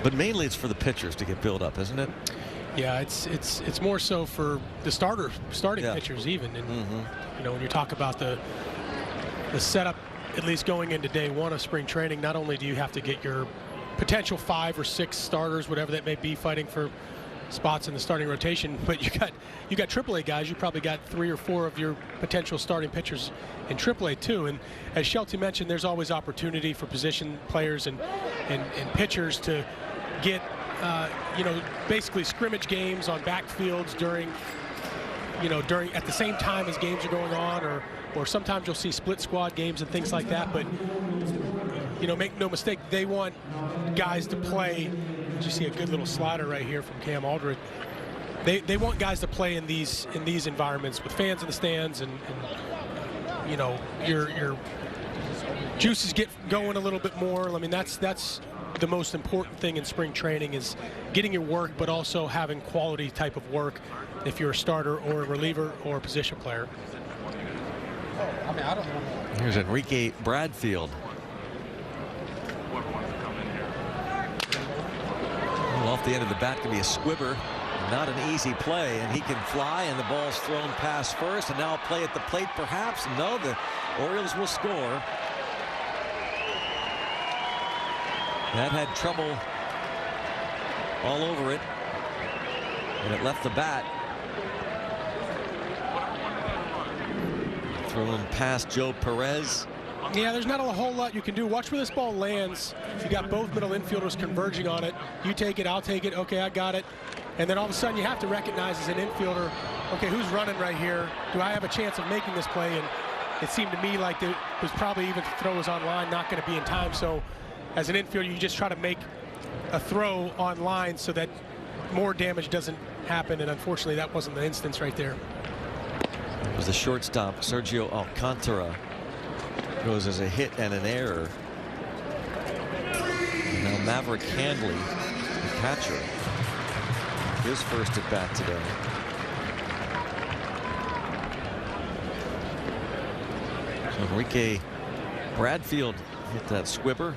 But mainly it's for the pitchers to get built up, isn't it? Yeah, it's more so for the starting pitchers even. And you know, when you talk about the setup, at least going into day one of spring training, not only do you have to get your potential 5 or 6 starters, whatever that may be, fighting for spots in the starting rotation, but you got AAA guys. You probably got 3 or 4 of your potential starting pitchers in AAA too. And as Shelty mentioned, there's always opportunity for position players and pitchers to get you know, basically scrimmage games on backfields during at the same time as games are going on, or sometimes you'll see split squad games and things like that. But you know, make no mistake, they want guys to play. You see a good little slider right here from Cam Aldred. They want guys to play in these environments with fans in the stands, and you know, your juices get going a little bit more. I mean, that's the most important thing in spring training, is getting your work, but also having quality type of work if you're a starter or a reliever or a position player. I mean, I don't know. Here's Enrique Bradfield. Well, off the end of the bat can be a squibber. Not an easy play, and he can fly, and the ball's thrown past first, and now a play at the plate perhaps. No, the Orioles will score. That had trouble all over it, and it left the bat. Thrown past Joe Perez. Yeah, there's not a whole lot you can do. Watch where this ball lands. You got both middle infielders converging on it. You take it, I'll take it. Okay, I got it. And then all of a sudden you have to recognize as an infielder, okay, who's running right here? Do I have a chance of making this play? And it seemed to me like it was probably, even if the throw was on line, not going to be in time. So as an infielder, you just try to make a throw on line so that more damage doesn't happen. And unfortunately, that wasn't the instance right there. It was the shortstop, Sergio Alcantara. Goes as a hit and an error. And now Maverick Handley, the catcher, his first at bat today. So Enrique Bradfield hit that squibber.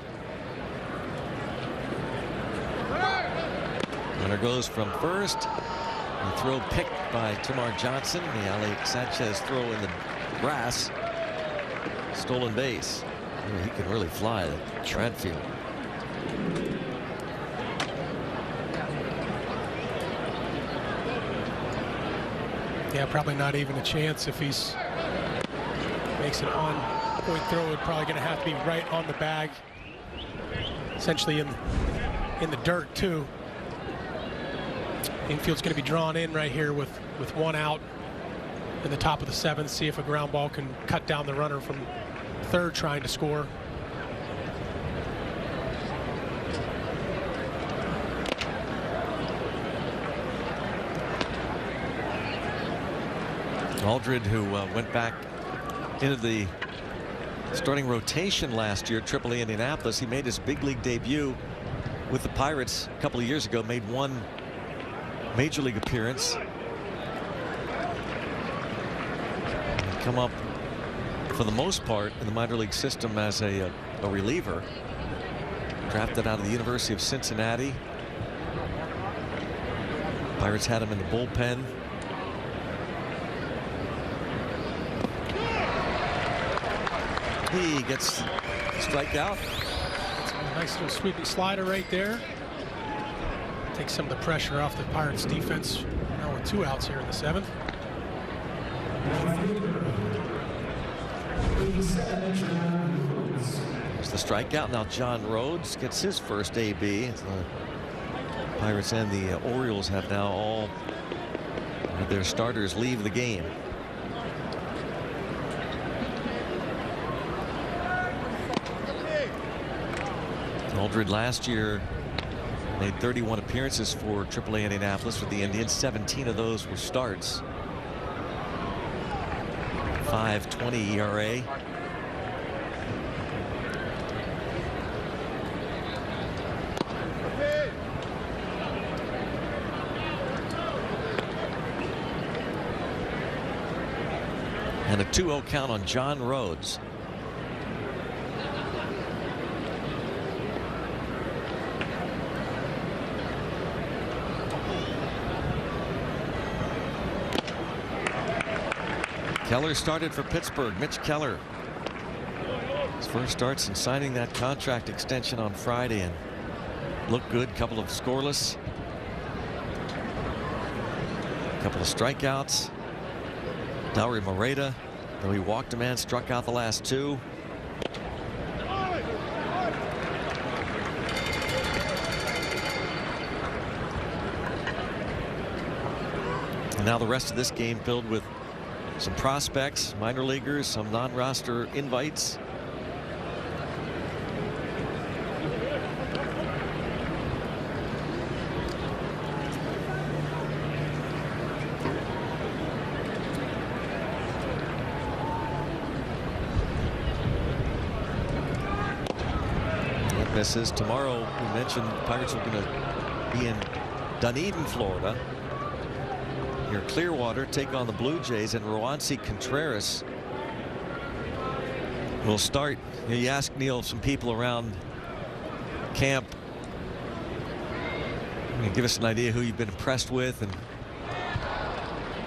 Runner goes from first. The throw picked by Tamar Johnson. The Alex Sanchez throw in the grass. Stolen base. Ooh, he can really fly, that Bradfield. Yeah, probably not even a chance if he's makes an on-point throw. It's probably going to have to be right on the bag, essentially in the dirt too. Infield's going to be drawn in right here with one out in the top of the seventh. See if a ground ball can cut down the runner from third trying to score. Aldred, who went back into the starting rotation last year at AAA Indianapolis, he made his big league debut with the Pirates a couple of years ago, made one major league appearance. Come up for the most part in the minor league system as a reliever. Drafted out of the University of Cincinnati. Pirates had him in the bullpen. He gets strikeout. Nice little sweeping slider right there. Takes some of the pressure off the Pirates defense. Now with 2 outs here in the 7th. There's the strikeout. Now John Rhodes gets his first AB. The Pirates and the Orioles have now all had their starters leave the game. Aldred last year made 31 appearances for AAA Indianapolis with the Indians. 17 of those were starts. 5.20 ERA. And a 2-0 count on John Rhodes. Keller started for Pittsburgh. Mitch Keller. His first start since signing that contract extension on Friday, and looked good. Couple of scoreless. Couple of strikeouts. Dowry Moreta, though he walked a man, struck out the last 2. And now the rest of this game filled with some prospects, minor leaguers, some non-roster invites. That misses. Tomorrow, we mentioned the Pirates are going to be in Dunedin, Florida. Here, Clearwater take on the Blue Jays, and Roansy Contreras We'll start. You ask Neil some people around camp. Give us an idea who you've been impressed with, and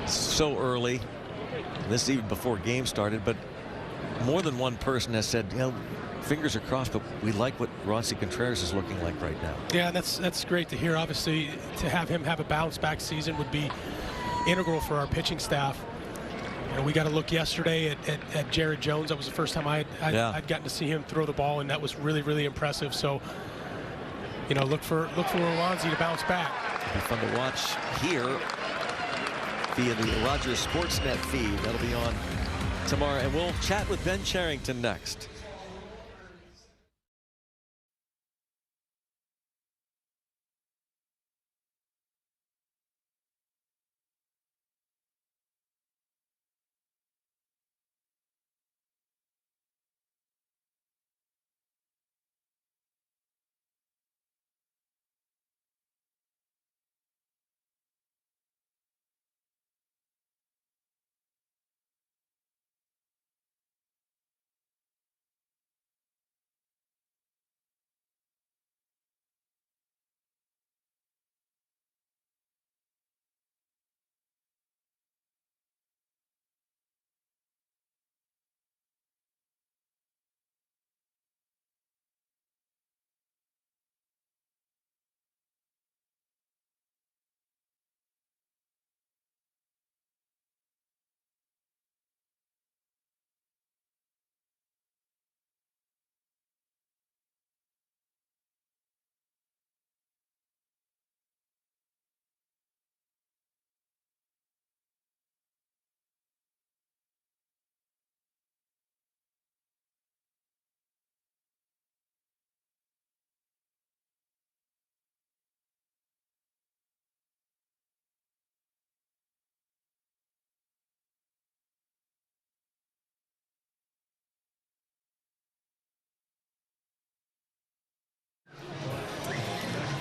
so early. This is even before game started, but more than one person has said, you know, fingers are crossed, but we like what Roansy Contreras is looking like right now. Yeah, that's great to hear. Obviously, to have him have a bounce-back season would be integral for our pitching staff. You know, we got to look yesterday at Jared Jones. That was the first time I'd gotten to see him throw the ball, and that was really, really impressive. So, you know, look for Roansy to bounce back. It'll be fun to watch here via the Rogers Sportsnet feed. That'll be on tomorrow, and we'll chat with Ben Cherington next.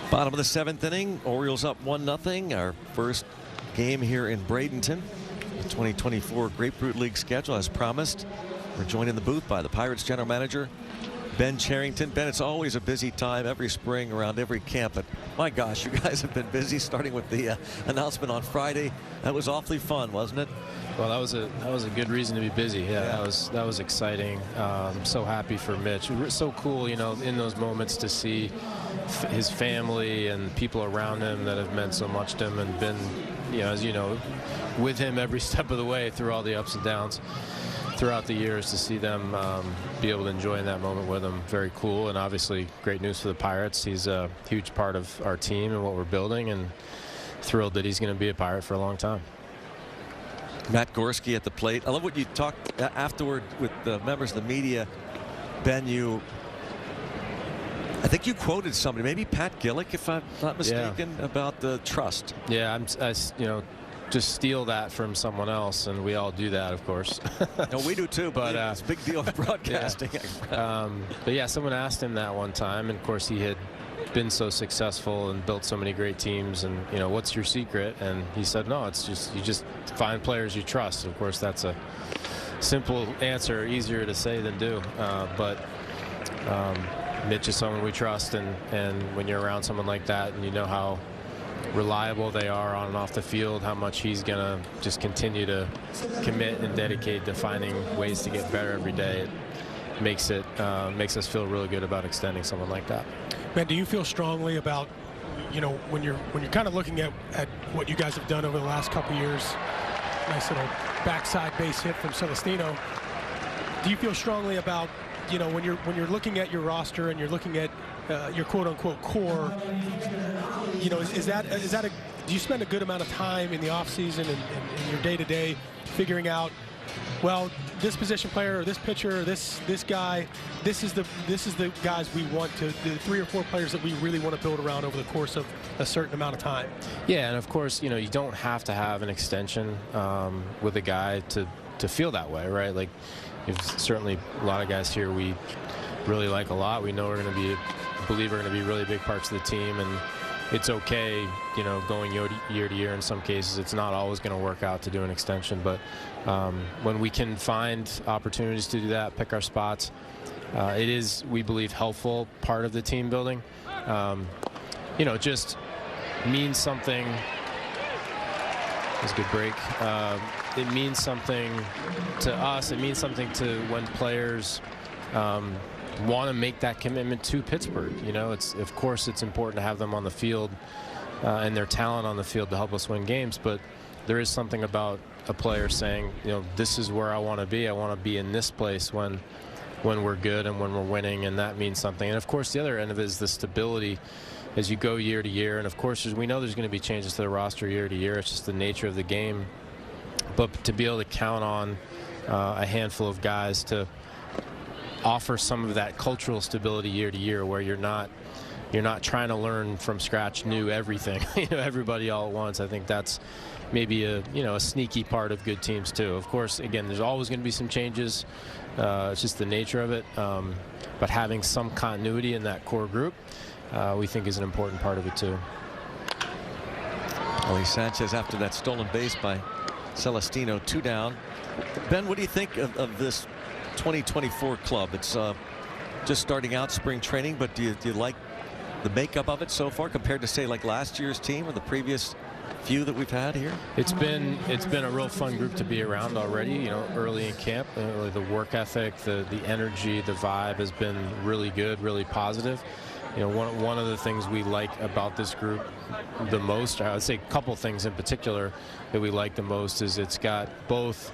Bottom of the 7th inning, Orioles up 1-0. Our first game here in Bradenton. The 2024 Grapefruit League schedule as promised. We're joined in the booth by the Pirates general manager, Ben Cherington. Ben, it's always a busy time every spring around every camp, but my gosh, you guys have been busy, starting with the announcement on Friday. That was awfully fun, wasn't it? Well, that was a good reason to be busy. Yeah. That was exciting. So happy for Mitch. It was so cool, you know, in those moments to see his family and people around him that have meant so much to him and been, you know, as you know, with him every step of the way through all the ups and downs throughout the years. To see them be able to enjoy in that moment with him, very cool. And obviously great news for the Pirates. He's a huge part of our team and what we're building, and thrilled that he's going to be a Pirate for a long time. Matt Gorski at the plate. I love what you talked afterward with the members of the media. Ben, I think you quoted somebody, maybe Pat Gillick, if I'm not mistaken, about the trust. Yeah, I you know, just steal that from someone else, and we all do that, of course. No, we do too, but it's a big deal in broadcasting. Yeah. But yeah, someone asked him that one time, and of course he had been so successful and built so many great teams, and you know, what's your secret? And he said, no, it's just you just find players you trust. Of course, that's a simple answer, easier to say than do, but Mitch is someone we trust, and when you're around someone like that and you know how reliable they are on and off the field, how much he's gonna just continue to commit and dedicate to finding ways to get better every day, it makes us feel really good about extending someone like that. Ben, do you feel strongly about, you know, when you're kind of looking at what you guys have done over the last couple of years, nice little backside base hit from Celestino, do you feel strongly about, you know, when you're looking at your roster and you're looking at your quote-unquote core, you know, is that a, do you spend a good amount of time in the off-season and your day-to-day figuring out, well, this position player or this pitcher or this guy, this is the guys we want to, the 3 or 4 players that we really want to build around over the course of a certain amount of time? Yeah, and of course, you know, you don't have to have an extension with a guy to feel that way, right? Like, certainly a lot of guys here we really like a lot. We know we're going to be, believe we're going to be really big parts of the team, and it's okay, you know, going year to year. In some cases, it's not always going to work out to do an extension, but when we can find opportunities to do that, pick our spots, it is, we believe, helpful part of the team building. You know, it just means something. That's a good break. It means something to us. It means something to when players want to make that commitment to Pittsburgh. You know, it's, of course, it's important to have them on the field and their talent on the field to help us win games, but there is something about a player saying, you know, this is where I want to be. I want to be in this place when we're good and when we're winning, and that means something. And of course, the other end of it is the stability as you go year to year. And of course, we know there's going to be changes to the roster year to year. It's just the nature of the game. But to be able to count on a handful of guys to offer some of that cultural stability year to year, where you're not trying to learn from scratch new everything, you know, everybody all at once. I think that's maybe a sneaky part of good teams too. Of course, again, there's always going to be some changes. It's just the nature of it. But having some continuity in that core group, we think is an important part of it too. Ali Sanchez after that stolen base by Celestino, 2 down. Ben, what do you think of this 2024 club? It's just starting out spring training, but do you like the makeup of it so far compared to, say, like last year's team or the previous few that we've had here? It's been a real fun group to be around already. You know, early in camp, the work ethic, the energy, the vibe has been really good, really positive. You know, one of the things we like about this group the most, I would say a couple things in particular that we like the most, is it's got both.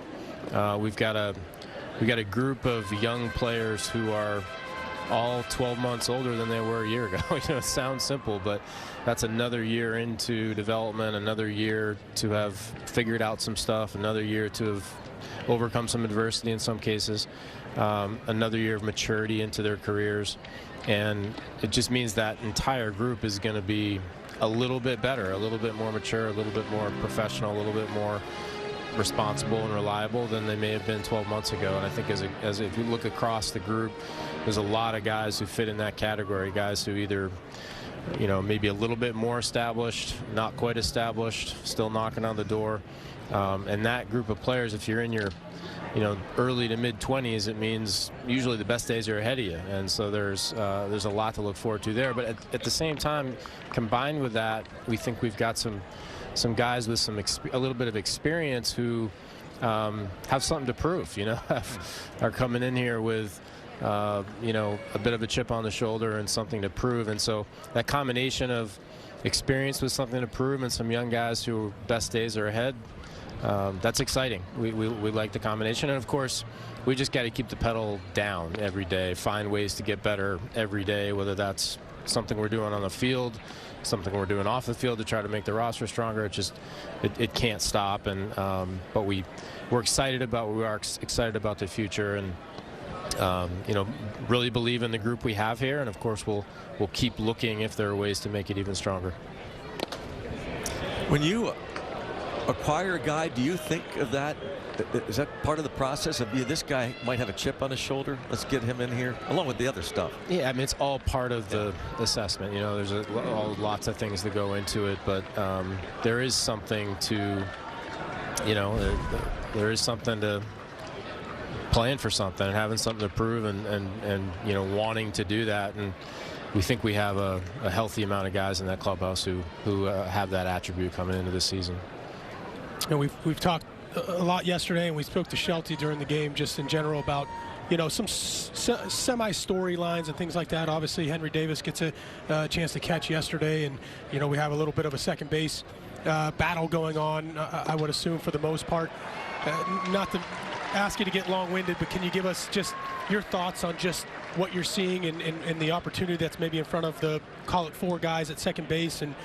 We've got a group of young players who are all 12 months older than they were a year ago. You know, it sounds simple, but that's another year into development, another year to have figured out some stuff, another year to have overcome some adversity in some cases, another year of maturity into their careers. And it just means that entire group is going to be a little bit better, a little bit more mature, a little bit more professional, a little bit more responsible and reliable than they may have been 12 months ago. And I think as if you look across the group, there's a lot of guys who fit in that category, guys who either, you know, maybe a little bit more established, not quite established, still knocking on the door. And that group of players, if you're in your, you know, early to mid 20s, it means usually the best days are ahead of you. And so there's a lot to look forward to there. But at the same time, combined with that, we think we've got some guys with a little bit of experience who have something to prove, you know, are coming in here with, you know, a bit of a chip on the shoulder and something to prove. And so that combination of experience with something to prove and some young guys who best days are ahead, that's exciting. We like the combination. And of course, we just got to keep the pedal down every day, find ways to get better every day, whether that's something we're doing on the field, something we're doing off the field to try to make the roster stronger. It can't stop. And but we're excited about the future, and you know, really believe in the group we have here. And of course, we'll keep looking if there are ways to make it even stronger. When you acquire a guy, do you think of that? Is that part of the process of, yeah, this guy might have a chip on his shoulder, let's get him in here, along with the other stuff? Yeah, I mean, it's all part of the assessment. You know, there's lots of things that go into it, but there is something to, you know, there is something to playing for something and having something to prove, and you know, wanting to do that. And we think we have a healthy amount of guys in that clubhouse who have that attribute coming into this season. You know, we've talked a lot yesterday, and we spoke to Shelty during the game just in general about, you know, some semi-storylines and things like that. Obviously, Henry Davis gets a chance to catch yesterday, and, you know, we have a little bit of a second base battle going on, I would assume, for the most part. Not to ask you to get long-winded, but can you give us just your thoughts on just what you're seeing and the opportunity that's maybe in front of the, call it, 4 guys at second base, and,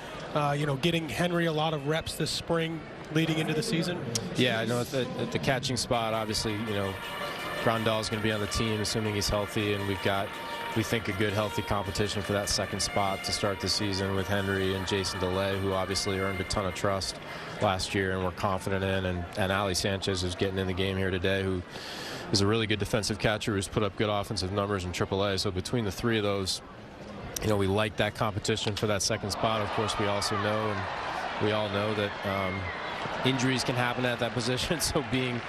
you know, getting Henry a lot of reps this spring leading into the season? Yeah, I know at the catching spot, obviously, you know, Grandal's going to be on the team, assuming he's healthy, and we've got, we think, a good, healthy competition for that second spot to start the season with Henry and Jason DeLay, who obviously earned a ton of trust last year and we're confident in, and Ali Sanchez, who's getting in the game here today, who is a really good defensive catcher who's put up good offensive numbers in AAA. So between the 3 of those, you know, we like that competition for that second spot. Of course, we also know, and we all know that injuries can happen at that position, so being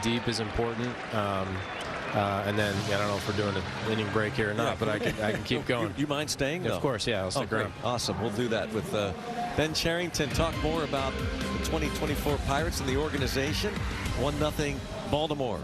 deep is important. And then, I don't know if we're doing an inning break here or not, but I can keep going. You mind staying? Of course, yeah, I'll stick around. Awesome. We'll do that with Ben Cherington. Talk more about the 2024 Pirates and the organization. 1-0 Baltimore.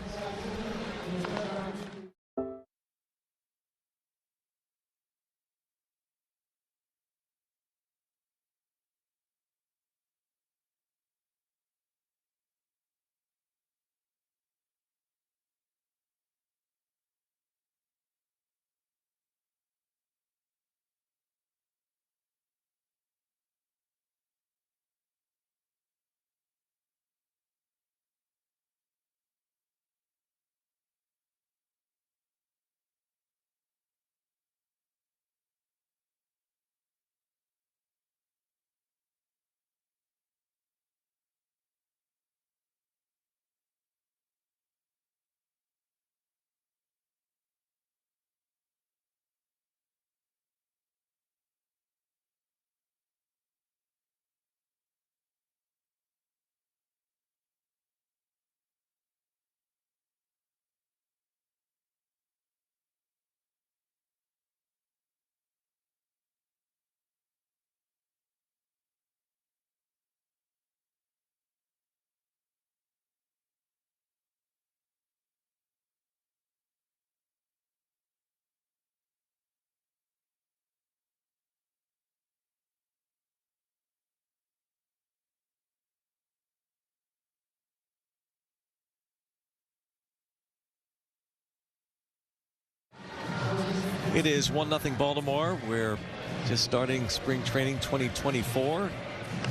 It is 1-0 Baltimore. We're just starting spring training 2024.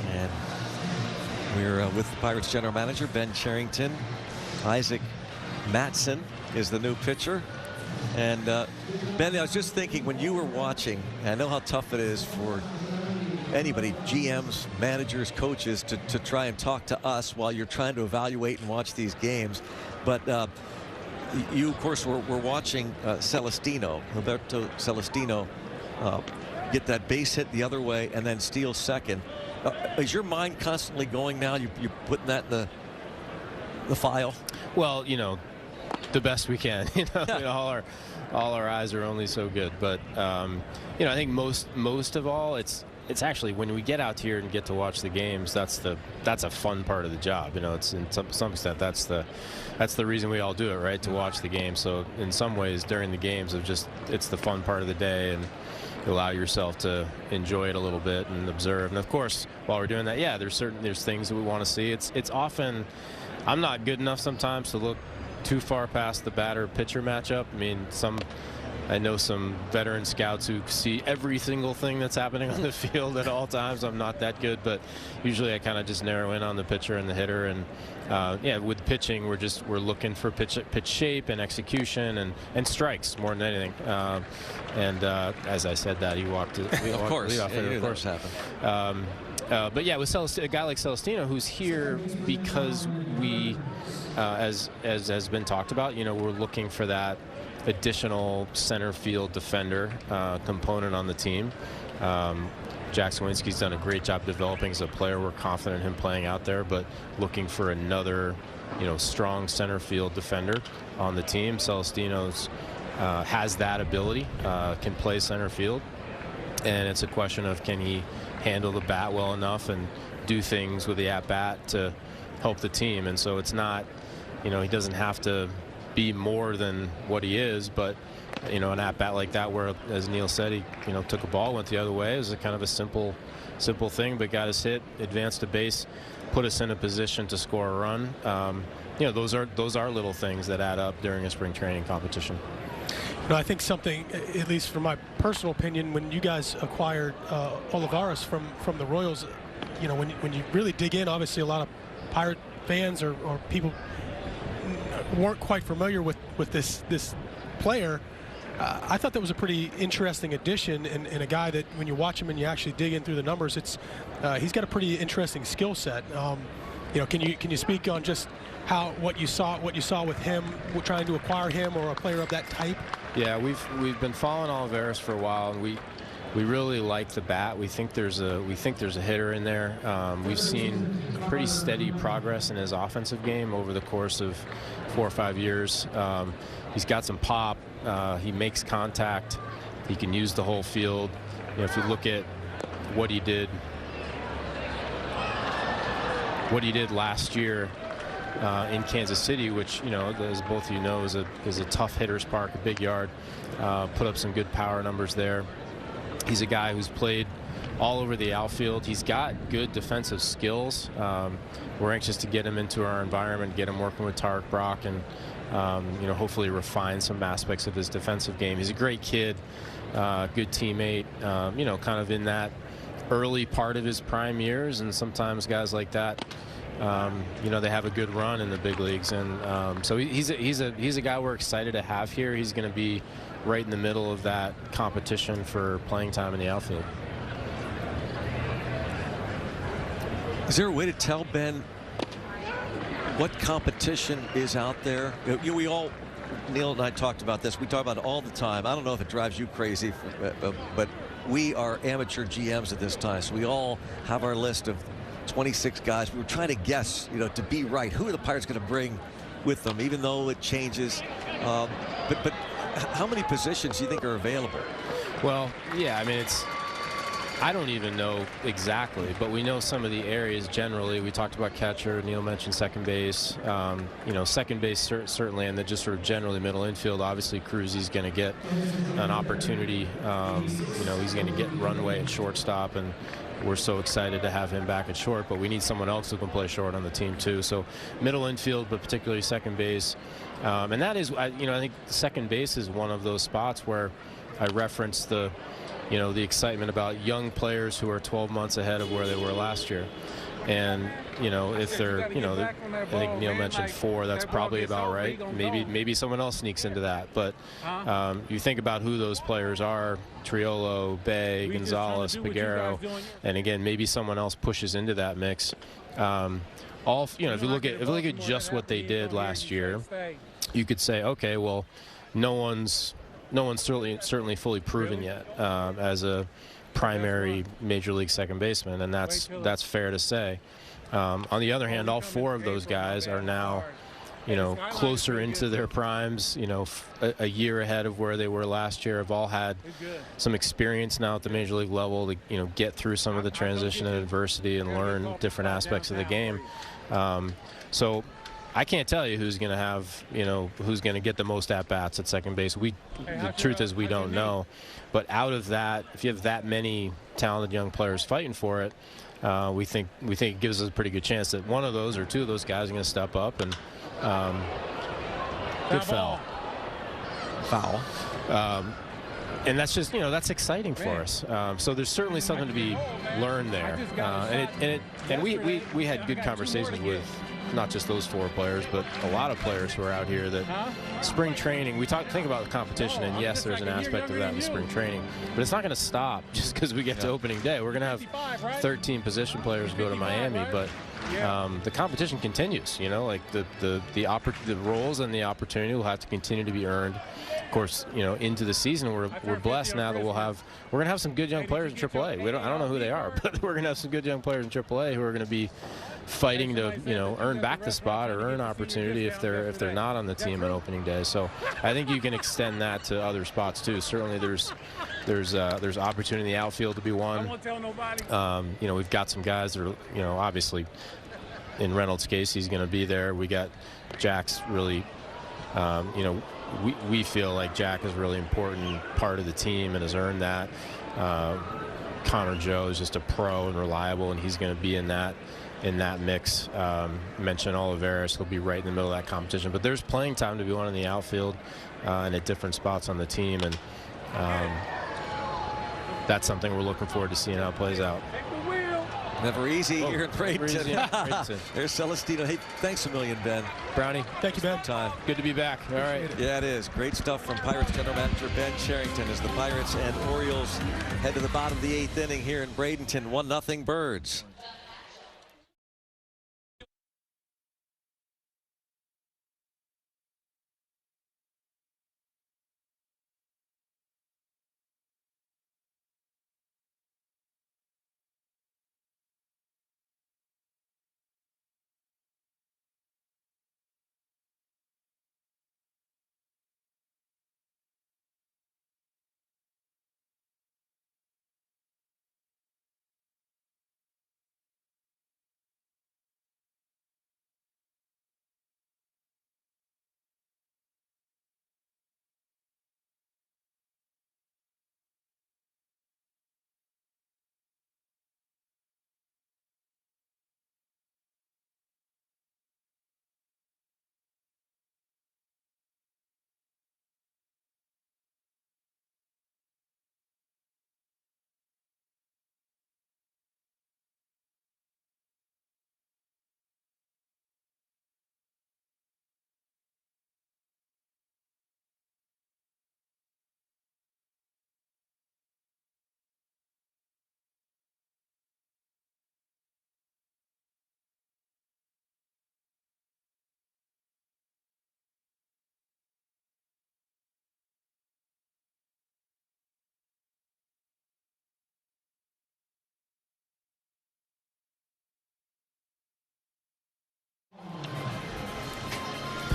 And we're with the Pirates general manager, Ben Cherington. Isaac Matson is the new pitcher. And Ben, I was just thinking when you were watching, I know how tough it is for anybody, GMs, managers, coaches, to try and talk to us while you're trying to evaluate and watch these games. But you, of course, were watching Roberto Celestino get that base hit the other way and then steal second. Is your mind constantly going now? You putting that in the file? Well, you know, the best we can. You know, I mean, all our eyes are only so good. But you know, I think most of all, it's actually when we get out here and get to watch the games, that's a fun part of the job. You know, it's in some extent that's the reason we all do it, right? To watch the game. So in some ways during the games it's the fun part of the day, and you allow yourself to enjoy it a little bit and observe. And of course, while we're doing that, yeah, there's things that we want to see. It's often, I'm not good enough sometimes to look too far past the batter pitcher matchup. I mean, I know some veteran scouts who see every single thing that's happening on the field at all times. I'm not that good, but usually I kind of just narrow in on the pitcher and the hitter. And yeah, with pitching, we're looking for pitch shape and execution and strikes more than anything. As I said that, he walked. Of course, of course, happened. But yeah, with a guy like Celestino, who's here because we, as has been talked about, you know, we're looking for that additional center field defender component on the team. Jack Sawinski's done a great job developing as a player. We're confident in him playing out there, but looking for another, you know, strong center field defender on the team. Celestino's has that ability, can play center field, and it's a question of can he handle the bat well enough and do things with the at-bat to help the team. And so it's not, you know, he doesn't have to be more than what he is, but you know, an at-bat like that where, as Neil said, he, you know, took a ball, went the other way, is a kind of a simple thing, but got us hit, advanced to base, put us in a position to score a run. You know, those are little things that add up during a spring training competition. You know, I think something, at least from my personal opinion, when you guys acquired Olivares from the Royals, you know, when you really dig in, obviously a lot of Pirate fans or people weren't quite familiar with this player. I thought that was a pretty interesting addition, and a guy that when you watch him and you actually dig in through the numbers, he's got a pretty interesting skill set. You know, can you speak on just what you saw with him, trying to acquire him or a player of that type? Yeah, we've been following Olivares for a while, and we really like the bat. We think there's a hitter in there. We've seen pretty steady progress in his offensive game over the course of 4 or 5 years. He's got some pop. He makes contact. He can use the whole field. You know, if you look at what he did last year in Kansas City, which, you know, as both of you know, is a tough hitter's park, a big yard. Put up some good power numbers there. He's a guy who's played all over the outfield. He's got good defensive skills. We're anxious to get him into our environment, get him working with Tarek Brock, and you know, hopefully refine some aspects of his defensive game. He's a great kid, good teammate. You know, kind of in that early part of his prime years, and sometimes guys like that, you know, they have a good run in the big leagues, and so he's a guy we're excited to have here. He's going to be right in the middle of that competition for playing time in the outfield. Is there a way to tell, Ben, what competition is out there? You know, we all, Neil and I talked about this. We talk about it all the time. I don't know if it drives you crazy, but we are amateur GMs at this time, so we all have our list of 26 guys. We were trying to guess, you know, to be right. Who are the Pirates going to bring with them, even though it changes? But how many positions do you think are available? Well, yeah, I mean, I don't even know exactly, but we know some of the areas generally. We talked about catcher. Neil mentioned second base. You know, second base certainly, and then just sort of generally middle infield. Obviously, Cruzy's going to get an opportunity. You know, he's going to get runway at shortstop, and we're so excited to have him back at short, but we need someone else who can play short on the team too. So middle infield, but particularly second base. And that is, you know, I think second base is one of those spots where I referenced the, you know, the excitement about young players who are 12 months ahead of where they were last year. And, you know, if they're, you know, I think Neil mentioned 4, that's probably about right. Maybe someone else sneaks into that. But you think about who those players are: Triolo, Bay, Gonzalez, Peguero, and again, maybe someone else pushes into that mix. All, you know, if you look at just what they did last year, you could say, okay, well, no one's certainly fully proven yet as a primary major league second baseman, and that's fair to say. On the other hand, all 4 of those guys are now, you know, closer into their primes, you know, a year ahead of where they were last year. Have all had some experience now at the major league level to, you know, get through some of the transition and adversity and learn different aspects of the game. So I can't tell you who's going to have, you know, who's going to get the most at-bats at second base. The truth is we don't know. But out of that, if you have that many talented young players fighting for it, we think it gives us a pretty good chance that one of those or 2 of those guys are going to step up and good foul. And that's just, you know, that's exciting for us. So there's certainly something to be learned there. And we had good conversations with not just those 4 players, but a lot of players who are out here that spring training, think about the competition, and yes, there's an aspect of that in spring training, but it's not going to stop just because we get to opening day. We're going to have 13 position players go to Miami, but the competition continues. You know, like the roles and the opportunity will have to continue to be earned. Of course, you know, into the season, we're blessed now that we're going to have some good young players in AAA. I don't know who they are, but we're going to have some good young players in AAA who are going to be fighting to, you know, earn back the spot or earn an opportunity if they're not on the team on opening day. So I think you can extend that to other spots too. Certainly there's opportunity in the outfield to be won. You know, we've got some guys that are, you know, obviously in Reynolds' case, he's going to be there. We got Jack's really, you know, we feel like Jack is a really important part of the team and has earned that. Connor Joe is just a pro and reliable, and he's going to be in that mix. Mention Olivares, he'll be right in the middle of that competition. But there's playing time to be won in the outfield and at different spots on the team, and that's something we're looking forward to seeing how it plays out. Never easy here in Bradenton. There's Celestino. Hey, thanks a million, Ben. Brownie. Thank you, Ben. Time. Good to be back. All right. Yeah, it is. Great stuff from Pirates general manager Ben Cherington as the Pirates and Orioles head to the bottom of the 8th inning here in Bradenton. 1-0 Birds.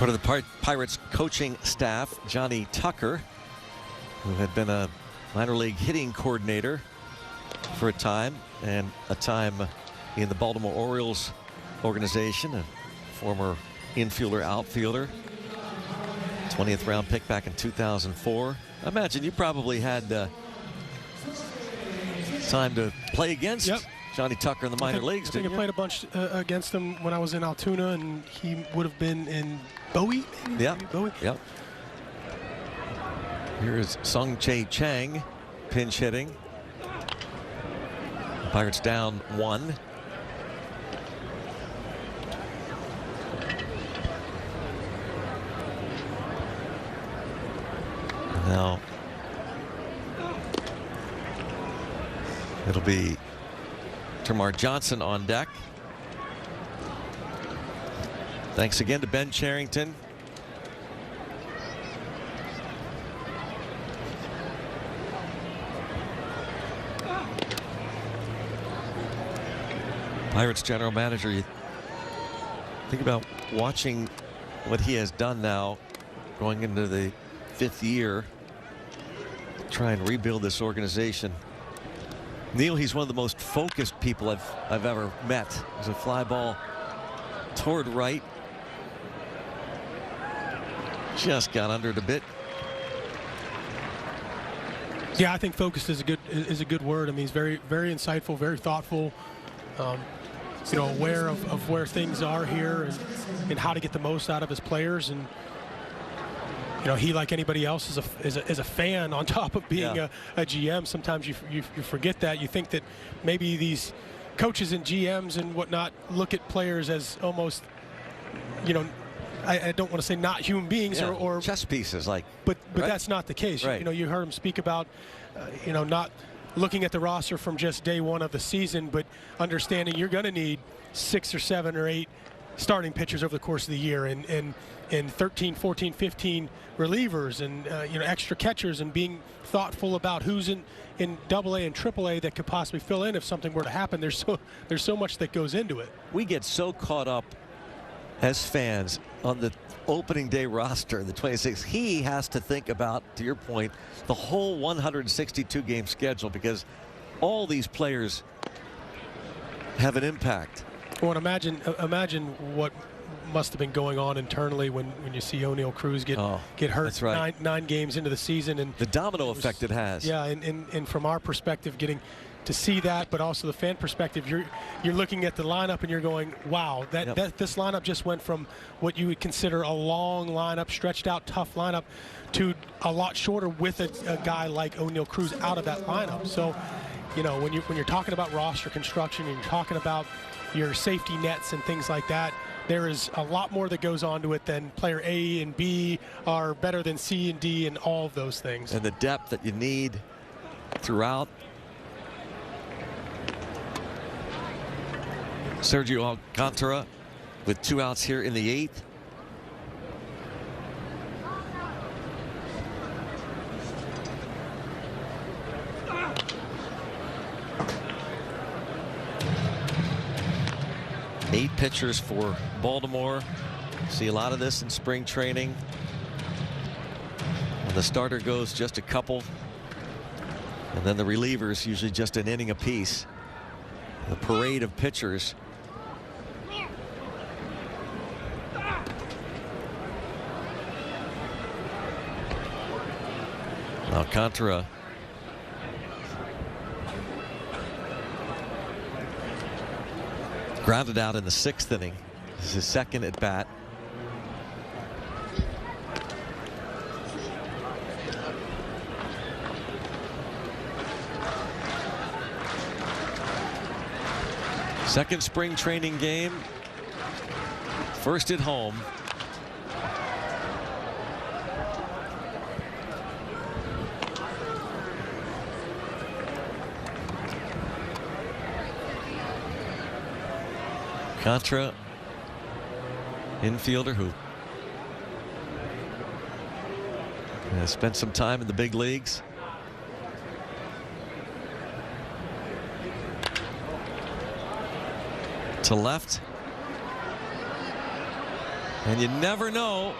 Part of the Pirates coaching staff, Johnny Tucker, who had been a minor league hitting coordinator for a time, and a time in the Baltimore Orioles organization, a former infielder, outfielder, 20th round pick back in 2004. I imagine you probably had time to play against Johnny Tucker in the minor leagues. I think I played a bunch against him when I was in Altoona, and he would have been in Bowie, maybe? Yeah. Maybe Bowie? Yep. Here's Sung Chae Chang pinch hitting. The Pirates down 1. Now it'll be Termarr Johnson on deck. Thanks again to Ben Cherington. Pirates general manager, you think about watching what he has done now, going into the 5th year, try and rebuild this organization. Neil, he's one of the most focused people I've ever met. There's a fly ball toward right. Just got under it a bit. Yeah, I think focused is a good word. I mean, he's very insightful, very thoughtful. You know, aware of where things are here and how to get the most out of his players. And you know, he, like anybody else, is a fan on top of being a GM. Sometimes you forget that. You think that maybe these coaches and GMs and whatnot look at players as almost, you know, I don't want to say not human beings or chess pieces, like. But that's not the case. Right. You know, you heard him speak about, you know, not looking at the roster from just day one of the season, but understanding you're going to need 6 or 7 or 8 starting pitchers over the course of the year, and 13, 14, 15 relievers, and you know, extra catchers, and being thoughtful about who's in AA and AAA that could possibly fill in if something were to happen. There's so much that goes into it. We get so caught up as fans on the opening day roster, the 26th. He has to think about, to your point, the whole 162 game schedule, because all these players have an impact. Well, imagine what must have been going on internally when you see O'Neill Cruz get hurt. That's right. nine games into the season, and the domino effect it has. Yeah, and from our perspective, getting to see that, but also the fan perspective, you're looking at the lineup and you're going, wow, that this lineup just went from what you would consider a long lineup, stretched out, tough lineup, to a lot shorter with a guy like O'Neill Cruz out of that lineup. So, you know, when you're talking about roster construction, and you're talking about your safety nets and things like that, there is a lot more that goes on to it than player A and B are better than C and D and all of those things. And the depth that you need throughout. Sergio Alcantara with 2 outs here in the 8th. Eight pitchers for Baltimore. See a lot of this in spring training. When the starter goes, just a couple. And then the relievers, usually just an inning apiece. The parade of pitchers. Alcantara grounded out in the 6th inning. This is his 2nd at bat. Second spring training game. First at home. Contra, infielder who has spent some time in the big leagues. To left. And you never know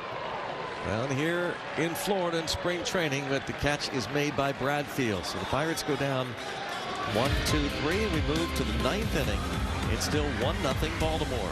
down here in Florida in spring training, but the catch is made by Bradfield. So the Pirates go down 1-2-3, and we move to the 9th inning. It's still 1-0 Baltimore.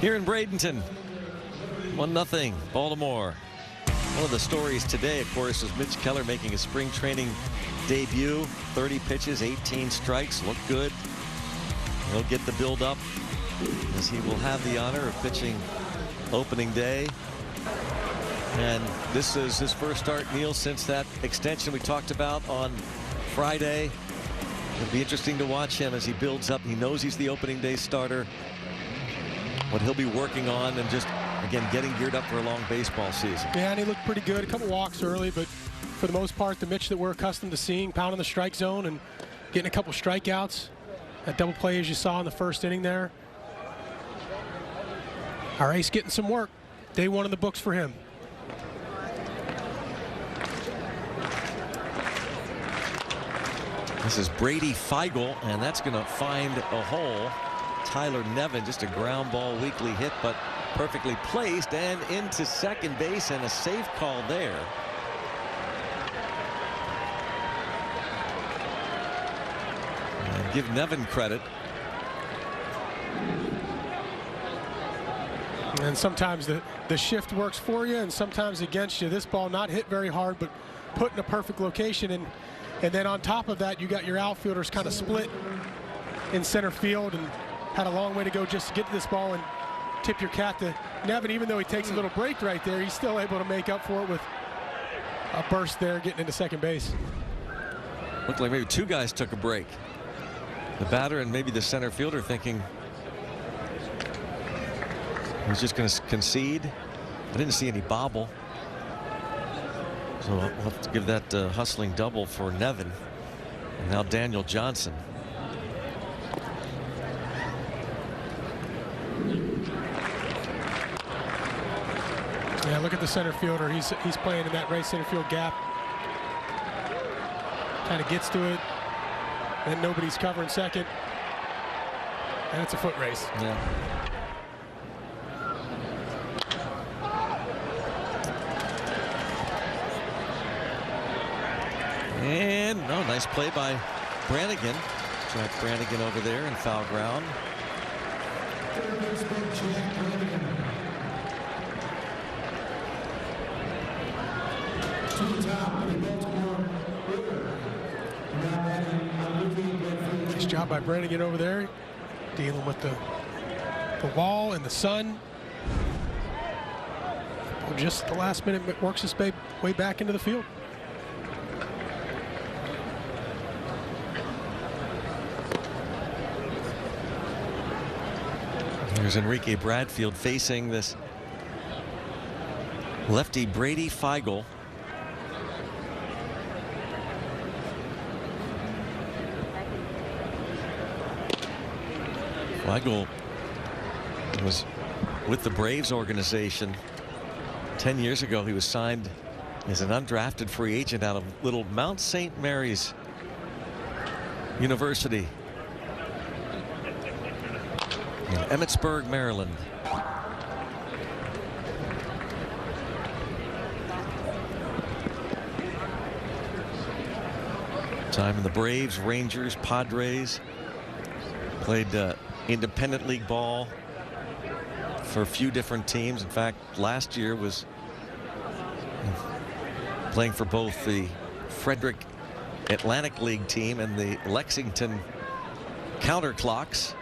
Here in Bradenton, 1-0 Baltimore. One of the stories today, of course, is Mitch Keller making his spring training debut. 30 pitches, 18 strikes, look good. He'll get the build up as he will have the honor of pitching opening day. And this is his first start, Neil, since that extension we talked about on Friday. It'll be interesting to watch him as he builds up. He knows he's the opening day starter. What he'll be working on and just, again, getting geared up for a long baseball season. Yeah, and he looked pretty good. A couple walks early, but for the most part, the Mitch that we're accustomed to seeing, pounding the strike zone and getting a couple strikeouts. That double play, as you saw in the first inning there. Our ace getting some work. Day one in the books for him. This is Brady Feigl, and that's going to find a hole. Tyler Nevin, just a ground ball weakly hit, but perfectly placed and into second base, and a safe call there. And give Nevin credit. And sometimes the shift works for you and sometimes against you. This ball not hit very hard, but put in a perfect location. And then on top of that, you got your outfielders kind of split in center field and had a long way to go just to get to this ball and tip your cap to Nevin. Even though he takes a little break right there, he's still able to make up for it with a burst there getting into second base. Looked like maybe two guys took a break. The batter and maybe the center fielder thinking he's just going to concede. I didn't see any bobble. So we'll have to give that hustling double for Nevin. And now Daniel Johnson. Yeah, look at the center fielder. He's playing in that right center field gap. Kind of gets to it. Then nobody's covering second. And it's a foot race. Yeah. And nice play by Brannigan. Jack Brannigan over there in foul ground. Nice job by Brannigan over there, dealing with the wall and the sun. Just the last minute works his way back into the field. Here's Enrique Bradfield facing this lefty Brady Feigl. Weigel was with the Braves organization 10 years ago. He was signed as an undrafted free agent out of little Mount St. Mary's University in Emmitsburg, Maryland. Time in the Braves, Rangers, Padres. Played independent league ball for a few different teams. In fact, last year was playing for both the Frederick Atlantic League team and the Lexington Counterclocks.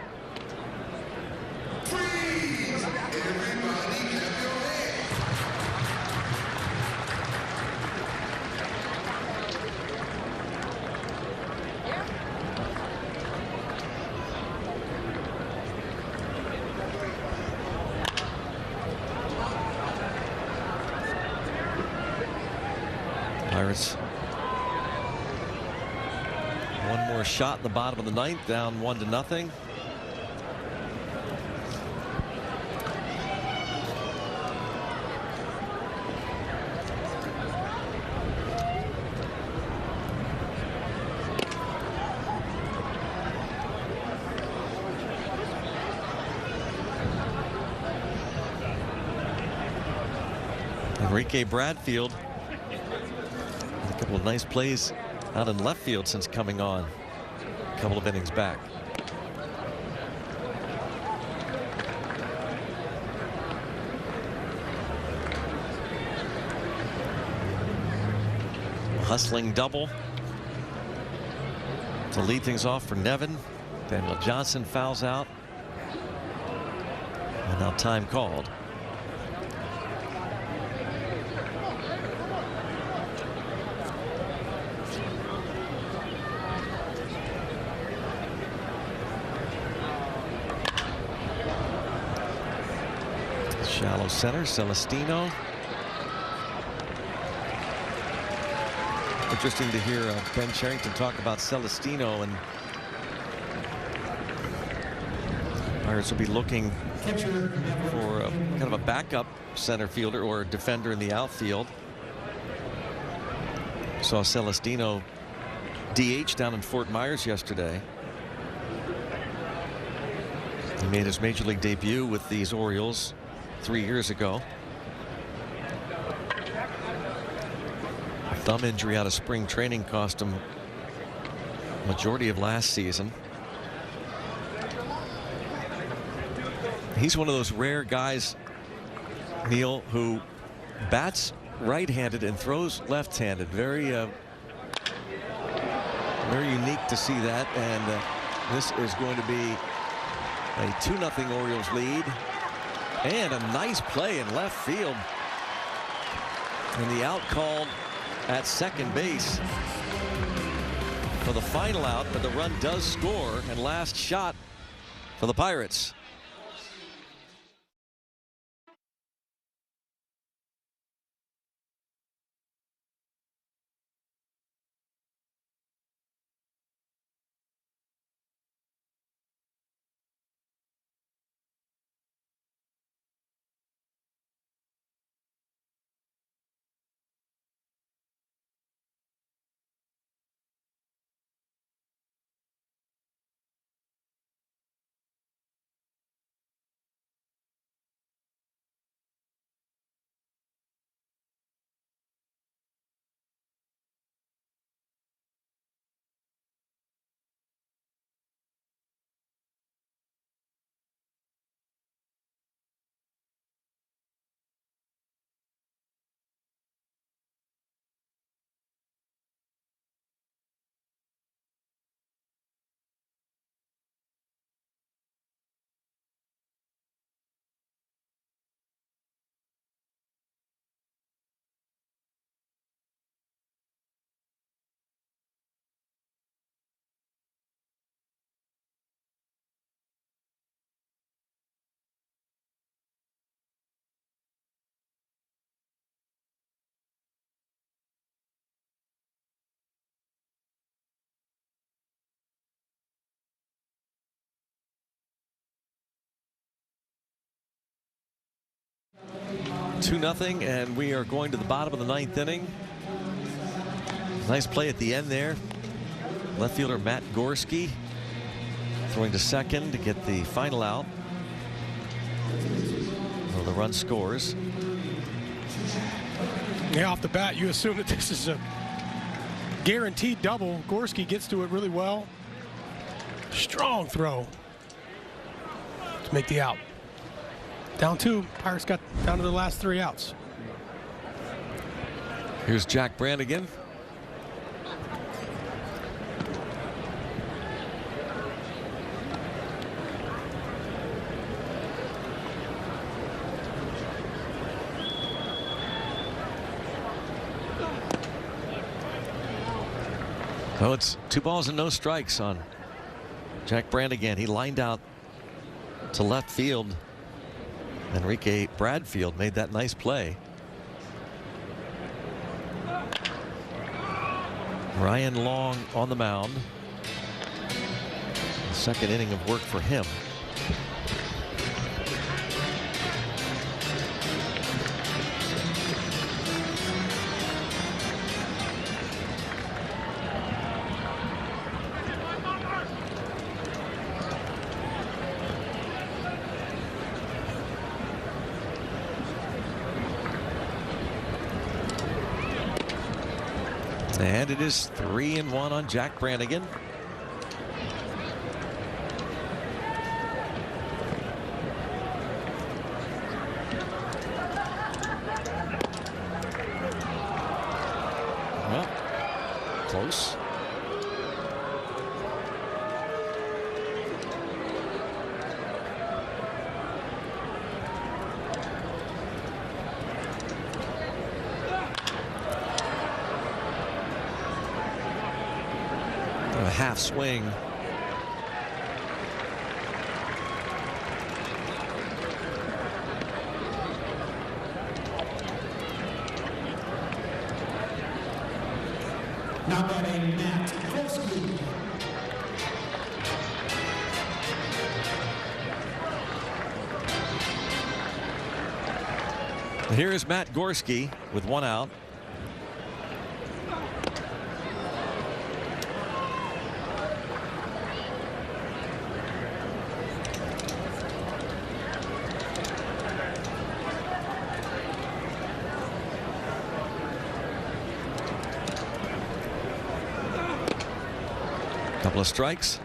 Pirates. One more shot in the bottom of the ninth, down 1-0. Enrique Bradfield. A couple of nice plays out in left field since coming on a couple of innings back. A hustling double to lead things off for Nevin. Daniel Johnson fouls out. And now time called. Shallow center, Celestino. Interesting to hear Ben Cherington talk about Celestino, and Pirates will be looking for kind of a backup center fielder or defender in the outfield. Saw Celestino DH down in Fort Myers yesterday. He made his major league debut with these Orioles 3 years ago. A thumb injury out of spring training cost him majority of last season. He's one of those rare guys, Neil, who bats right-handed and throws left-handed. Very unique to see that, and this is going to be a 2-0 Orioles lead. And a nice play in left field. And the out called at second base for the final out, but the run does score, and last shot for the Pirates. 2-0, and we are going to the bottom of the 9th inning. Nice play at the end there. Left fielder Matt Gorski throwing to second to get the final out. Well, the run scores. Yeah, off the bat, you assume that this is a guaranteed double. Gorski gets to it really well. Strong throw to make the out. Down 2. Pirates got down to the last 3 outs. Here's Jack Brannigan. So it's 2 balls and no strikes on Jack Brannigan. He lined out to left field. Enrique Bradfield made that nice play. Ryan Long on the mound. The 2nd inning of work for him. And it is 3-1 on Jack Brannigan. Well, close. A half swing. Now batting Matt Gorski. Here is Matt Gorski with 1 out. Couple of strikes.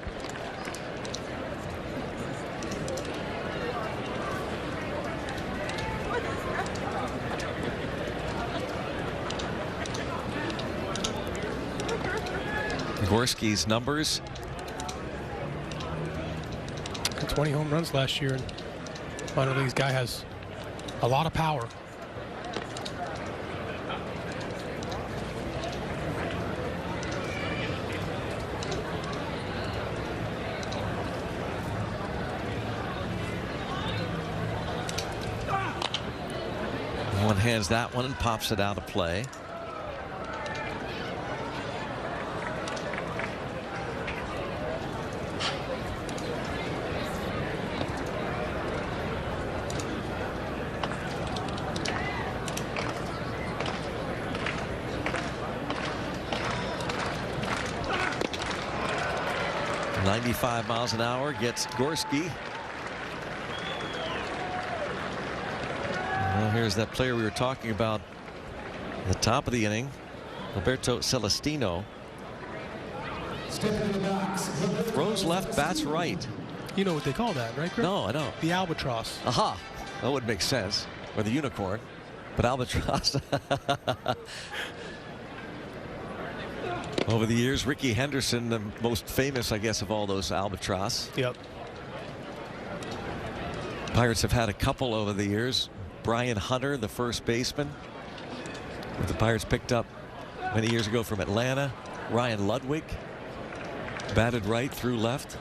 Gorski's numbers. 20 home runs last year in minor leagues. Guy has a lot of power. One hands that one and pops it out of play. .95 miles an hour gets Gorski. Well, here's that player we were talking about at the top of the inning, Alberto Celestino. Throws left, bats right. You know what they call that, right, Chris? No, I don't. The albatross. Aha. That would make sense. Or the unicorn. But albatross. Over the years, Ricky Henderson, the most famous, I guess, of all those albatross. Yep. Pirates have had a couple over the years. Brian Hunter, the first baseman, the Pirates picked up many years ago from Atlanta. Ryan Ludwig batted right through left.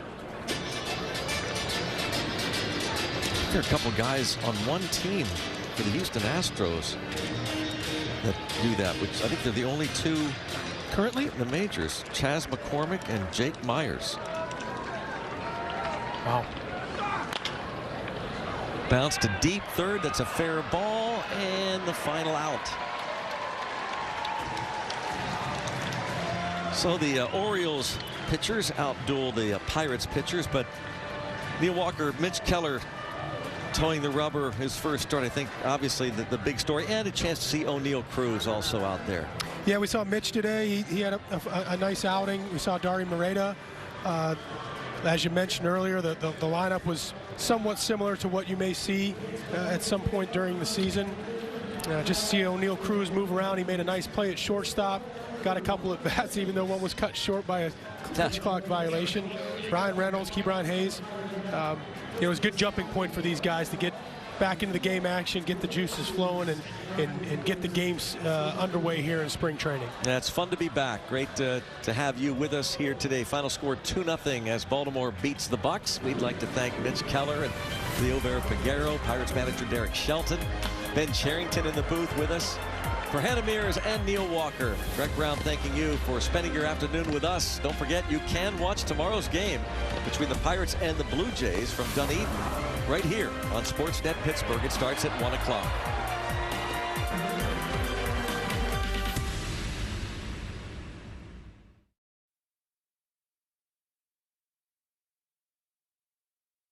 There are a couple guys on one team for the Houston Astros that do that, which I think they're the only 2 currently in the majors. Chas McCormick and Jake Myers. Wow. Bounce to deep third. That's a fair ball, and the final out. So the Orioles pitchers outduel the Pirates pitchers, but Neil Walker, Mitch Keller towing the rubber, his first start. I think obviously the big story, and a chance to see O'Neal Cruz also out there. Yeah, we saw Mitch today. He had a nice outing. We saw Dari Moreta. As you mentioned earlier, the lineup was somewhat similar to what you may see at some point during the season. Just to see O'Neal Cruz move around. He made a nice play at shortstop. Got a couple of bats, even though one was cut short by a pitch clock violation. Brian Reynolds, Ke'Bryan Hayes. It was a good jumping point for these guys to get back into the game action, get the juices flowing, and get the games underway here in spring training. Yeah, it's fun to be back. Great to have you with us here today. Final score 2-0 as Baltimore beats the Bucks. We'd like to thank Mitch Keller and Leo Vera-Figueroa, Pirates manager Derek Shelton, Ben Cherington in the booth with us. For Hannah Mears and Neil Walker, Greg Brown thanking you for spending your afternoon with us. Don't forget, you can watch tomorrow's game between the Pirates and the Blue Jays from Dunedin right here on Sportsnet Pittsburgh. It starts at 1 o'clock.